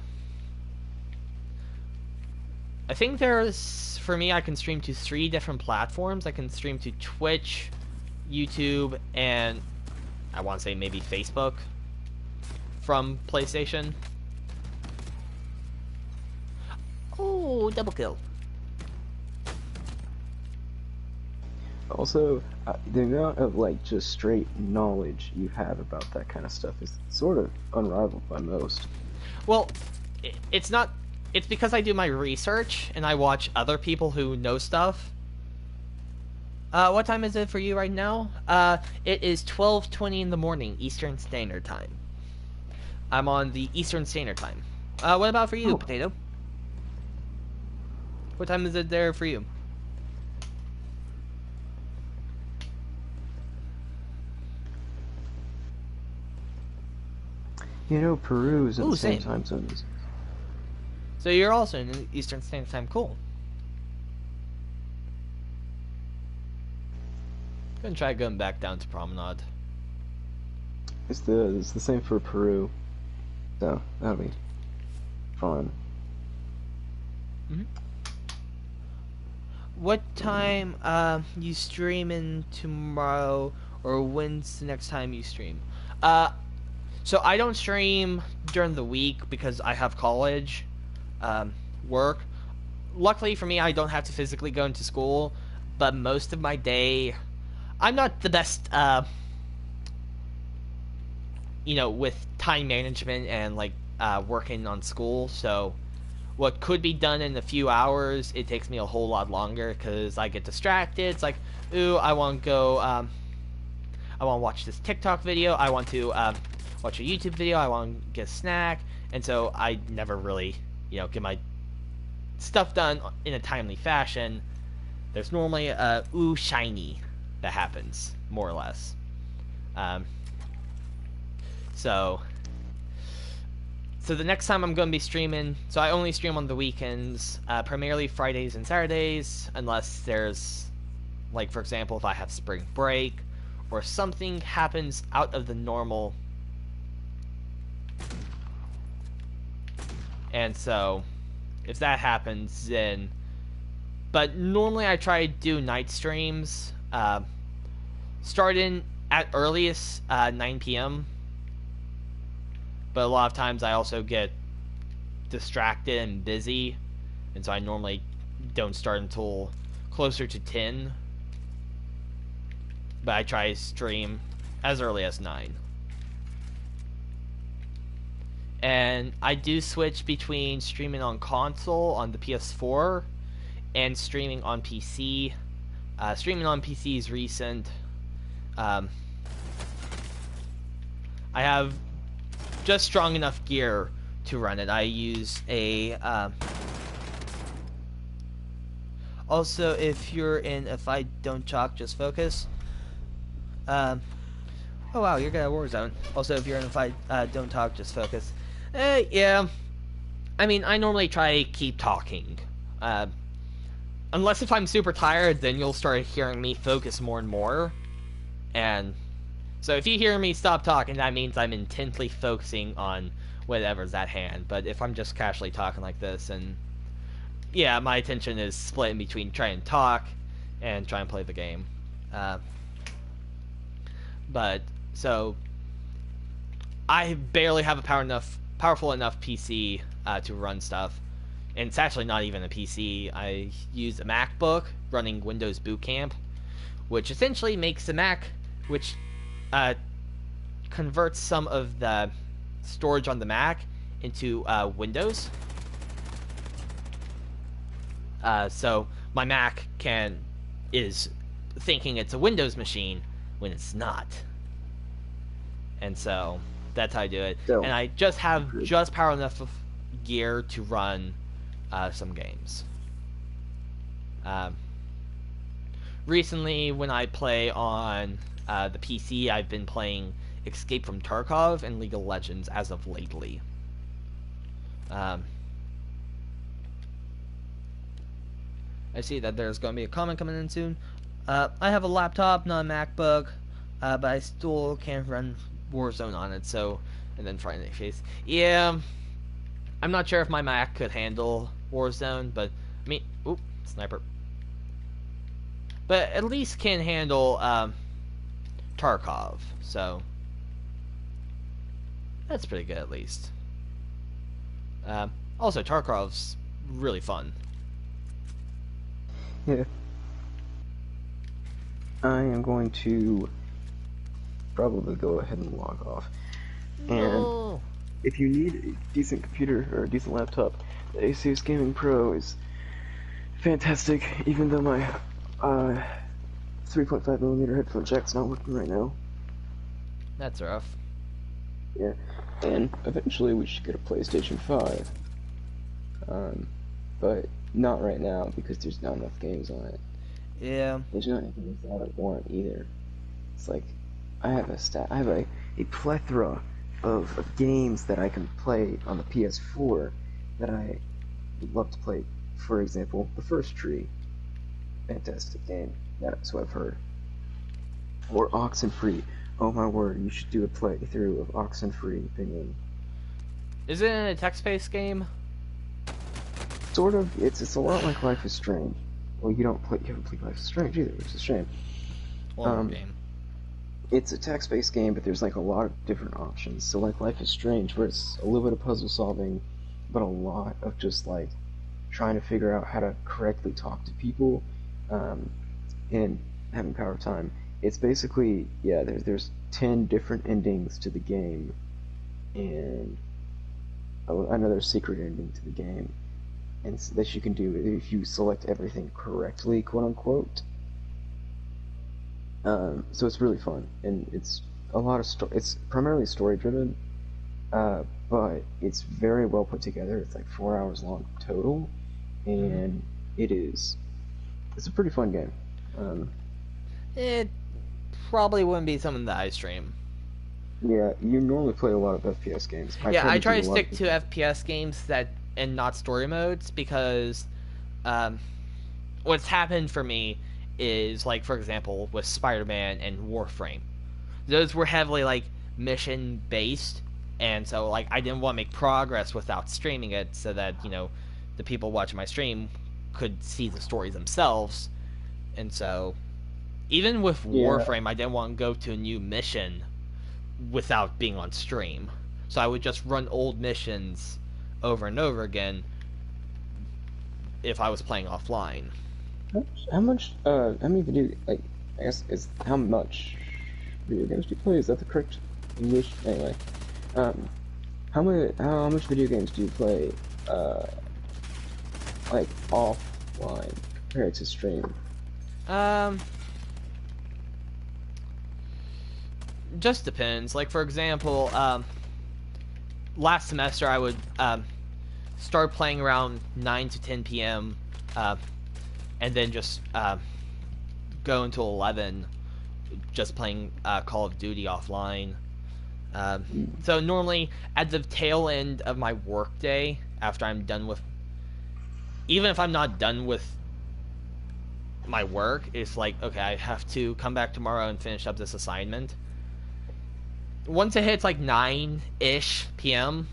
I think there's, for me, I can stream to 3 different platforms. I can stream to Twitch, YouTube, and I want to say maybe Facebook from PlayStation. Oh, double kill. Also, the amount of, like, just straight knowledge you have about that kind of stuff is sort of unrivaled by most. Well, it's not... It's because I do my research, and I watch other people who know stuff. What time is it for you right now? It is 12:20 in the morning, Eastern Standard Time. I'm on the Eastern Standard Time. What about for you, Potato? What time is it there for you? You know, Peru is in the same same. time zone as us. So you're also in Eastern Standard Time. Cool. Gonna try going back down to Promenade. It's the same for Peru, so that'll be fun. Mm-hmm. What time you streaming tomorrow, or when's the next time you stream? So I don't stream during the week because I have college, work. Luckily for me, I don't have to physically go into school, but most of my day, I'm not the best, with time management and like working on school. So what could be done in a few hours, it takes me a whole lot longer because I get distracted. It's like, ooh, I want to go, I want to watch this TikTok video. I want to watch a YouTube video. I want to get a snack, and so I never really, get my stuff done in a timely fashion. There's normally a ooh shiny that happens, more or less. So the next time I'm going to be streaming, so I only stream on the weekends, primarily Fridays and Saturdays, unless there's, like, for example, if I have spring break, or something happens out of the normal. And so, if that happens, then... But normally I try to do night streams, starting at earliest 9 p.m., but a lot of times I also get distracted and busy, and so I normally don't start until closer to 10. But I try to stream as early as 9. And I do switch between streaming on console on the PS4 and streaming on PC. Streaming on PC is recent. I have just strong enough gear to run it. I use a also, if you're in If I Don't Talk Just Focus, oh wow, you're good at Warzone. Also, if you're in If I Don't Talk Just Focus, yeah, I mean, I normally try to keep talking, unless if I'm super tired, then you'll start hearing me focus more and more. And so if you hear me stop talking, that means I'm intently focusing on whatever's at hand. But if I'm just casually talking like this, and yeah, my attention is split in between trying to talk and trying to play the game. But so I barely have a powerful enough PC to run stuff, and it's actually not even a PC. I use a MacBook running Windows Boot Camp, which essentially makes the Mac, which converts some of the storage on the Mac into Windows. So my Mac is thinking it's a Windows machine when it's not. And so that's how I do it. So, and I just have just power enough of gear to run some games. Recently, when I play on the PC, I've been playing Escape from Tarkov and League of Legends as of lately. I see that there's going to be a comment coming in soon. I have a laptop, not a MacBook, but I still can't run Warzone on it, so... And then Friday Night Face. Yeah, I'm not sure if my Mac could handle Warzone, but... I mean... Oop, sniper. But at least can handle Tarkov, so... That's pretty good, at least. Also, Tarkov's really fun. Yeah. I am going to probably go ahead and log off. And if you need a decent computer or a decent laptop, the Asus Gaming Pro is fantastic, even though my 3.5mm headphone jack's not working right now. That's rough. Yeah, and eventually we should get a PlayStation 5. But not right now because there's not enough games on it. Yeah. There's not anything that I want either. It's like I have a plethora of games that I can play on the PS4 that I would love to play. For example, The First Tree. Fantastic game. So I've heard. Or Oxenfree. Oh my word, you should do a playthrough of Oxenfree, Penguin. Is it in a text-based game? Sort of. It's a lot like Life is Strange. Well, you haven't played Life is Strange either, which is a shame. Horror game. It's a text-based game, but there's like a lot of different options. So like Life is Strange, where it's a little bit of puzzle solving, but a lot of just like trying to figure out how to correctly talk to people, and having power time. It's basically, yeah, there's 10 different endings to the game, and another secret ending to the game, and that you can do if you select everything correctly, quote unquote. So it's really fun, and it's a lot of it's primarily story driven, but it's very well put together. It's like 4 hours long total, and it's a pretty fun game. It probably wouldn't be something that I stream. Yeah, you normally play a lot of FPS games. I try to stick to FPS games and not story modes, because what's happened for me is, like, for example, with Spider-Man and Warframe. Those were heavily, like, mission-based, and so, like, I didn't want to make progress without streaming it, so that, the people watching my stream could see the stories themselves. And so, even with Warframe, I didn't want to go to a new mission without being on stream. So I would just run old missions over and over again if I was playing offline. How many how much video games do you play? Is that the correct English? Anyway, how much video games do you play, like, offline compared to stream? Just depends. Like, for example, last semester I would start playing around 9 to 10 p.m. And then just go until 11, just playing Call of Duty offline. So normally at the tail end of my work day, after I'm done with, even if I'm not done with my work, it's like, okay, I have to come back tomorrow and finish up this assignment. Once it hits like 9-ish p.m.,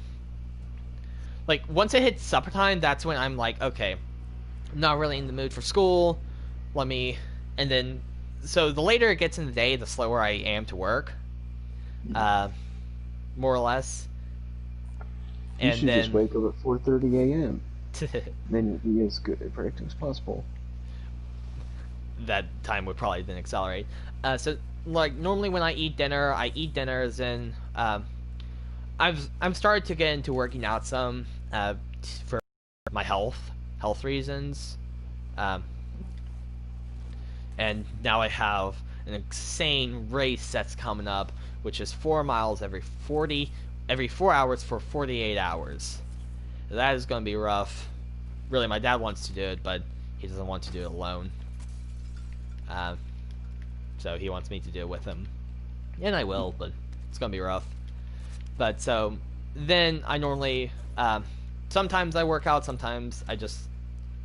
like once it hits supper time, that's when I'm like, okay, I'm not really in the mood for school. And then, so the later it gets in the day, the slower I am to work, more or less. You should just wake up at 4:30 a.m. Then you'll be as good at productive as possible. That time would probably then accelerate. So, like, normally when I eat dinner as in, I'm started to get into working out some, for my health reasons. And now I have an insane race that's coming up, which is 4 miles every 4 hours for 48 hours. That is going to be rough. Really, my dad wants to do it, but he doesn't want to do it alone. So he wants me to do it with him. And I will, but it's going to be rough. But so, then I normally, sometimes I work out, sometimes I just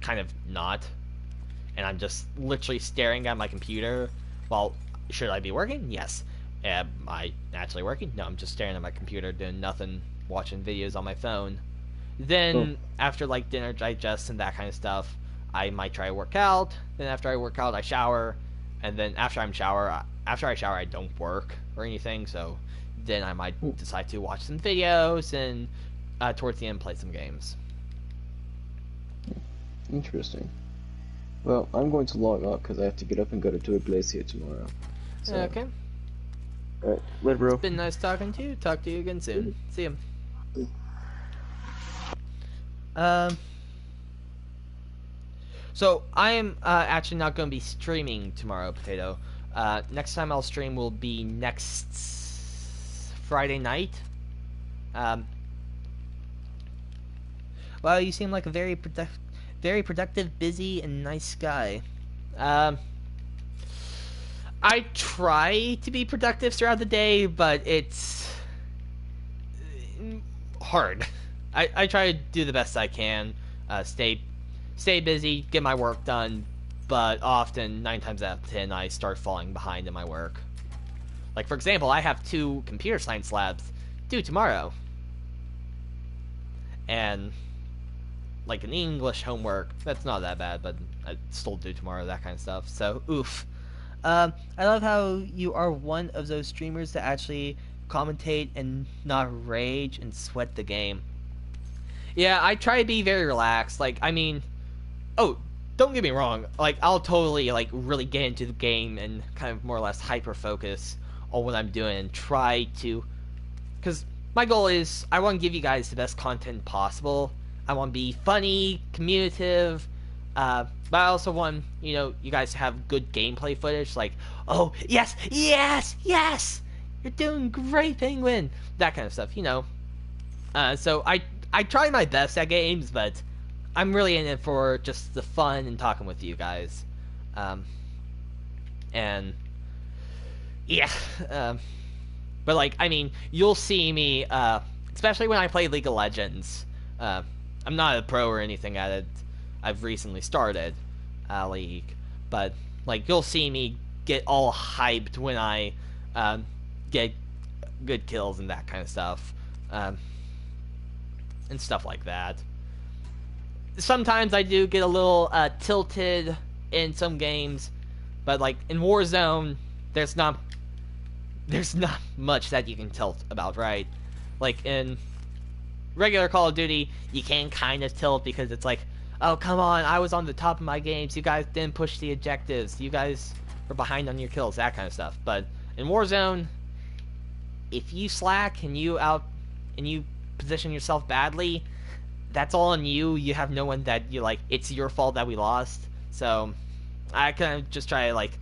kind of not. And I'm just literally staring at my computer. Well, should I be working? Yes. Am I actually working? No, I'm just staring at my computer, doing nothing, watching videos on my phone. Then, after, like, dinner digest and that kind of stuff, I might try to work out. Then after I work out, I shower. And then after I shower, I don't work or anything. So then I might decide to watch some videos and towards the end play some games. Interesting. Well, I'm going to log off because I have to get up and go to a glacier tomorrow. So. Okay. Alright, later, bro. It's been nice talking to you. Talk to you again soon. See you. So I am actually not going to be streaming tomorrow, Potato. Next time I'll stream will be next Friday night. Well, you seem like a very productive, busy, and nice guy. I try to be productive throughout the day, but it's hard. I try to do the best I can, stay busy, get my work done, but often, 9 times out of 10, I start falling behind in my work. Like, for example, I have 2 computer science labs due tomorrow. And, like, an English homework, that's not that bad, but I still do tomorrow, that kind of stuff. So, oof. I love how you are one of those streamers that actually commentate and not rage and sweat the game. Yeah, I try to be very relaxed. Like, I mean, oh, don't get me wrong. Like, I'll totally, like, really get into the game and kind of more or less hyper-focus on what I'm doing and try to... Because my goal is, I want to give you guys the best content possible. I want to be funny, communicative, but I also want, you know, you guys to have good gameplay footage. Like, oh, yes, yes, yes! You're doing great, Penguin! That kind of stuff, you know. So I try my best at games, but I'm really in it for just the fun and talking with you guys. And yeah, but like, I mean, you'll see me, especially when I play League of Legends. I'm not a pro or anything at it. I've recently started League, but like, you'll see me get all hyped when I get good kills and that kind of stuff. And stuff like that. Sometimes I do get a little tilted in some games, but like in Warzone, there's not much that you can tilt about, right? Like in regular Call of Duty, you can kind of tilt because it's like, oh, come on, I was on the top of my games, you guys didn't push the objectives, you guys were behind on your kills, that kind of stuff. But in Warzone, if you slack and you position yourself badly, that's all on you. You have no one that you like, it's your fault that we lost. So I kind of just try to like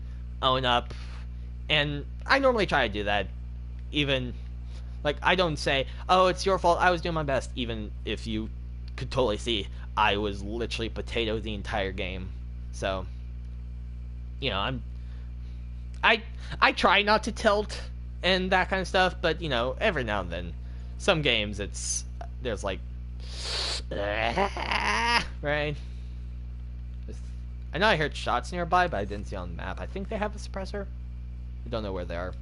own up, and I normally try to do that. Even like, I don't say, oh, it's your fault, I was doing my best, even if you could totally see I was literally potato the entire game. So, you know, I try not to tilt and that kind of stuff, but you know, every now and then, some games there's like, right? I know I heard shots nearby, but I didn't see on the map. I think they have a suppressor. I don't know where they are.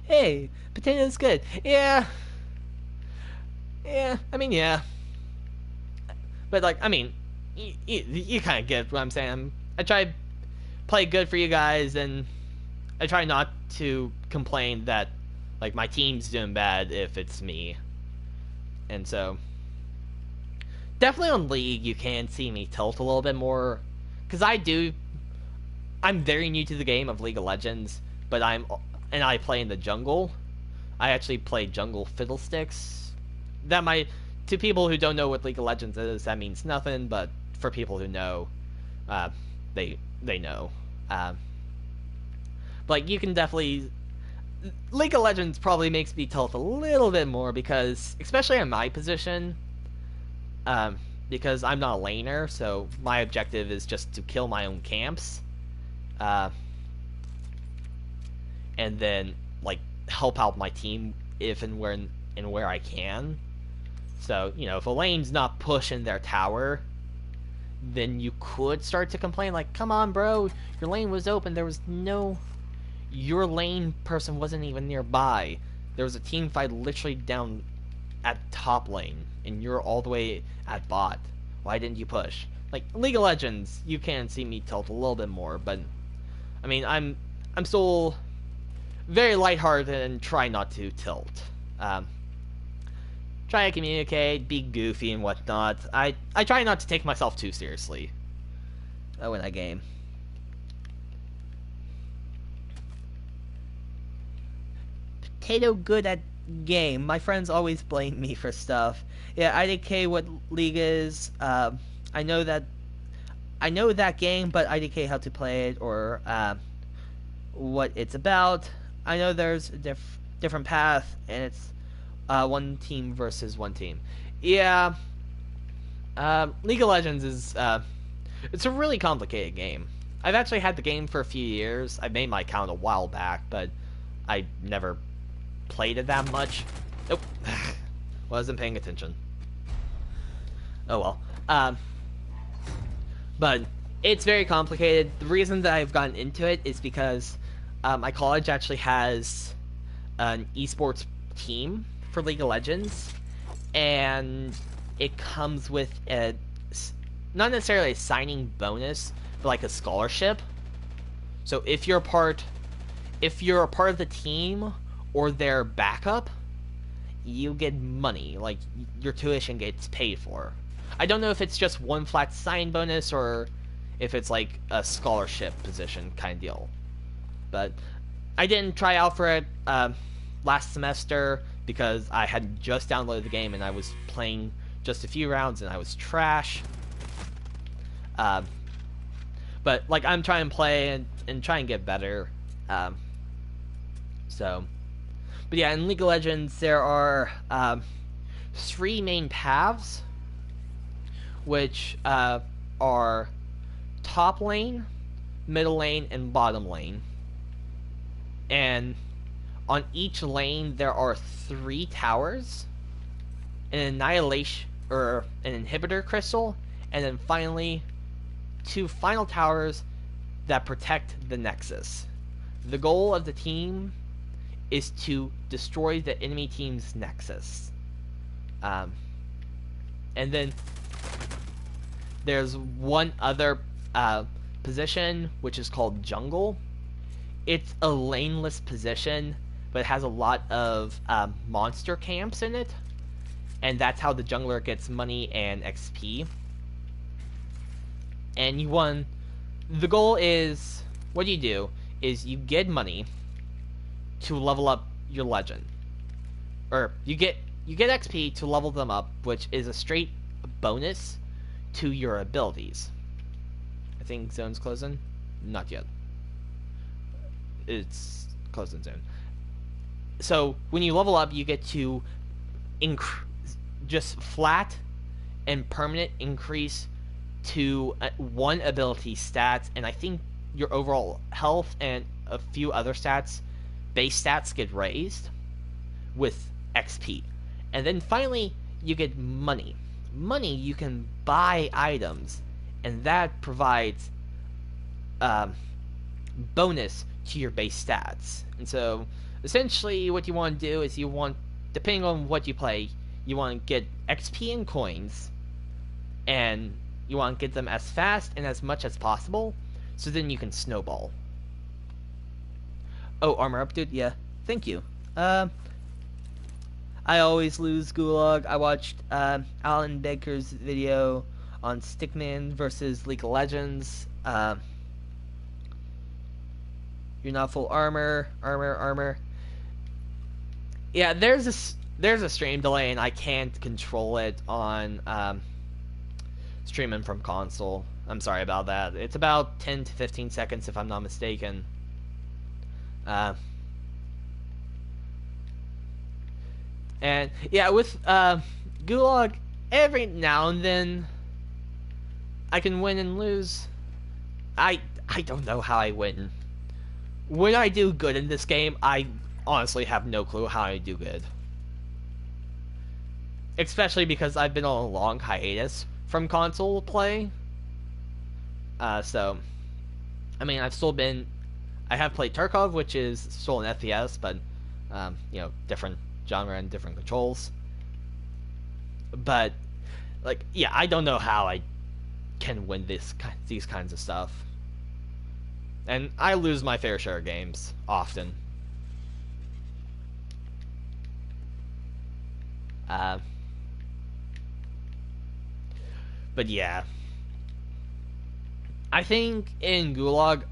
Hey, potato's good. Yeah. Yeah, I mean, yeah. But like, I mean, you kind of get what I'm saying. I try to play good for you guys, and I try not to complain that like my team's doing bad if it's me. And so definitely on League you can see me tilt a little bit more, because I'm very new to the game of League of Legends, but I play in the jungle. I actually play jungle fiddlesticks. To people who don't know what League of Legends is, that means nothing, but for people who know, they know. Like, you can definitely... League of Legends probably makes me tilt a little bit more, because, especially in my position, because I'm not a laner, so my objective is just to kill my own camps, and then, like, help out my team if and where I can. So, you know, if a lane's not pushing their tower, then you could start to complain, like, come on, bro, your lane was open, your lane person wasn't even nearby. There was a team fight literally down at top lane, and you're all the way at bot. Why didn't you push? Like, League of Legends, you can see me tilt a little bit more, but I mean, I'm still very lighthearted and try not to tilt. Try to communicate, be goofy and whatnot. I try not to take myself too seriously when I game. Potato good at game. My friends always blame me for stuff. Yeah, IDK what League is. I know that game, but IDK how to play it, or what it's about. I know there's a different path, and it's one team versus one team. Yeah, League of Legends is it's a really complicated game. I've actually had the game for a few years. I made my account a while back, but I never played it that much. Nope. Wasn't paying attention. Oh well. But it's very complicated. The reason that I've gotten into it is because my college actually has an esports team for League of Legends, and it comes with a not necessarily a signing bonus, but like a scholarship. So if you're a part of the team or their backup, you get money. Like your tuition gets paid for. I don't know if it's just one flat sign bonus or if it's like a scholarship position kind of deal. But I didn't try out for it last semester because I had just downloaded the game and I was playing just a few rounds and I was trash. But like I'm trying to play and try and get better. But yeah, in League of Legends there are 3 main paths, which are top lane, middle lane, and bottom lane. And on each lane there are 3 towers, an annihilation or an inhibitor crystal, and then finally 2 final towers that protect the nexus. The goal of the team is to destroy the enemy team's nexus. And then there's one other position which is called jungle. It's a laneless position, but it has a lot of monster camps in it, and that's how the jungler gets money and XP. And the goal is, what you do is you get money to level up your legend, or you get XP to level them up, which is a straight bonus to your abilities. I think zone's closing. Not yet. It's closing zone. So when you level up, you get to just flat and permanent increase to 1 ability stats, and I think your overall health and a few other stats, base stats, get raised with XP. And then finally you get money. Money you can buy items, and that provides bonus to your base stats. And so essentially what you want to do is you want, depending on what you play, you want to get XP and coins, and you want to get them as fast and as much as possible, so then you can snowball. Oh, armor up, dude? Yeah, thank you. I always lose Gulag. I watched Alan Baker's video on Stickman versus League of Legends. You're not full armor. Yeah, there's a stream delay and I can't control it on streaming from console. I'm sorry about that. It's about 10 to 15 seconds if I'm not mistaken. And yeah, with Gulag, every now and then I can win and lose. I don't know how I win. When I do good in this game, I honestly have no clue how I do good. Especially because I've been on a long hiatus from console play. So, I mean, I have played Tarkov, which is still an FPS, but, different genre and different controls. But, like, yeah, I don't know how I can win these kinds of stuff. And I lose my fair share of games, often. But yeah. I think in Gulag,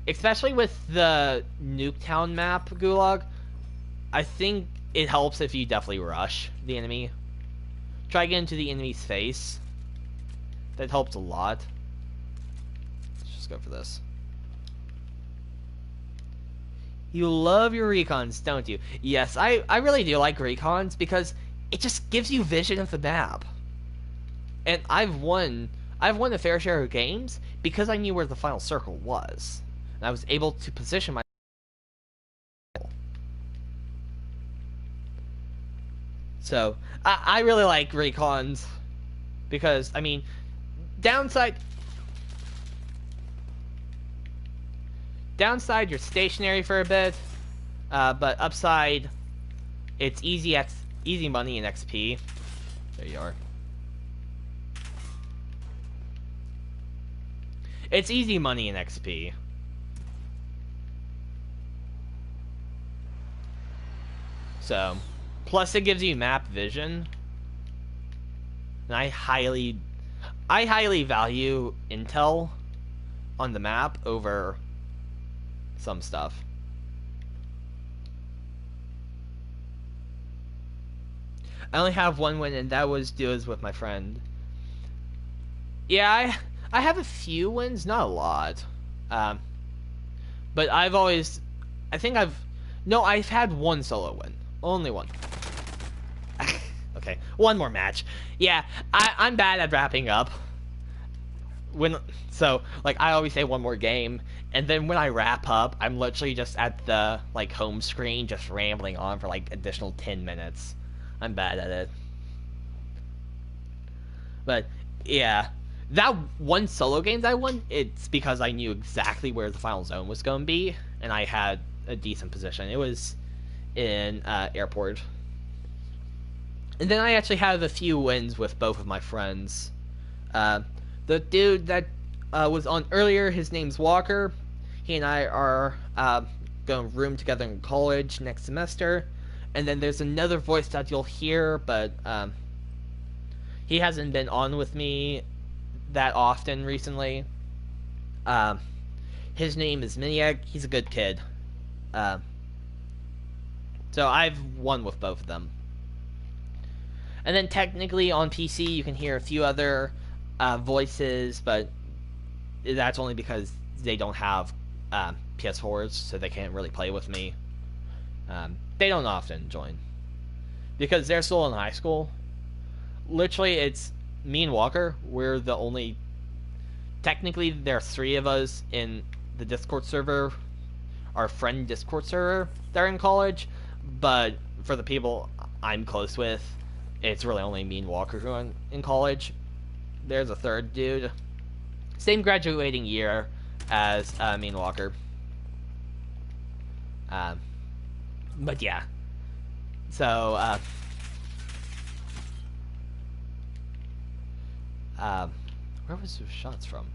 especially with the Nuketown map Gulag, I think it helps if you definitely rush the enemy. Try to get into the enemy's face. That helps a lot. Let's just go for this. You love your recons, don't you? Yes, I really do like recons because it just gives you vision of the map. And I've won a fair share of games because I knew where the final circle was. And I was able to position myself. So, I really like recons because, I mean, downside Downside, you're stationary for a bit, but upside, it's easy money in XP. There you are. It's easy money in XP. So, plus it gives you map vision. And I highly value intel on the map over some stuff. I only have one win, and that was duos with my friend. Yeah, I have a few wins, not a lot. But I've had one solo win. Only one. Okay, one more match. Yeah, I'm bad at wrapping up. I always say one more game, and then when I wrap up, I'm literally just at the, home screen, just rambling on for, additional 10 minutes. I'm bad at it. But, yeah. That one solo game that I won, it's because I knew exactly where the final zone was going to be, and I had a decent position. It was in airport. And then I actually have a few wins with both of my friends. The dude that was on earlier, his name's Walker. He and I are going to room together in college next semester. And then there's another voice that you'll hear, but he hasn't been on with me that often recently. His name is Miniac. He's a good kid. So I've won with both of them. And then technically on PC you can hear a few other voices, but that's only because they don't have PS4s, so they can't really play with me. They don't often join because they're still in high school. Literally, it's me and Walker. We're the only. Technically, there are 3 of us in the Discord server, our friend Discord server. They're in college, but for the people I'm close with, it's really only me and Walker who are in college. There's a third dude, same graduating year as me and Walker. But yeah, so where was those shots from?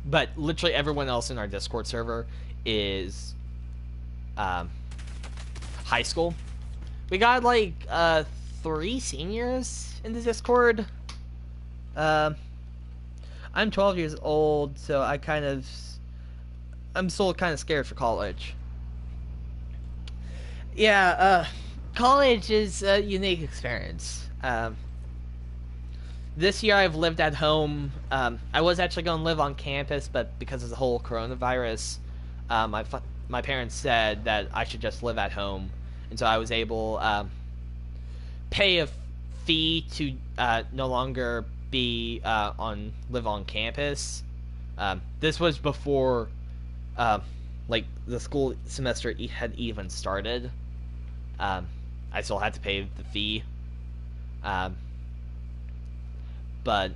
But literally everyone else in our Discord server is high school. We got 3 seniors in the Discord. I'm 12 years old, so I'm still kind of scared for college. Yeah, college is a unique experience. This year I've lived at home. I was actually going to live on campus, but because of the whole coronavirus, my parents said that I should just live at home. And so I was able pay a fee to no longer be live on campus. This was before the school semester had even started. I still had to pay the fee. But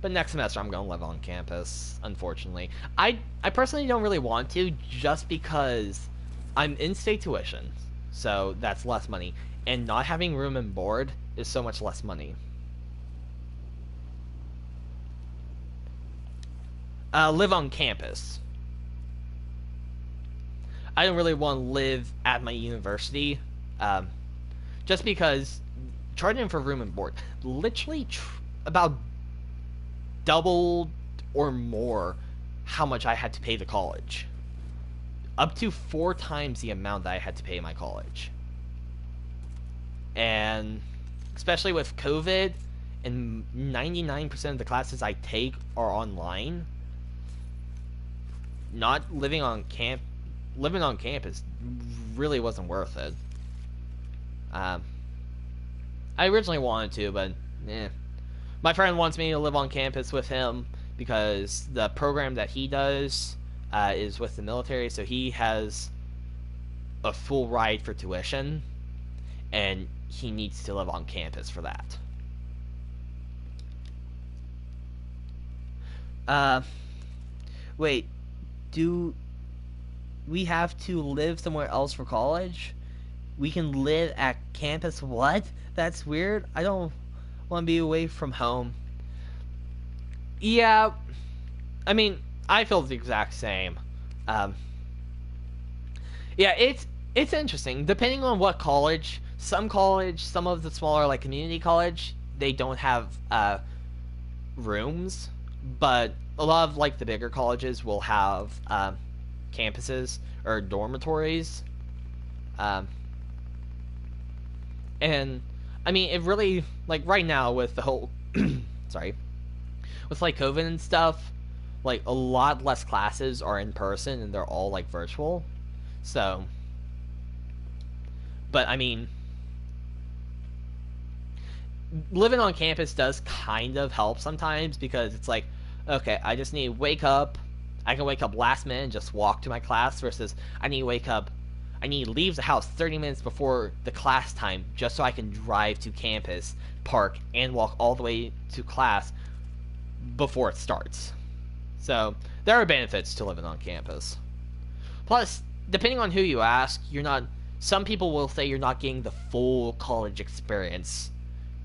next semester I'm going to live on campus, unfortunately. I personally don't really want to, just because I'm in-state tuition, so that's less money. And not having room and board is so much less money. Live on campus. I don't really want to live at my university, just because charging for room and board literally about doubled or more how much I had to pay the college. Up to 4 times the amount that I had to pay my college. And especially with COVID, and 99% of the classes I take are online, not living on campus really wasn't worth it. I originally wanted to, but my friend wants me to live on campus with him because the program that he does is with the military, so he has a full ride for tuition, and he needs to live on campus for that. Uh, wait, do we have to live somewhere else for college? We can live at campus? What? That's weird. I don't want to be away from home. Yeah, I mean, I feel the exact same. Um, yeah, it's interesting. Depending on what college, some of the smaller like community college, they don't have rooms, but a lot of like the bigger colleges will have campuses or dormitories. Um, and I mean, it really like right now with the whole sorry, with like COVID and stuff, like a lot less classes are in person and they're all like virtual. So, but I mean, living on campus does kind of help sometimes because it's like, okay, I just need to wake up. I can wake up last minute and just walk to my class versus I need to wake up. I need to leave the house 30 minutes before the class time just so I can drive to campus, park, and walk all the way to class before it starts. So there are benefits to living on campus. Plus, depending on who you ask, you're not. Some people will say you're not getting the full college experience,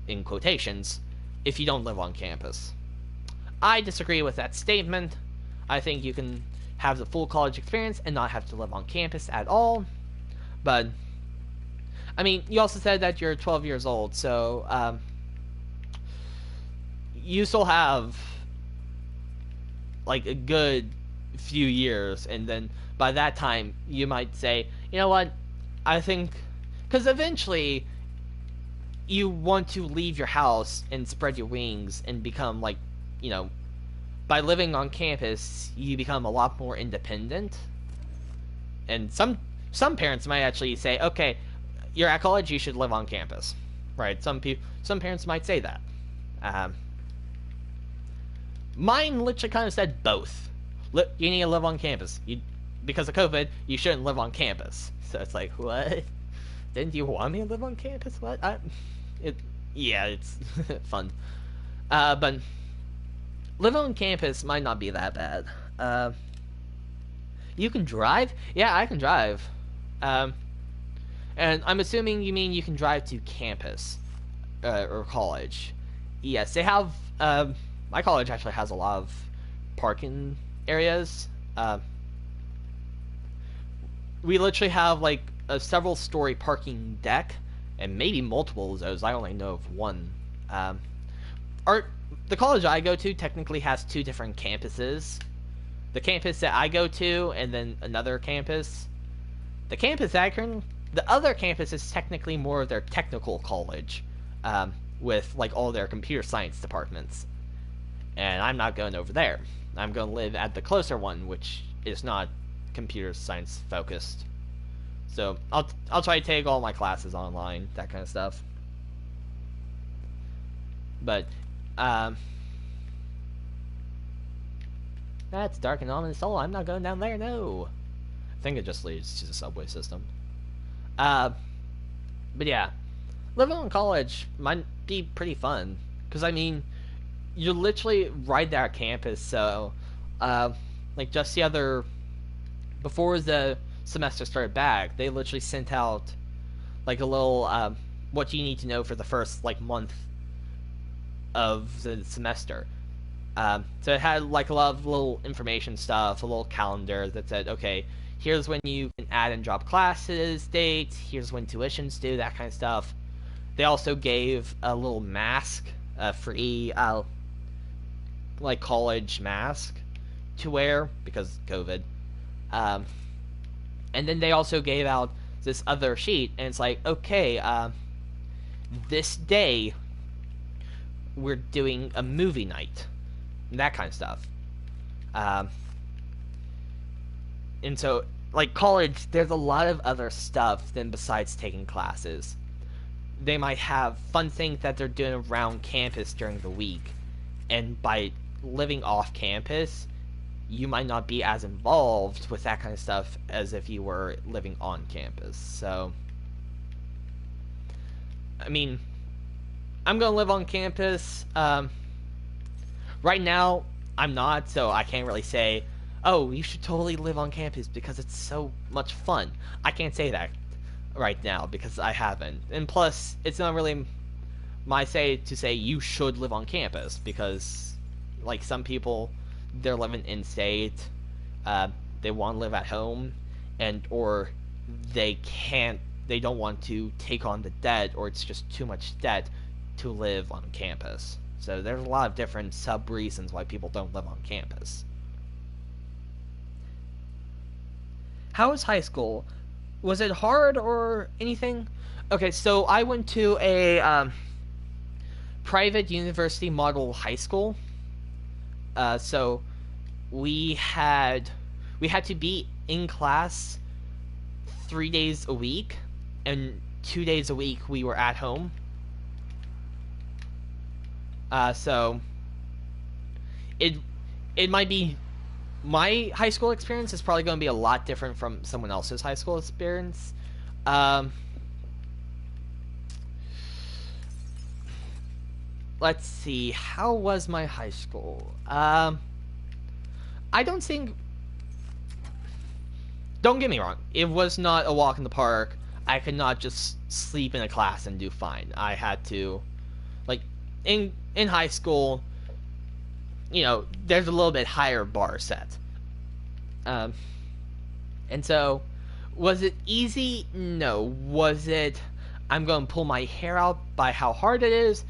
in quotations, if you don't live on campus. I disagree with that statement. I think you can have the full college experience and not have to live on campus at all. But, I mean, you also said that you're 12 years old, so you still have like a good few years, and then by that time you might say, you know what, I think, because eventually you want to leave your house and spread your wings and become like, you know, by living on campus you become a lot more independent. And some parents might actually say, okay, you're at college, you should live on campus, right? Some parents might say that. Mine literally kind of said both. You need to live on campus. Because of COVID, you shouldn't live on campus. So it's like, what? Didn't you want me to live on campus? What? Yeah, it's fun. But living on campus might not be that bad. You can drive? Yeah, I can drive. And I'm assuming you mean you can drive to campus or college. Yes, they have. My college actually has a lot of parking areas. We literally have like a several-story parking deck, and maybe multiple of those. I only know of one. The college I go to technically has two different campuses. The campus that I go to, and then another campus. The other campus is technically more of their technical college, with like all their computer science departments. And I'm not going over there. I'm going to live at the closer one, which is not computer science focused. So I'll try to take all my classes online, that kind of stuff. But that's dark and ominous. Oh, I'm not going down there. No, I think it just leads to the subway system. But yeah, living in college might be pretty fun because I mean, you're literally right there at campus. So, like just the other, before the semester started back, they literally sent out like a little what you need to know for the first like month of the semester. So it had like a lot of little information stuff, a little calendar that said, okay, here's when you can add and drop classes, dates, here's when tuition's due, that kind of stuff. They also gave a little mask, a free like college mask to wear because COVID. And then they also gave out this other sheet, and it's like, okay, this day we're doing a movie night, that kind of stuff. And so, like college, there's a lot of other stuff than besides taking classes. They might have fun things that they're doing around campus during the week, and by living off campus, you might not be as involved with that kind of stuff as if you were living on campus. So, I mean, I'm gonna live on campus. Right now, I'm not, so I can't really say, oh, you should totally live on campus because it's so much fun. I can't say that right now because I haven't. And plus, it's not really my say to say you should live on campus because, like, some people, they're living in state, uh, they want to live at home, and or they don't want to take on the debt, or it's just too much debt to live on campus. So there's a lot of different sub reasons why people don't live on campus. How was high school? Was it hard or anything? Okay, so I went to a private university model high school. So we had to be in class 3 days a week, and 2 days a week we were at home. So it might be, my high school experience is probably going to be a lot different from someone else's high school experience. Let's see, how was my high school? I don't think, don't get me wrong, it was not a walk in the park. I could not just sleep in a class and do fine. I had to, like, in high school, there's a little bit higher bar set. And so, was it easy? No. Was it, I'm going to pull my hair out by how hard it is?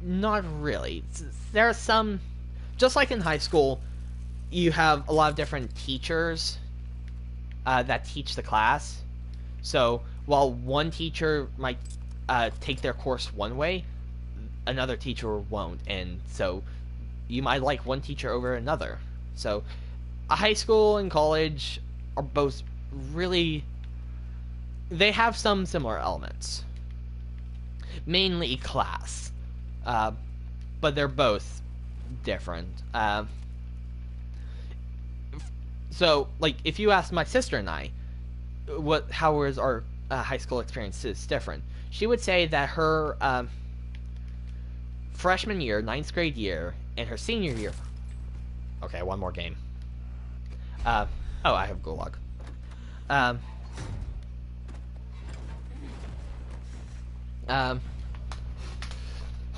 Not really. There are some, just like in high school, you have a lot of different teachers that teach the class. So, while one teacher might take their course one way, another teacher won't, and so you might like one teacher over another. So high school and college are both really, they have some similar elements, mainly class, but they're both different. So, like, if you ask my sister and I how was our high school experiences different, she would say that her freshman year, 9th grade year, and her senior year. Okay, one more game. Oh, I have Gulag.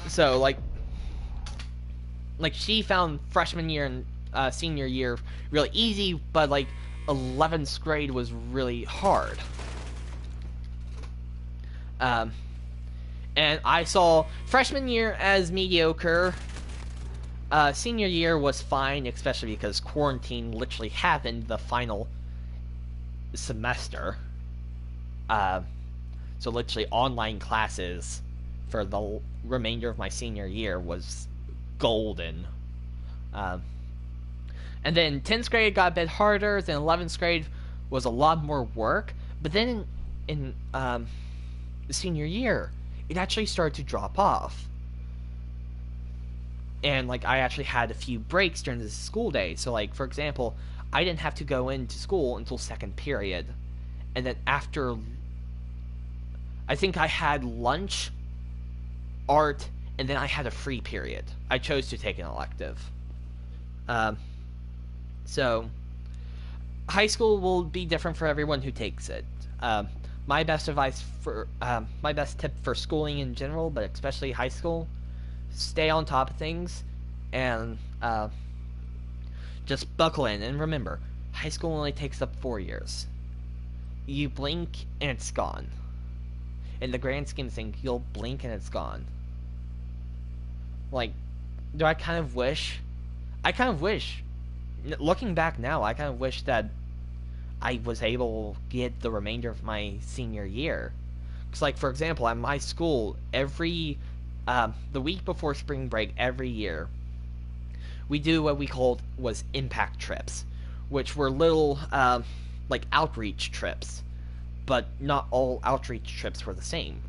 So like she found freshman year and senior year really easy, but like 11th grade was really hard. And I saw freshman year as mediocre. Senior year was fine, especially because quarantine literally happened the final semester. So literally online classes for the remainder of my senior year was golden. And then 10th grade got a bit harder, then 11th grade was a lot more work, but then in the senior year, it actually started to drop off. And, like, I actually had a few breaks during the school day. So, like, for example, I didn't have to go into school until second period. And then after, I think I had lunch, art, and then I had a free period. I chose to take an elective. So, high school will be different for everyone who takes it. My best tip for schooling in general, but especially high school, stay on top of things, and just buckle in. And remember, high school only takes up 4 years. You blink and it's gone. In the grand scheme of things, you'll blink and it's gone. Like, do I kind of wish, looking back now, I kind of wish that I was able to get the remainder of my senior year. Because, like, for example, at my school, the week before spring break every year, we do what we called was impact trips, which were little, like, outreach trips. But not all outreach trips were the same.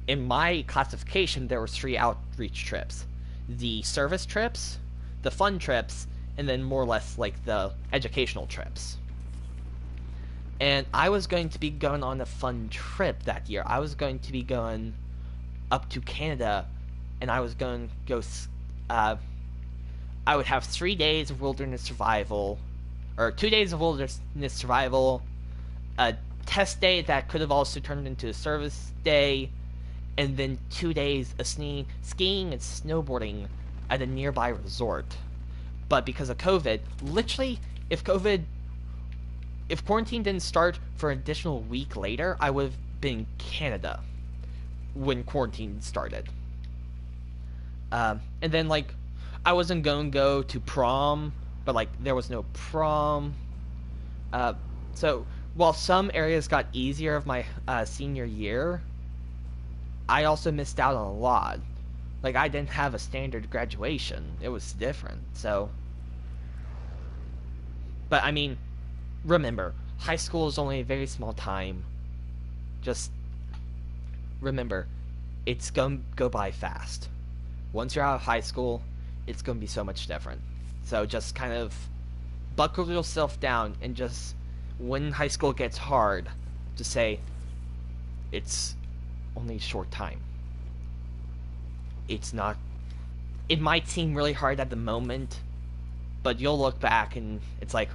In my classification, there were 3 outreach trips. The service trips, the fun trips, and then more or less, like, the educational trips. And I was going to be going on a fun trip that year. I was going to be going up to Canada, and I was going to go I would have 3 days of wilderness survival, or 2 days of wilderness survival, a test day that could have also turned into a service day, and then 2 days of skiing and snowboarding at a nearby resort. But because of COVID, literally, if quarantine didn't start for an additional week later, I would have been in Canada when quarantine started. And then, like, I wasn't going to go to prom, but, like, there was no prom. So, while some areas got easier of my senior year, I also missed out on a lot. Like, I didn't have a standard graduation. It was different, so... But, I mean, remember, high school is only a very small time. Just remember, it's going to go by fast. Once you're out of high school, it's going to be so much different. So just kind of buckle yourself down and just, when high school gets hard, just say, it's only a short time. It's not... It might seem really hard at the moment, but you'll look back and it's like,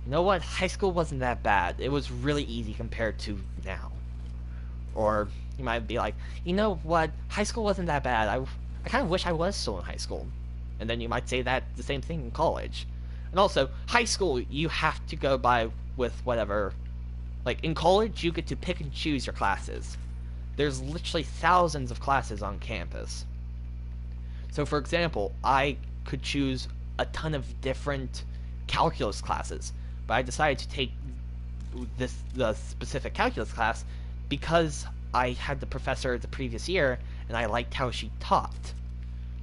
you know what? High school wasn't that bad. It was really easy compared to now. Or you might be like, you know what? High school wasn't that bad. I kind of wish I was still in high school. And then you might say that the same thing in college. And also, high school, you have to go by with whatever. Like, in college, you get to pick and choose your classes. There's literally thousands of classes on campus. So, for example, I could choose a ton of different calculus classes, but I decided to take the specific calculus class because I had the professor the previous year, and I liked how she taught.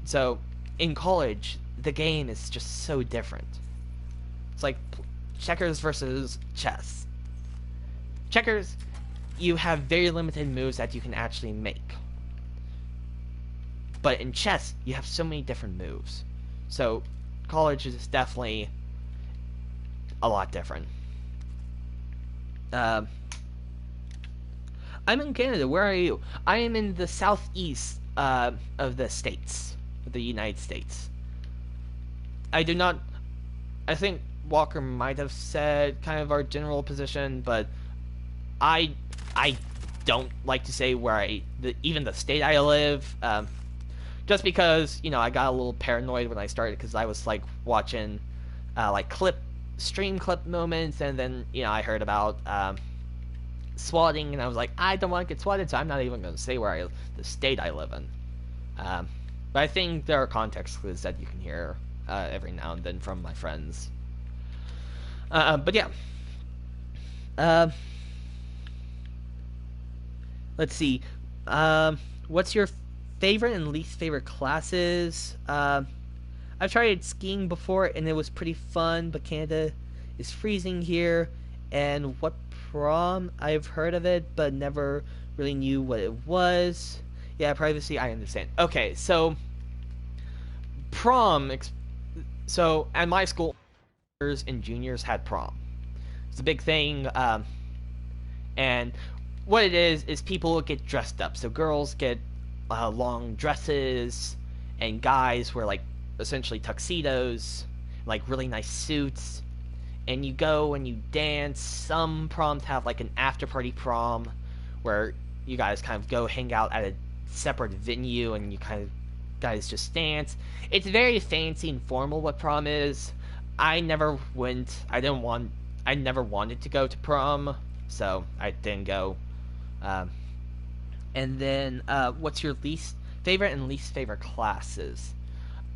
So, in college, the game is just so different. It's like checkers versus chess. Checkers, you have very limited moves that you can actually make. But in chess, you have so many different moves. So, college is definitely a lot different. I'm in Canada. Where are you? I am in the southeast of the States, of the United States. I do not... I think Walker might have said kind of our general position, but I don't like to say where even the state I live, just because, you know, I got a little paranoid when I started, because I was, like, watching, like, stream clip moments, and then, you know, I heard about, swatting, and I was like, I don't want to get swatted, so I'm not even going to say the state I live in. But I think there are context clues that you can hear, every now and then from my friends. But yeah. Let's see. What's your favorite and least favorite classes? I've tried skiing before and it was pretty fun, but Canada is freezing here. And what prom? I've heard of it, but never really knew what it was. Yeah, privacy, I understand. Okay, so prom. So at my school, seniors and juniors had prom. It's a big thing, and what it is people get dressed up. So girls get long dresses, and guys wear, like, essentially tuxedos, like really nice suits, and you go and you dance. Some proms have, like, an after party prom where you guys kind of go hang out at a separate venue and you kind of guys just dance. It's very fancy and formal what prom is. I never went. I never wanted to go to prom, so I didn't go. And then, what's your least favorite and least favorite classes?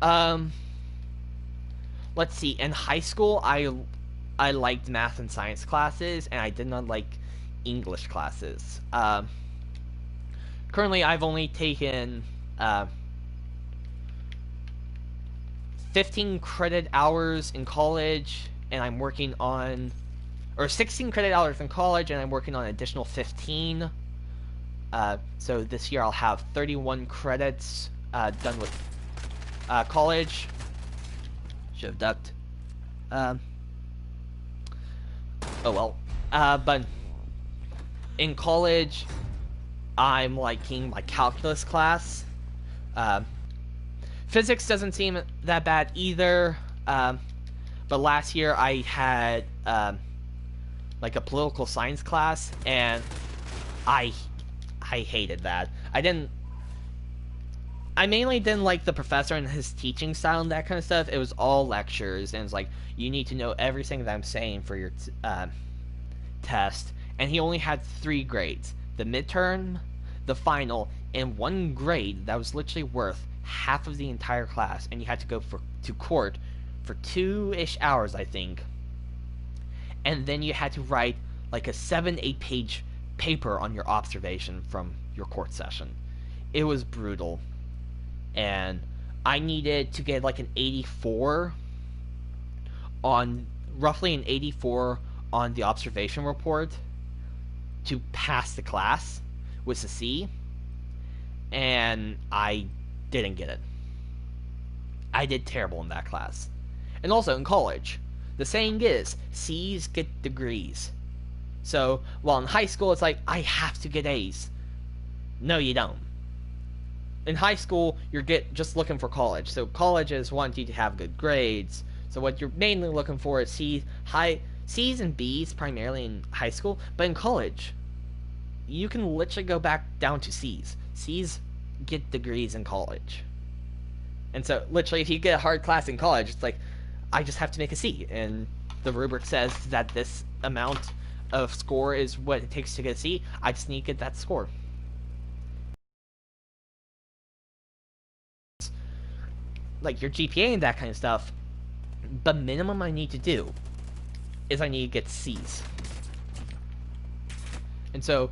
Let's see. In high school, I liked math and science classes, and I did not like English classes. Currently, I've only taken 15 credit hours in college, and I'm working on... Or 16 credit hours in college, and I'm working on an additional 15. So this year I'll have 31 credits done with college. Should have ducked. Oh well. But in college, I'm liking my calculus class. Physics doesn't seem that bad either. But last year I had like a political science class, and I hated that. I mainly didn't like the professor and his teaching style and that kind of stuff. It was all lectures, and it's like, you need to know everything that I'm saying for your test. And he only had 3 grades: the midterm, the final, and 1 grade that was literally worth half of the entire class. And you had to go to court for 2-ish hours, I think. And then you had to write like a 7-8 page paper on your observation from your court session. It was brutal. And I needed to get like an 84 on, roughly an 84 on the observation report to pass the class with a C. And I didn't get it. I did terrible in that class. And also in college, the saying is, C's get degrees. So, while in high school it's like, I have to get A's. No, you don't. In high school, you're just looking for college. So colleges want you to have good grades. So what you're mainly looking for is C's and B's primarily in high school. But in college, you can literally go back down to C's. C's get degrees in college. And so, literally, if you get a hard class in college, it's like, I just have to make a C. And the rubric says that this amount of score is what it takes to get a C. I just need to get that score. Like your GPA and that kind of stuff, the minimum I need to do is I need to get C's. And so,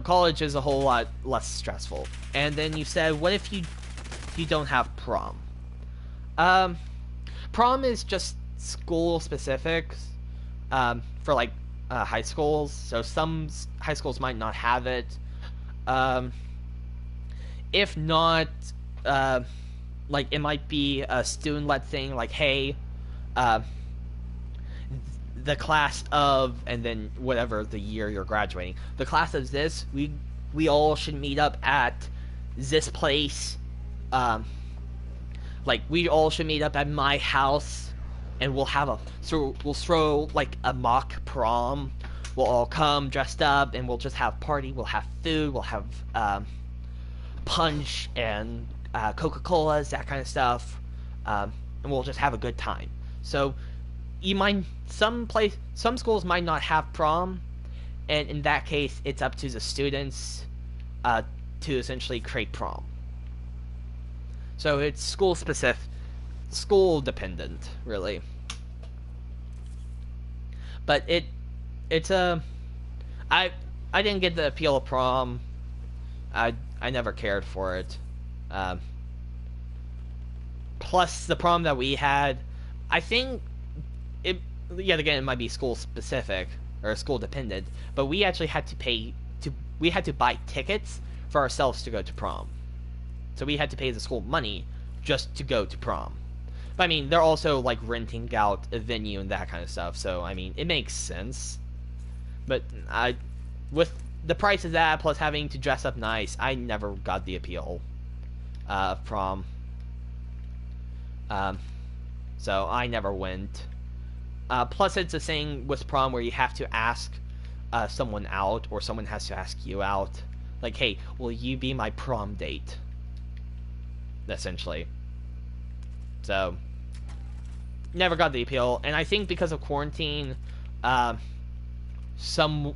college is a whole lot less stressful. And then you said, what if you don't have prom? Prom is just school specific for like high schools. So some high schools might not have it. If not, like it might be a student-led thing, like, hey, the class of, and then whatever the year you're graduating, the class of this, we all should meet up at this place. Like, we all should meet up at my house, and we'll throw like a mock prom. We'll all come dressed up, and we'll just have party. We'll have food. We'll have punch and Coca-Colas, that kind of stuff, and we'll just have a good time. So some schools might not have prom, and in that case, it's up to the students to essentially create prom. So it's school specific, school dependent, really. But it's I didn't get the appeal of prom. I never cared for it. Plus the prom that we had, I think yet again, it might be school specific or school dependent, but we actually had to we had to buy tickets for ourselves to go to prom. So we had to pay the school money just to go to prom. But I mean, they're also like renting out a venue and that kind of stuff. So I mean, it makes sense. But with the price of that plus having to dress up nice, I never got the appeal of prom. So I never went. Plus, it's a thing with prom where you have to ask someone out, or someone has to ask you out. Like, hey, will you be my prom date? Essentially. So, never got the appeal. And I think because of quarantine, some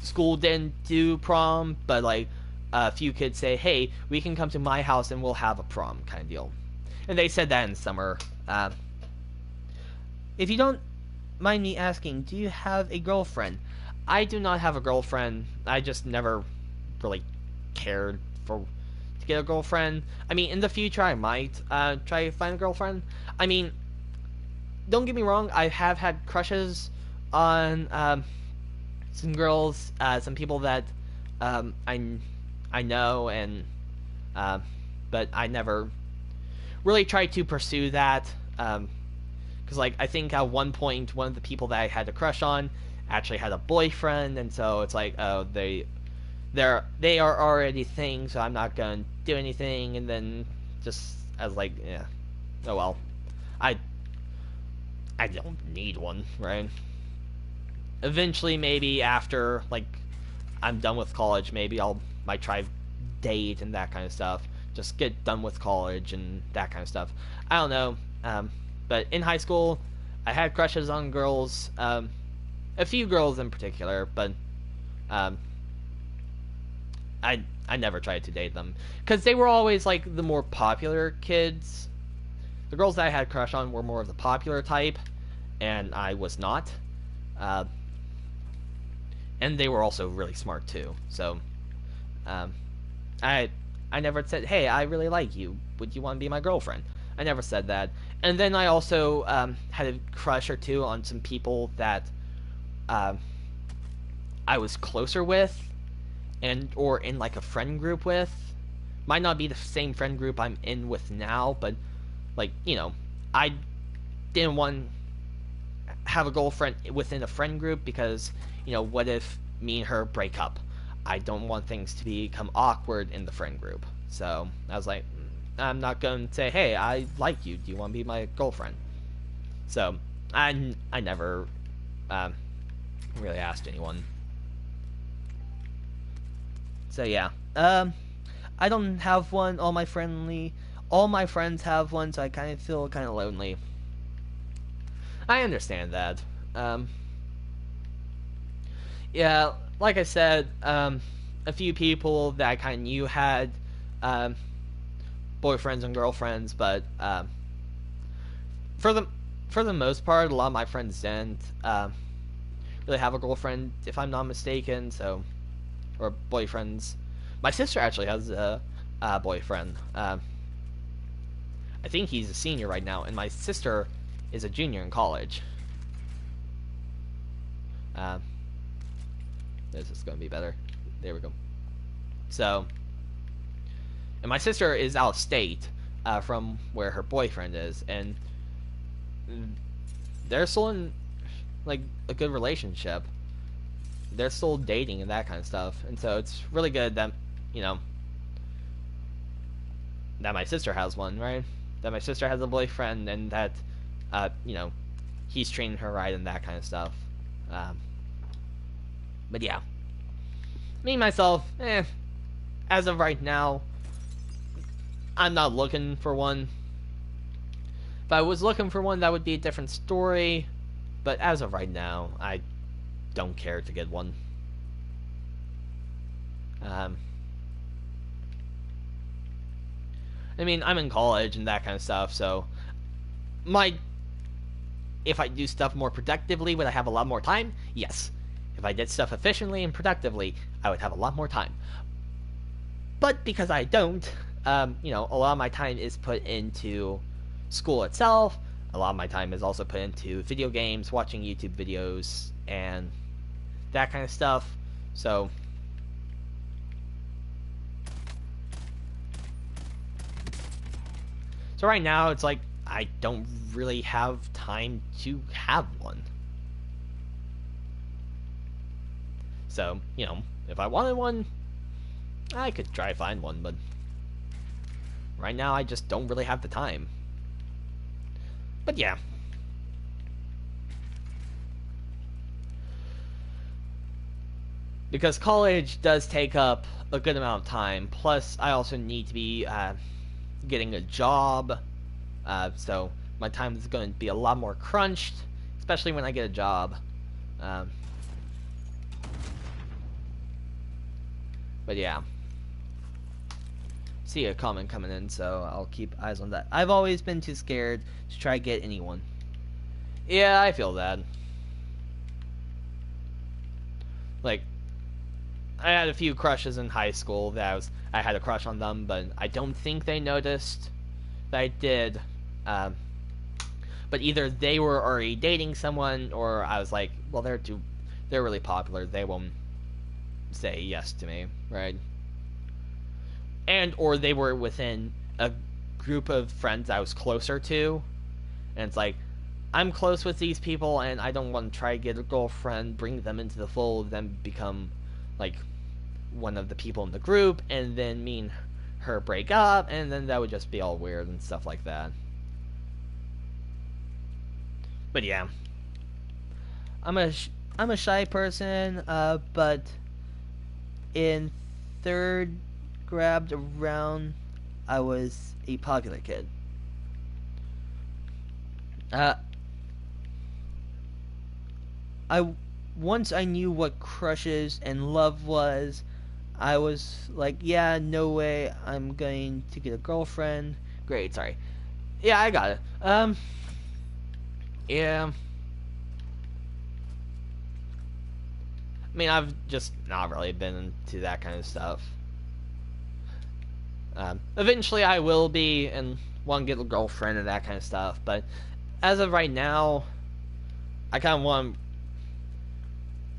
school didn't do prom, but like a few kids say, hey, we can come to my house and we'll have a prom kind of deal. And they said that in summer. If you don't mind me asking, do you have a girlfriend? I do not have a girlfriend. I just never really cared to get a girlfriend. I mean, in the future, I might try to find a girlfriend. I mean, don't get me wrong. I have had crushes on some girls, some people that I know, and but I never really tried to pursue that. Because, like, I think at one point, one of the people that I had a crush on actually had a boyfriend, and so it's like, oh, they are already things, so I'm not going to do anything, and then just, I was like, yeah, oh well, I I don't need one, right? Eventually, maybe after like I'm done with college, maybe might try date and that kind of stuff. Just get done with college and that kind of stuff. I don't know. But in high school, I had crushes on girls, a few girls in particular, but um, I never tried to date them because they were always like the more popular kids. The girls that I had a crush on were more of the popular type, and I was not. Uh, and they were also really smart too. So, um, I I never said, "Hey, I really like you. Would you want to be my girlfriend?" I never said that. And then I also had a crush or two on some people that um, I was closer with, and or in like a friend group with. Might not be the same friend group I'm in with now, but like I didn't want to have a girlfriend within a friend group because what if me and her break up? I don't want things to become awkward in the friend group. So I was like, I'm not going to say, hey, I like you. Do you want to be my girlfriend? So I never really asked anyone. So yeah, I don't have one. All my friends have one, so I kind of feel kind of lonely. I understand that. Yeah, like I said, a few people that I kind of knew had boyfriends and girlfriends, but for the for the most part, a lot of my friends didn't really have a girlfriend, if I'm not mistaken. So, or boyfriends. My sister actually has a boyfriend. I think he's a senior right now, and my sister is a junior in college. This is going to be better. There we go. So, and my sister is out of state from where her boyfriend is, and they're still in like a good relationship. They're still dating and that kind of stuff, and so it's really good that that my sister has one, right? That my sister has a boyfriend, and that he's treating her right and that kind of stuff. But yeah, me myself, as of right now, I'm not looking for one. If I was looking for one, that would be a different story. But as of right now, I don't care to get one. I mean, I'm in college and that kind of stuff, so if I do stuff more productively, would I have a lot more time? Yes. If I did stuff efficiently and productively, I would have a lot more time. But because I don't, a lot of my time is put into school itself. A lot of my time is also put into video games, watching YouTube videos, and that kind of stuff. So right now, it's like I don't really have time to have one. So, if I wanted one, I could try to find one, but right now I just don't really have the time. But yeah. Because college does take up a good amount of time, plus I also need to be getting a job, so my time is going to be a lot more crunched, especially when I get a job. But yeah. See a comment coming in, so I'll keep eyes on that. I've always been too scared to try to get anyone. Yeah, I feel that. Like, I had a few crushes in high school that I had a crush on them, but I don't think they noticed that I did. But either they were already dating someone, or I was like, well, they're really popular. They won't say yes to me, right? And or they were within a group of friends I was closer to, and it's like, I'm close with these people, and I don't want to try to get a girlfriend, bring them into the fold, then become like one of the people in the group, and then me and her break up, and then that would just be all weird and stuff like that. But yeah, I'm a shy person, but in third grade around, I was a popular kid. Uh, I once I knew what crushes and love was. I was like, yeah, no way, I'm going to get a girlfriend. Great, sorry. Yeah, I got it. Yeah. I mean, I've just not really been into that kind of stuff. Eventually, I will be and want to get a girlfriend and that kind of stuff. But as of right now, I kind of want.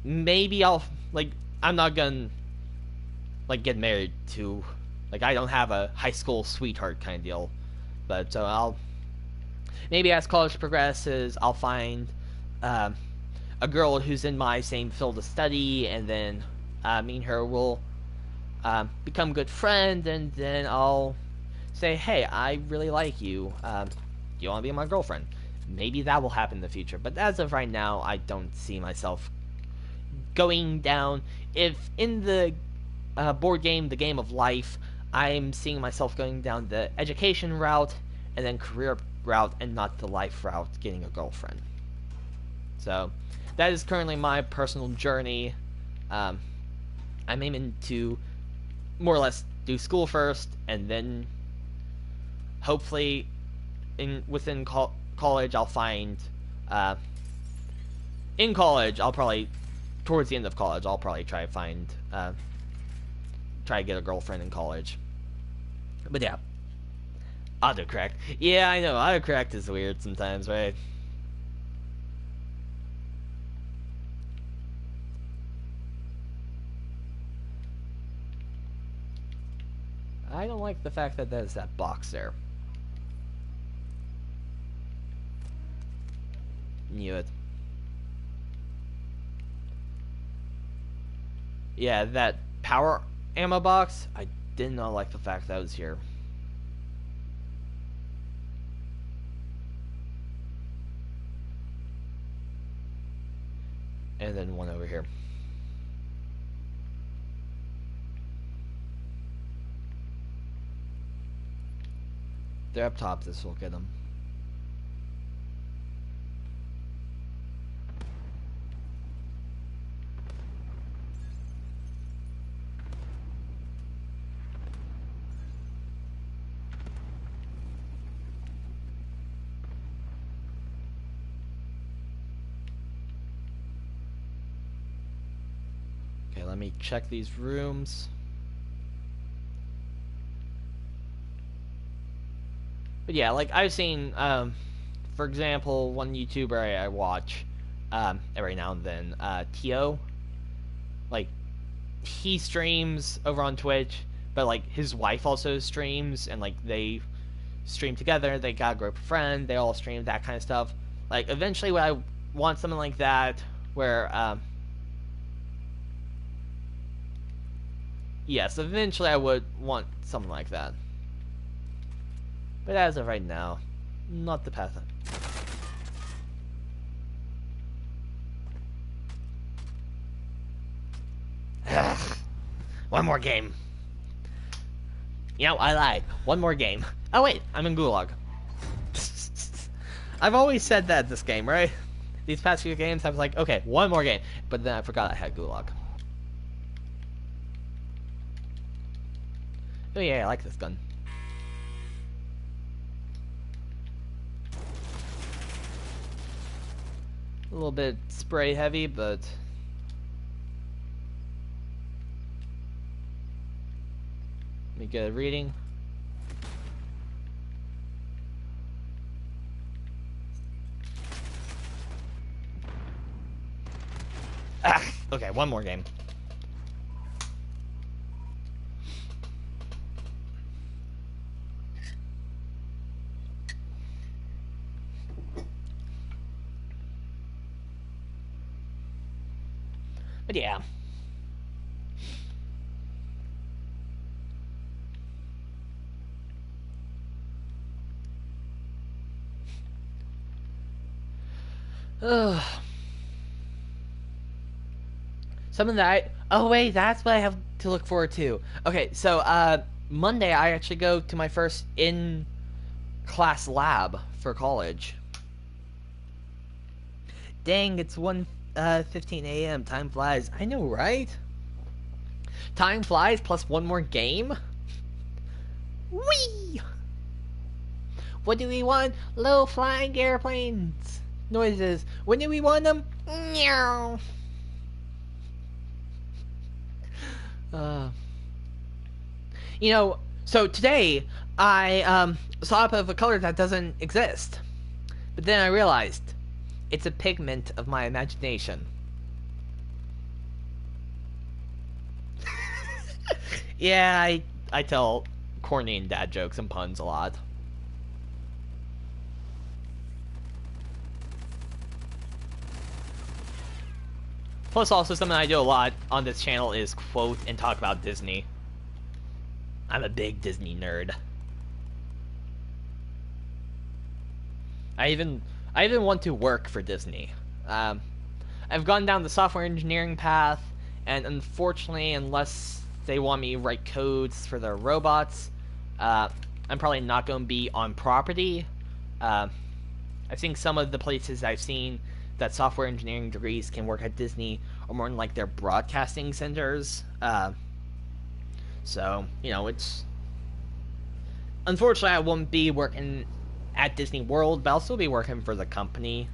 Maybe I'll like. I'm not gonna like get married to. Like, I don't have a high school sweetheart kind of deal. But so I'll maybe as college progresses, I'll find um, a girl who's in my same field of study, and then me and her will become good friends, and then I'll say, hey, I really like you. Do you want to be my girlfriend? Maybe that will happen in the future, but as of right now, I don't see myself going down. If in the board game, the game of life, I'm seeing myself going down the education route and then career route, and not the life route, getting a girlfriend. So that is currently my personal journey. I'm aiming to more or less do school first, and then hopefully within college I'll find in college I'll probably towards the end of college I'll probably try to find try to get a girlfriend in college. But yeah, autocorrect. Yeah, I know autocorrect is weird sometimes, right? I don't like the fact that there's that box there. Knew it. Yeah, that power ammo box, I did not like the fact that it was here. And then one over here. They're up top, this will get them. Okay, let me check these rooms. But yeah, like I've seen, for example, one YouTuber I watch every now and then, Tio. Like, he streams over on Twitch, but like his wife also streams, and like they stream together. They got a group of friends. They all stream that kind of stuff. Like, eventually, I want something like that where, yes, eventually I would want something like that. But as of right now, not the path. One more game. You know, I lied. One more game. Oh wait, I'm in Gulag. I've always said that this game, right? These past few games, I was like, okay, one more game. But then I forgot I had Gulag. Oh yeah, I like this gun. A little bit spray heavy, but let me get a reading. Ah, okay, one more game. But yeah. Ugh. Something that oh wait, that's what I have to look forward to. Okay, so Monday I actually go to my first in class lab for college. Dang, it's 1:15 a.m. Time flies. I know, right? Time flies plus one more game? Whee! What do we want? Low flying airplanes. Noises. When do we want them? Meow. Uh, so today I saw up of a color that doesn't exist. But then I realized it's a pigment of my imagination. Yeah, I tell corny and dad jokes and puns a lot. Plus, also something I do a lot on this channel is quote and talk about Disney. I'm a big Disney nerd. I even want to work for Disney. I've gone down the software engineering path, and unfortunately, unless they want me to write codes for their robots, I'm probably not going to be on property. I think some of the places I've seen that software engineering degrees can work at Disney are more in like their broadcasting centers. So, it's... Unfortunately, I won't be working at Disney World, but I'll still be working for the company.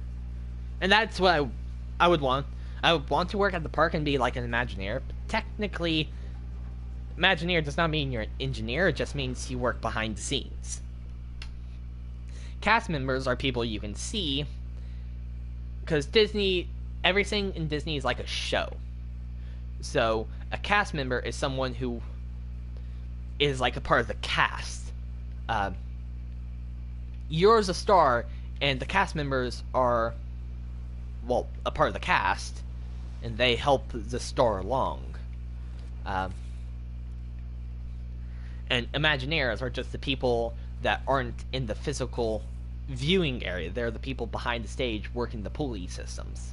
And that's what I would want. I would want to work at the park and be like an Imagineer. But technically, Imagineer does not mean you're an engineer, it just means you work behind the scenes. Cast members are people you can see, because Disney, everything in Disney is like a show. So, a cast member is someone who is like a part of the cast. You're a star, and the cast members are, well, a part of the cast, and they help the star along. And Imagineers are just the people that aren't in the physical viewing area. They're the people behind the stage working the pulley systems.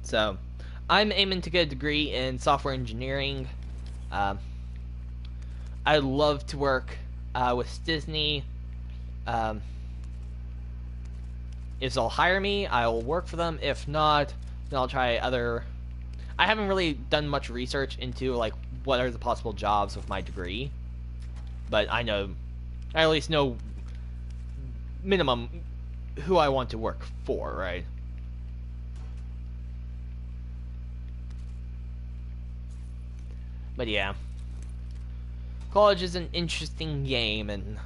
So, I'm aiming to get a degree in software engineering. I'd love to work with Disney. If they'll hire me, I'll work for them. If not, then I'll try other... I haven't really done much research into like what are the possible jobs with my degree, but I at least know minimum who I want to work for, right? But yeah, college is an interesting game, and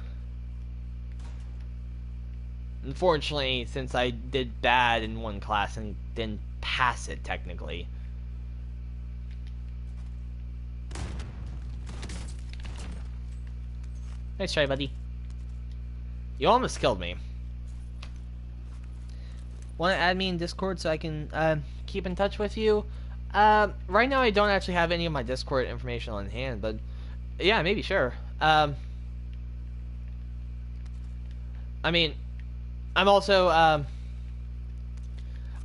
unfortunately, since I did bad in one class and didn't pass it technically. Nice try, buddy. You almost killed me. Want to add me in Discord so I can keep in touch with you? Right now I don't actually have any of my Discord information on hand, but yeah, maybe, sure. I mean, I'm also, I'm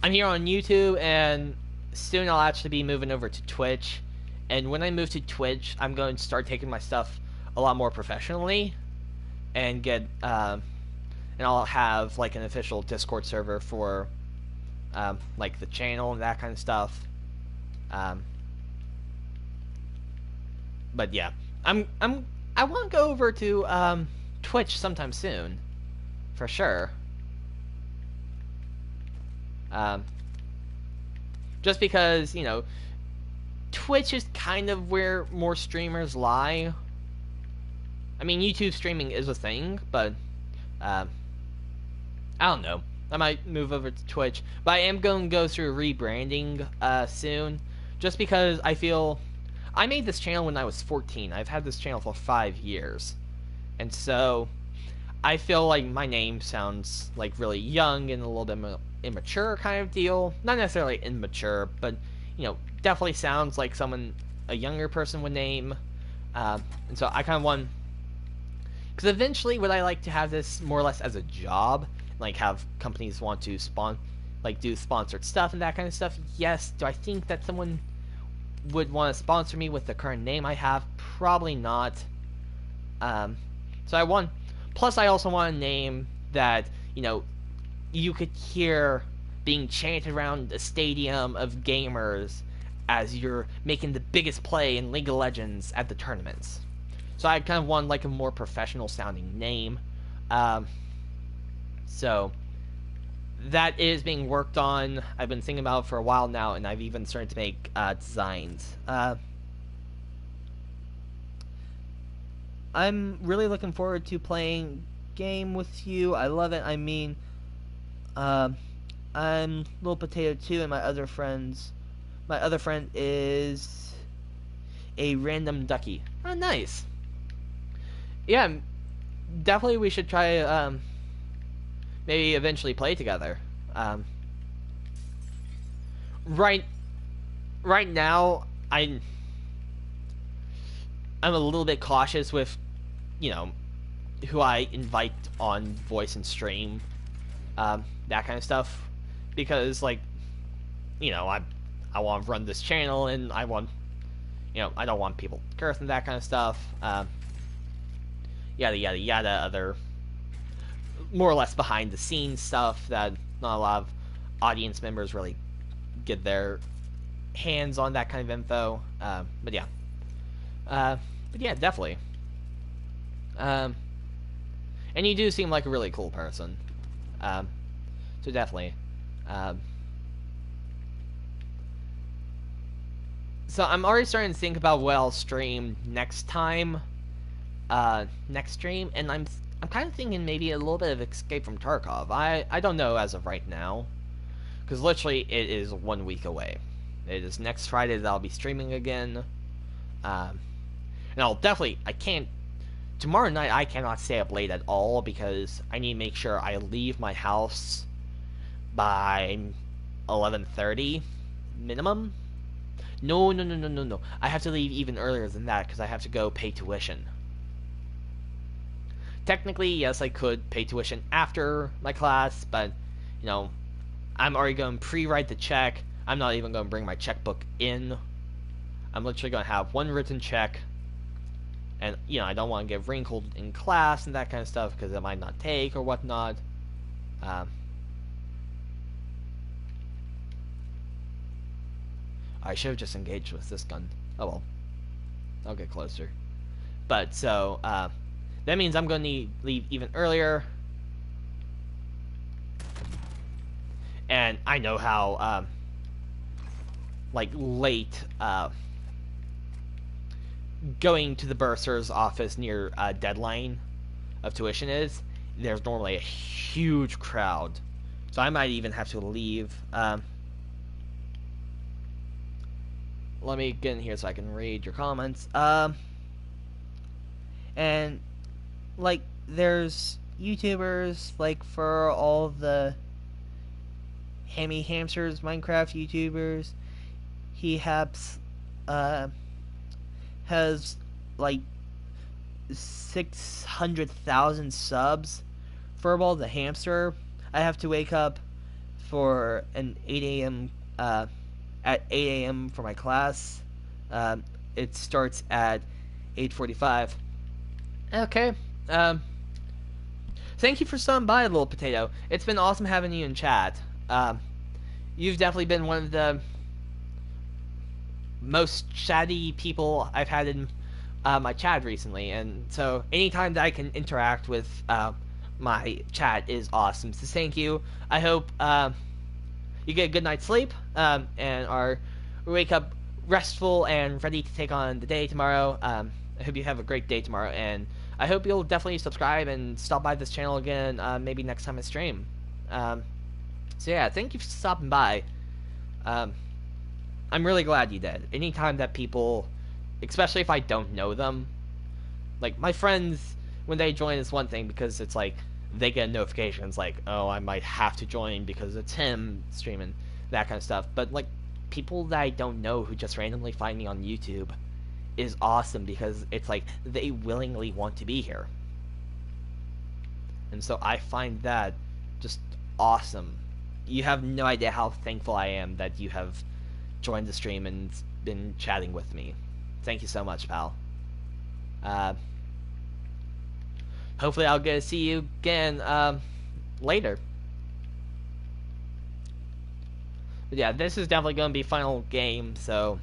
here on YouTube, and soon I'll actually be moving over to Twitch. And when I move to Twitch, I'm going to start taking my stuff a lot more professionally, and get, and I'll have, like, an official Discord server for, like, the channel and that kind of stuff. But yeah, I want to go over to, Twitch sometime soon, for sure. Just because, Twitch is kind of where more streamers lie. I mean, YouTube streaming is a thing, but, I don't know. I might move over to Twitch, but I am going to go through rebranding, soon, just because I feel... I made this channel when I was 14. I've had this channel for 5 years, and so I feel like my name sounds, like, really young and a little bit immature kind of deal. Not necessarily immature, but, definitely sounds like someone a younger person would name, and so I kind of want... Because eventually, would I like to have this more or less as a job? Like, have companies want to do sponsored stuff and that kind of stuff? Yes. Do I think that someone would want to sponsor me with the current name I have? Probably not. So I want. Plus, I also want a name that, you could hear being chanted around a stadium of gamers as you're making the biggest play in League of Legends at the tournaments. So I kind of want like a more professional sounding name. So that is being worked on. I've been thinking about it for a while now, and I've even started to make designs. I'm really looking forward to playing game with you. I love it. I mean, I'm Little Potato 2, and my other friend is a random ducky. Oh, nice. Yeah, definitely we should try, maybe eventually play together. Right now, I'm a little bit cautious with, who I invite on voice and stream, that kind of stuff, because, like, I want to run this channel, and I want, I don't want people cursing, that kind of stuff, yada yada yada, other more or less behind the scenes stuff that not a lot of audience members really get their hands on, that kind of info, but yeah, definitely. And you do seem like a really cool person. So definitely. So I'm already starting to think about what I'll stream next time. Next stream, and I'm kind of thinking maybe a little bit of Escape from Tarkov. I don't know as of right now, because literally it is 1 week away. It is next Friday that I'll be streaming again. And tomorrow night I cannot stay up late at all, because I need to make sure I leave my house by 11:30 minimum. No. I have to leave even earlier than that, because I have to go pay tuition. Technically, yes, I could pay tuition after my class, but, I'm already going to pre-write the check. I'm not even going to bring my checkbook in. I'm literally going to have one written check. And, I don't want to get wrinkled in class and that kind of stuff, because it might not take or whatnot. I should have just engaged with this gun. Oh well. I'll get closer. But, so, that means I'm going to leave even earlier. And I know how, late, going to the bursar's office near deadline of tuition is. There's normally a huge crowd. So I might even have to leave. Let me get in here so I can read your comments. And, there's YouTubers, for all the Hammy Hamsters Minecraft YouTubers. He has 600,000 subs. Furball the Hamster, I have to wake up for an 8 a.m. At 8 a.m. for my class. It starts at 8:45. Okay. Thank you for stopping by, Little Potato. It's been awesome having you in chat. You've definitely been one of the most chatty people I've had in my chat recently, and so anytime that I can interact with my chat is awesome. So thank you. I hope you get a good night's sleep, and wake up restful and ready to take on the day tomorrow. I hope you have a great day tomorrow, and I hope you'll definitely subscribe and stop by this channel again, maybe next time I stream. So yeah, thank you for stopping by. I'm really glad you did. Anytime that people, especially if I don't know them, my friends, when they join is one thing, because it's they get notifications oh, I might have to join because it's him streaming, that kind of stuff. But people that I don't know who just randomly find me on YouTube is awesome, because it's they willingly want to be here. And so I find that just awesome. You have no idea how thankful I am that you have joined the stream and been chatting with me. Thank you so much, pal. Hopefully I'll get to see you again later. But yeah, this is definitely going to be final game, so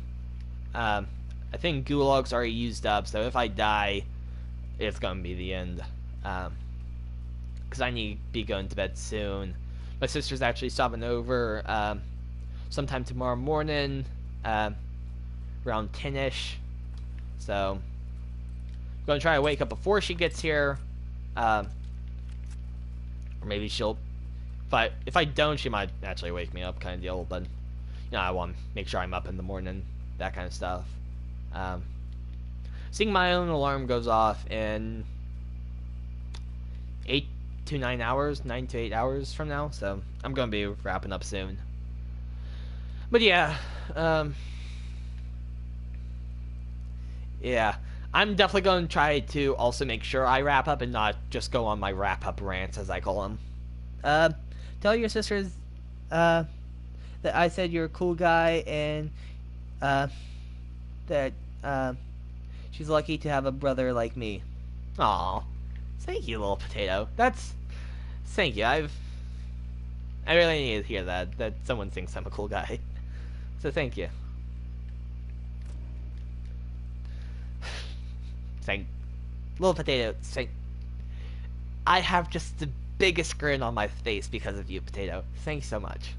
I think Gulag's already used up, so if I die, it's going to be the end. Because I need to be going to bed soon. My sister's actually stopping over sometime tomorrow morning, around 10ish. So I'm going to try to wake up before she gets here. Or maybe she'll... If I don't, she might actually wake me up, kind of deal. But, you know, I want to make sure I'm up in the morning, that kind of stuff. Seeing my own alarm goes off in 8 to 9 hours, 9 to 8 hours from now, so I'm going to be wrapping up soon. But yeah, yeah, I'm definitely going to try to also make sure I wrap up and not just go on my wrap-up rants, as I call them. Tell your sisters, that I said you're a cool guy, and, that, she's lucky to have a brother like me. Aw. Thank you, little potato. Thank you. I really need to hear that someone thinks I'm a cool guy. So thank you. Little potato, I have just the biggest grin on my face because of you, potato. Thanks so much.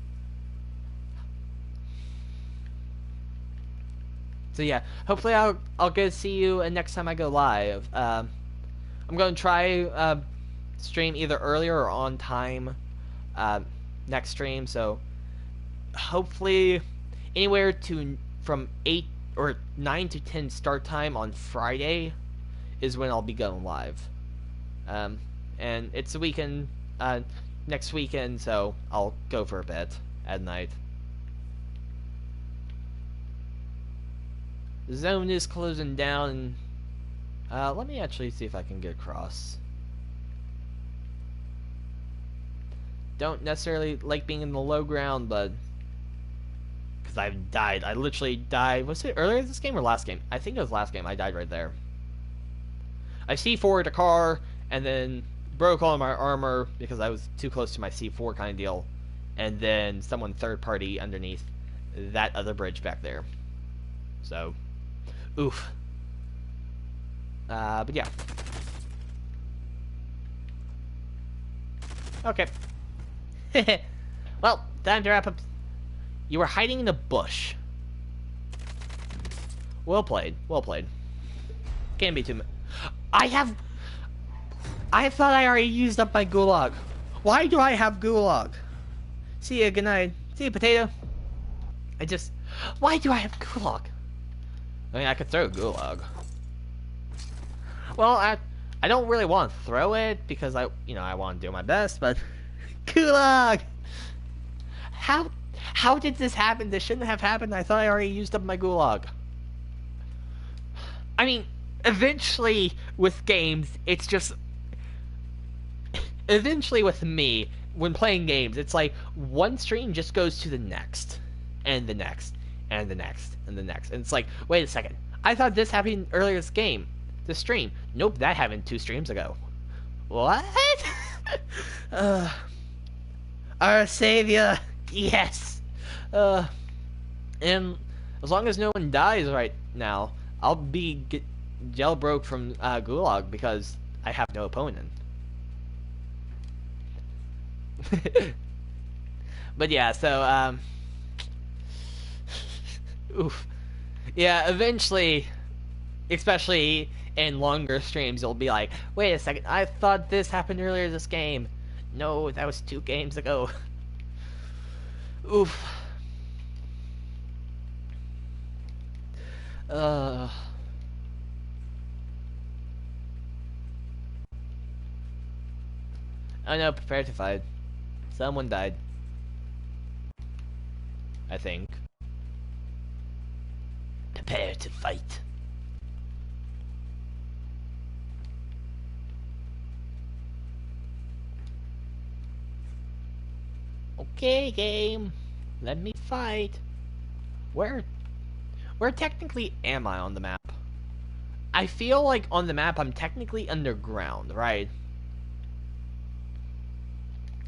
So yeah, hopefully I'll get to see you next time I go live. I'm going to try stream either earlier or on time next stream, so hopefully anywhere from 8 or 9 to 10 start time on Friday is when I'll be going live. And it's a weekend, next weekend, so I'll go for a bit at night. The zone is closing down. Let me actually see if I can get across. Don't necessarily like being in the low ground, but because I've died. I literally died. Was it earlier this game or last game? I think it was last game. I died right there. I C4'd a car and then broke all of my armor because I was too close to my C4 kind of deal. And then someone third party underneath that other bridge back there. So, oof. But yeah. Okay. Well, time to wrap up. You were hiding in a bush. Well played. Well played. Can't be too much. I thought I already used up my gulag. Why do I have gulag? See ya, good night. See ya, potato. Why do I have gulag? I mean, I could throw gulag. Well, I don't really want to throw it because I want to do my best, but gulag. How did this happen? This shouldn't have happened. I thought I already used up my gulag. I mean, eventually with games, it's just eventually with me when playing games, it's like one stream just goes to the next and the next and the next and the next, and it's like, wait a second, I thought this happened earlier this game, this stream. Nope, that happened 2 streams ago. What? Our savior, yes. And as long as no one dies right now, I'll be jailbroke from Gulag because I have no opponent. But yeah, so oof. Yeah, eventually, especially in longer streams, you'll be like, wait a second, I thought this happened earlier this game. No, that was 2 games ago. Oof. Oh no, prepare to fight. Someone died. I think. Prepare to fight. Okay, game. Let me fight. Where technically am I on the map? I feel like on the map I'm technically underground, right?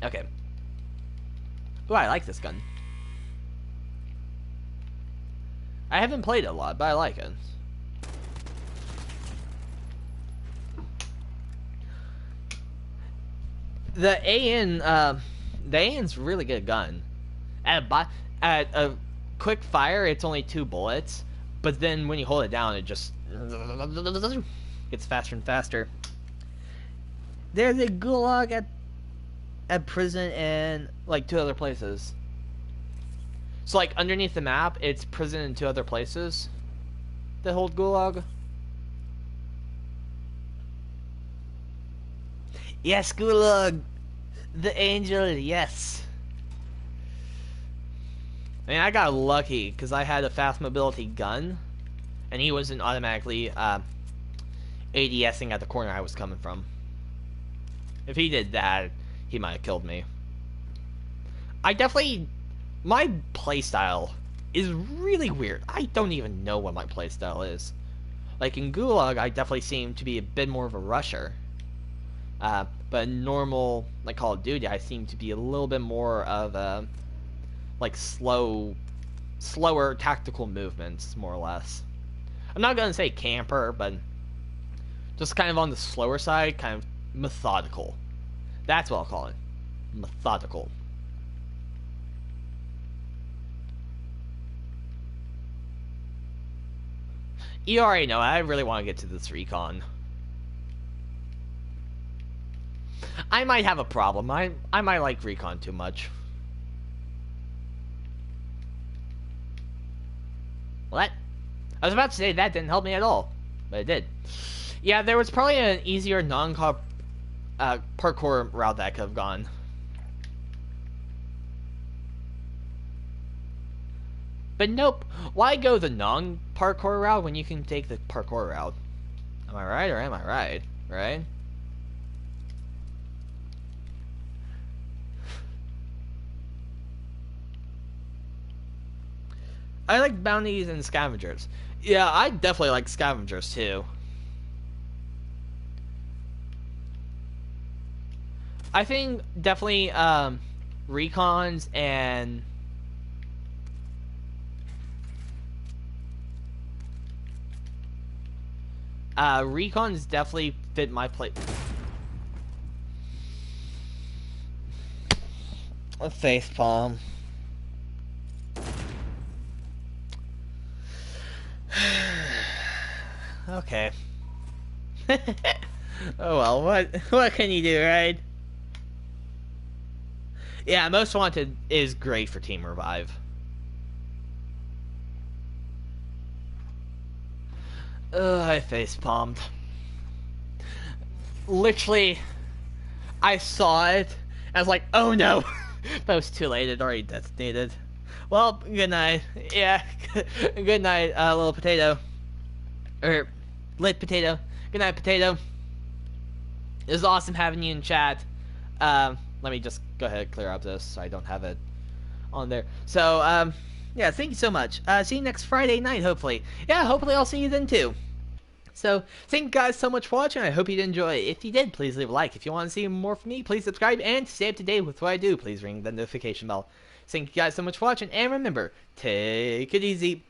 Okay. Ooh, I like this gun. I haven't played it a lot, but I like it. The AN's really good gun. At a quick fire, it's only 2 bullets, but then when you hold it down, it just gets faster and faster. There's a gulag at prison and like 2 other places. So like underneath the map, it's prison and 2 other places that hold gulag. Yes, gulag, the angel. Yes. I mean, I got lucky because I had a fast mobility gun, and he wasn't automatically ADSing at the corner I was coming from. If he did that, he might have killed me. My playstyle is really weird. I don't even know what my playstyle is. Like in Gulag, I definitely seem to be a bit more of a rusher. But in normal, like Call of Duty, I seem to be a little bit more of a, like slower tactical movements, more or less. I'm not gonna say camper, but just kind of on the slower side, kind of methodical. That's what I'll call it. Methodical. You already know, I really want to get to this recon. I might have a problem. I might like recon too much. What? I was about to say that didn't help me at all, but it did. Yeah, there was probably an easier non-parkour route that I could have gone. But nope, why go the non-parkour route when you can take the parkour route? Am I right or am I right? Right? I like bounties and scavengers. Yeah, I definitely like scavengers too. I think definitely recons and recons definitely fit my play. A face palm. Okay. Oh well, what can you do, right? Yeah, Most Wanted is great for Team Revive. Ugh, I face palmed. Literally, I saw it. I was like, oh no. But it was too late. It already detonated. Well, good night. Yeah, good night, little potato. Or, lit potato. Good night, potato. It was awesome having you in chat. Let me just go ahead and clear up this so I don't have it on there. So, yeah, thank you so much. See you next Friday night, hopefully. Yeah, hopefully I'll see you then too. So, thank you guys so much for watching. I hope you did enjoy it. If you did, please leave a like. If you want to see more from me, please subscribe. And to stay up to date with what I do, please ring the notification bell. Thank you guys so much for watching. And remember, take it easy.